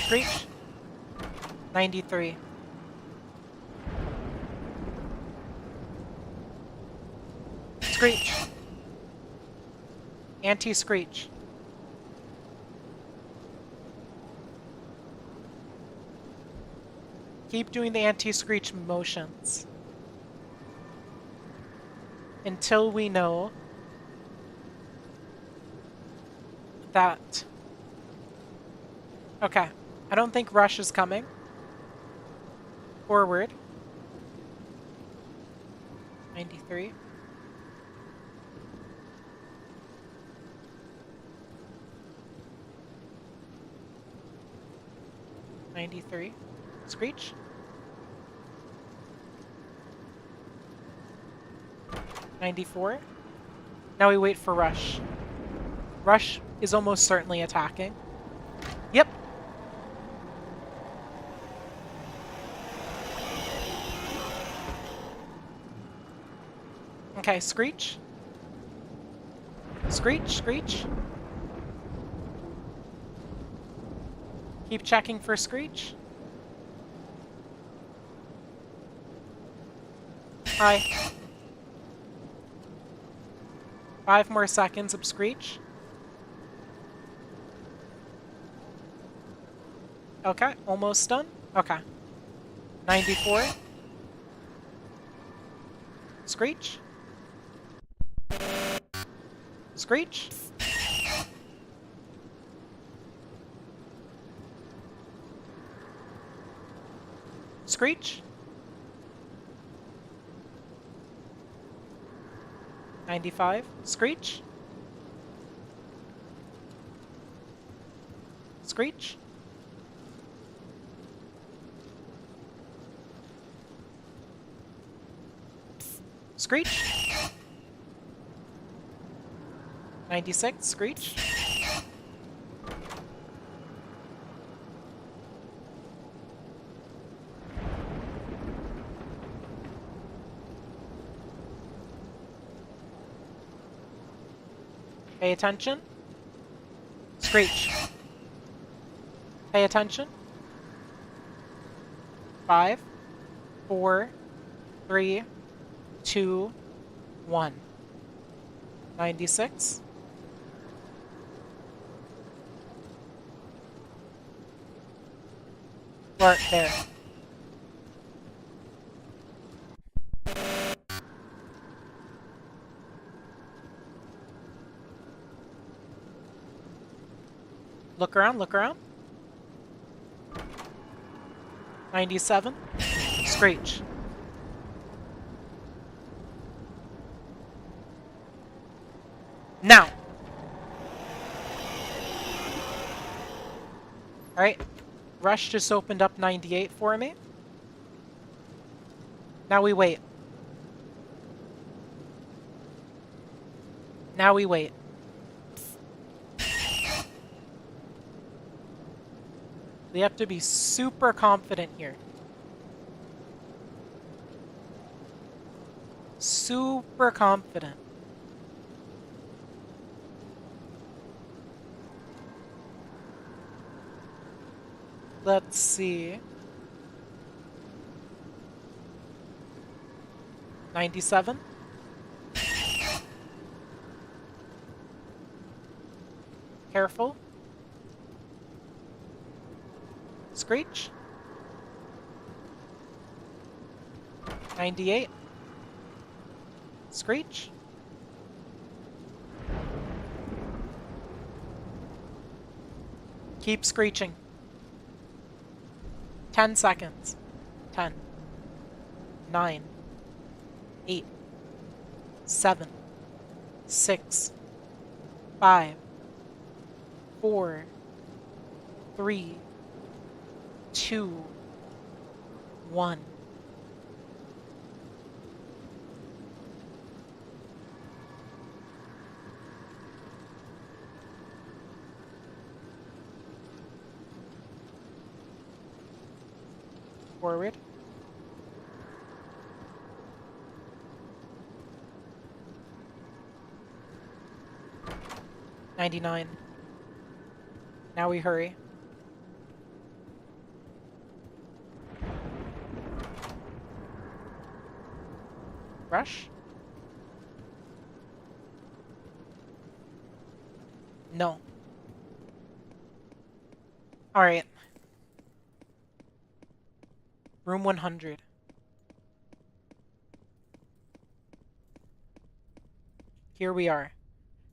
Screech. 93. Screech. Anti-screech. Keep doing the anti-screech motions until we know that... Okay, I don't think Rush is coming. Forward. 93. Screech. 94. Now we wait for Rush. Rush is almost certainly attacking. Yep. Okay, Screech. Screech, Screech. Keep checking for Screech. Hi. 5 more seconds of Screech. Okay, almost done. Okay. 94. Screech. Screech. Screech. 95. Screech. Screech. Screech. 96. Screech. Pay attention. Screech. Pay attention. 5, 4, 3, 2, 1. 96. Right there. Look around, look around. 97. Screech. Now. Alright. Rush just opened up 98 for me. Now we wait. Now we wait. We have to be super confident here. Super confident. Let's see. 97. Careful. Screech. 98. Screech. Keep screeching. 10 seconds. 10, 9, 8, 7, 6, 5, 4, 3, 2, 1. Forward. $99. Now we hurry. Rush? No. Alright. Room 100. Here we are.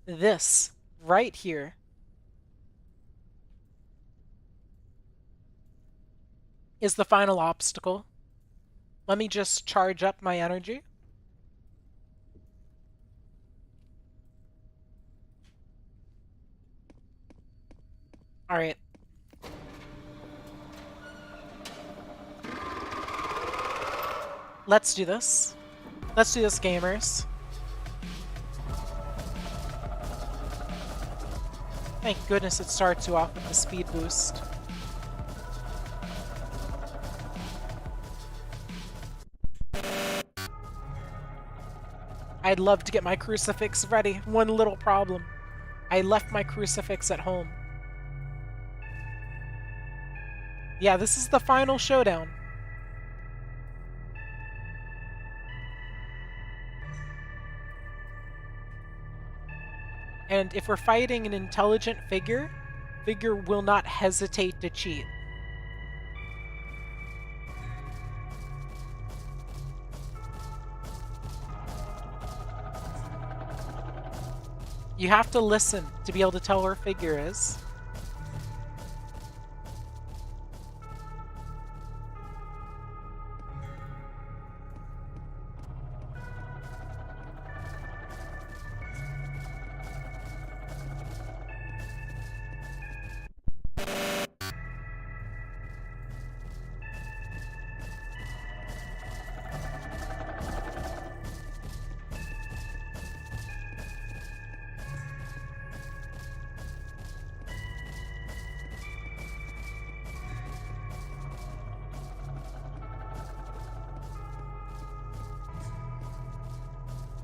This, right here, is the final obstacle. Let me just charge up my energy. Alright. Let's do this. Let's do this, gamers. Thank goodness it starts you off with the speed boost. I'd love to get my crucifix ready. One little problem. I left my crucifix at home. Yeah, this is the final showdown. And if we're fighting an intelligent figure, figure will not hesitate to cheat. You have to listen to be able to tell where figure is.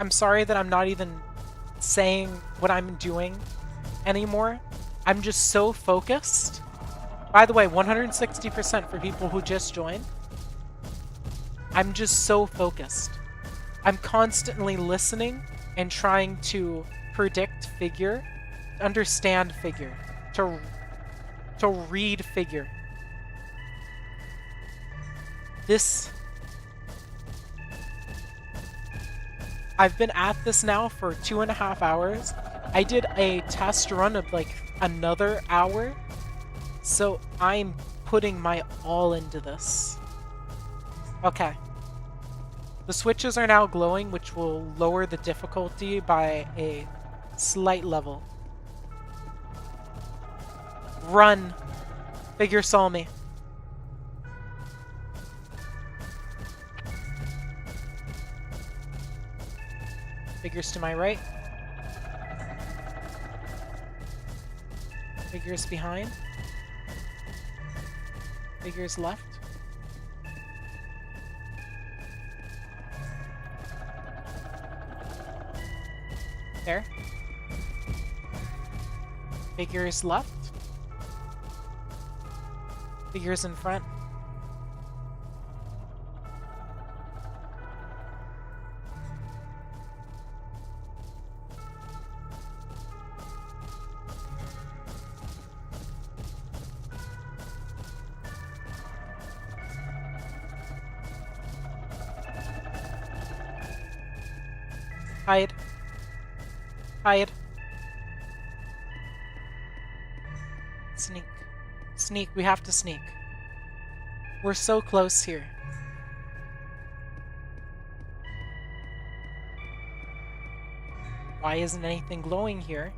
I'm sorry that I'm not even saying what I'm doing anymore. I'm just so focused. By the way, 160% for people who just joined. I'm just so focused. I'm constantly listening and trying to predict figure, understand figure, to read figure. I've been at this now for 2.5 hours. I did a test run of like another hour. So I'm putting my all into this. Okay. The switches are now glowing, which will lower the difficulty by a slight level. Run! Figure saw me. Figures to my right. Figures behind. Figures left. There. Figures left. Figures in front. Hide. Hide. Sneak. Sneak. We have to sneak. We're so close here. Why isn't anything glowing here?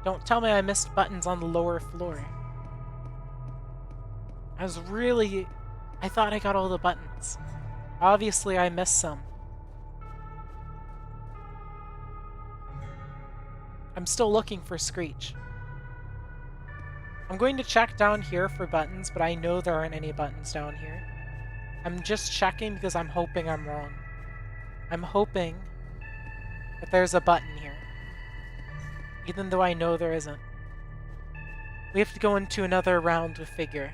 Don't tell me I missed buttons on the lower floor. I thought I got all the buttons. Obviously, I missed some. I'm still looking for Screech. I'm going to check down here for buttons, but I know there aren't any buttons down here. I'm just checking because I'm hoping I'm wrong. I'm hoping that there's a button here, even though I know there isn't. We have to go into another round with Figure.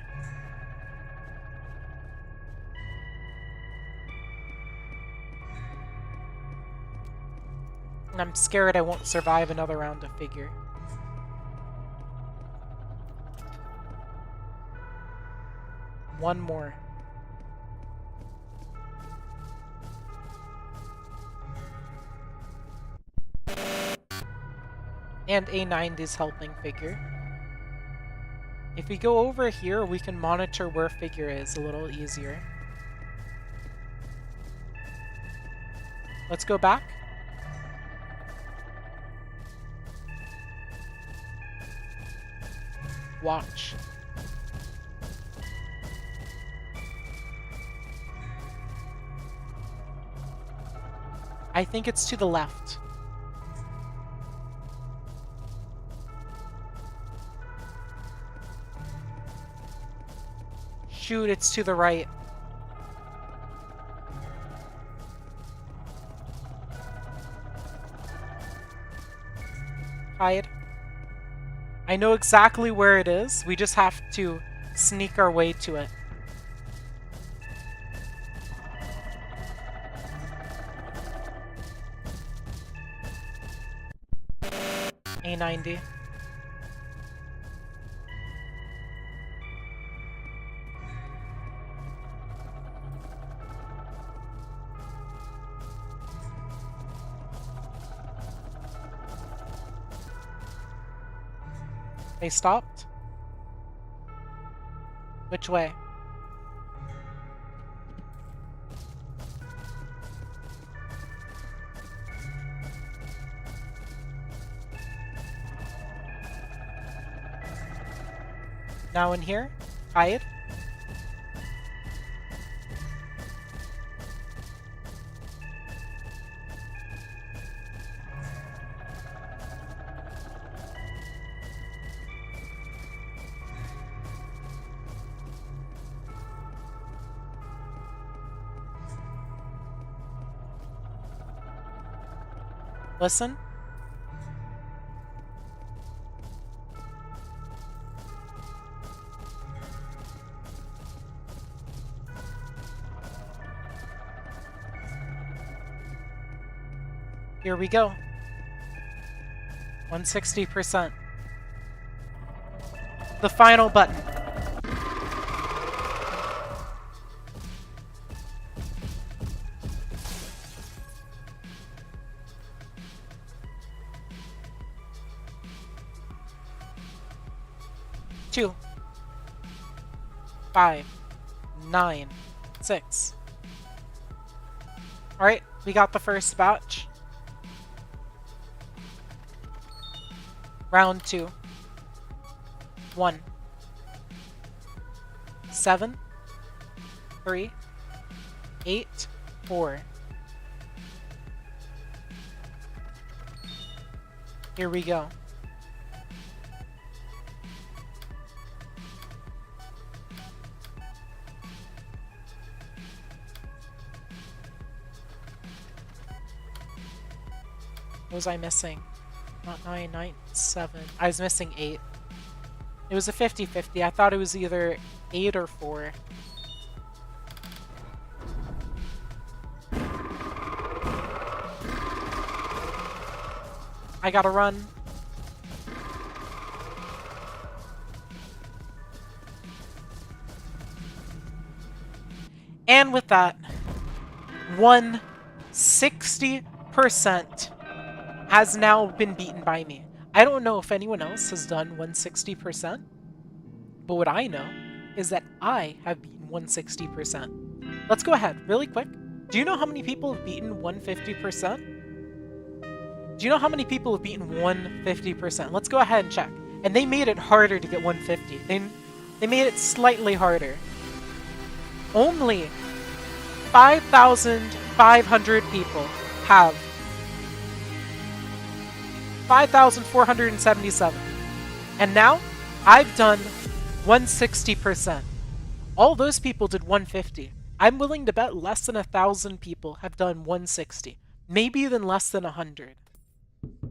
And I'm scared I won't survive another round of Figure. One more. And A9 is helping Figure. If we go over here, we can monitor where Figure is a little easier. Let's go back. Watch. I think it's to the left. Shoot, it's to the right. Hide. I know exactly where it is. We just have to sneak our way to it. A90. They stopped? Which way? Now in here? Hide? Listen. Here we go. 160%. The final button. Two, 5, 9, 6. Alright, we got the first batch. Round 2. 1. 7. 3. 8. 4. Here we go. What was I missing? Not 9, 9, 7. I was missing 8. It was a 50-50. I thought it was either 8 or 4. I gotta run. And with that, 160% has now been beaten by me. I don't know if anyone else has done 160%, but what I know is that I have beaten 160%. Let's go ahead really quick. Do you know how many people have beaten 150%? Do you know how many people have beaten 150%? Let's go ahead and check. And they made it harder to get 150. They made it slightly harder. Only 5,500 people have 5,477. And now I've done 160%. All those people did 150. I'm willing to bet less than 1,000 people have done 160. Maybe even less than 100.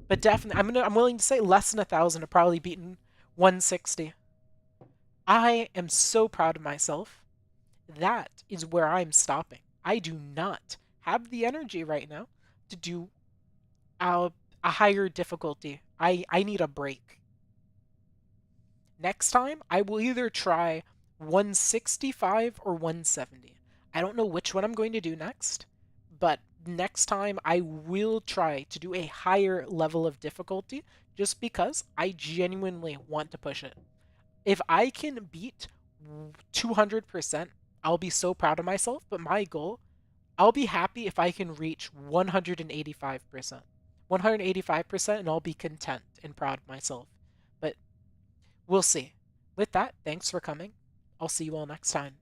But definitely, I'm willing to say less than 1,000 have probably beaten 160. I am so proud of myself. That is where I'm stopping. I do not have the energy right now to do a higher difficulty. I need a break. Next time, I will either try 165 or 170. I don't know which one I'm going to do next, but next time I will try to do a higher level of difficulty just because I genuinely want to push it. If I can beat 200%, I'll be so proud of myself, but my goal, I'll be happy if I can reach 185%. 185% and I'll be content and proud of myself. But we'll see. With that, thanks for coming. I'll see you all next time.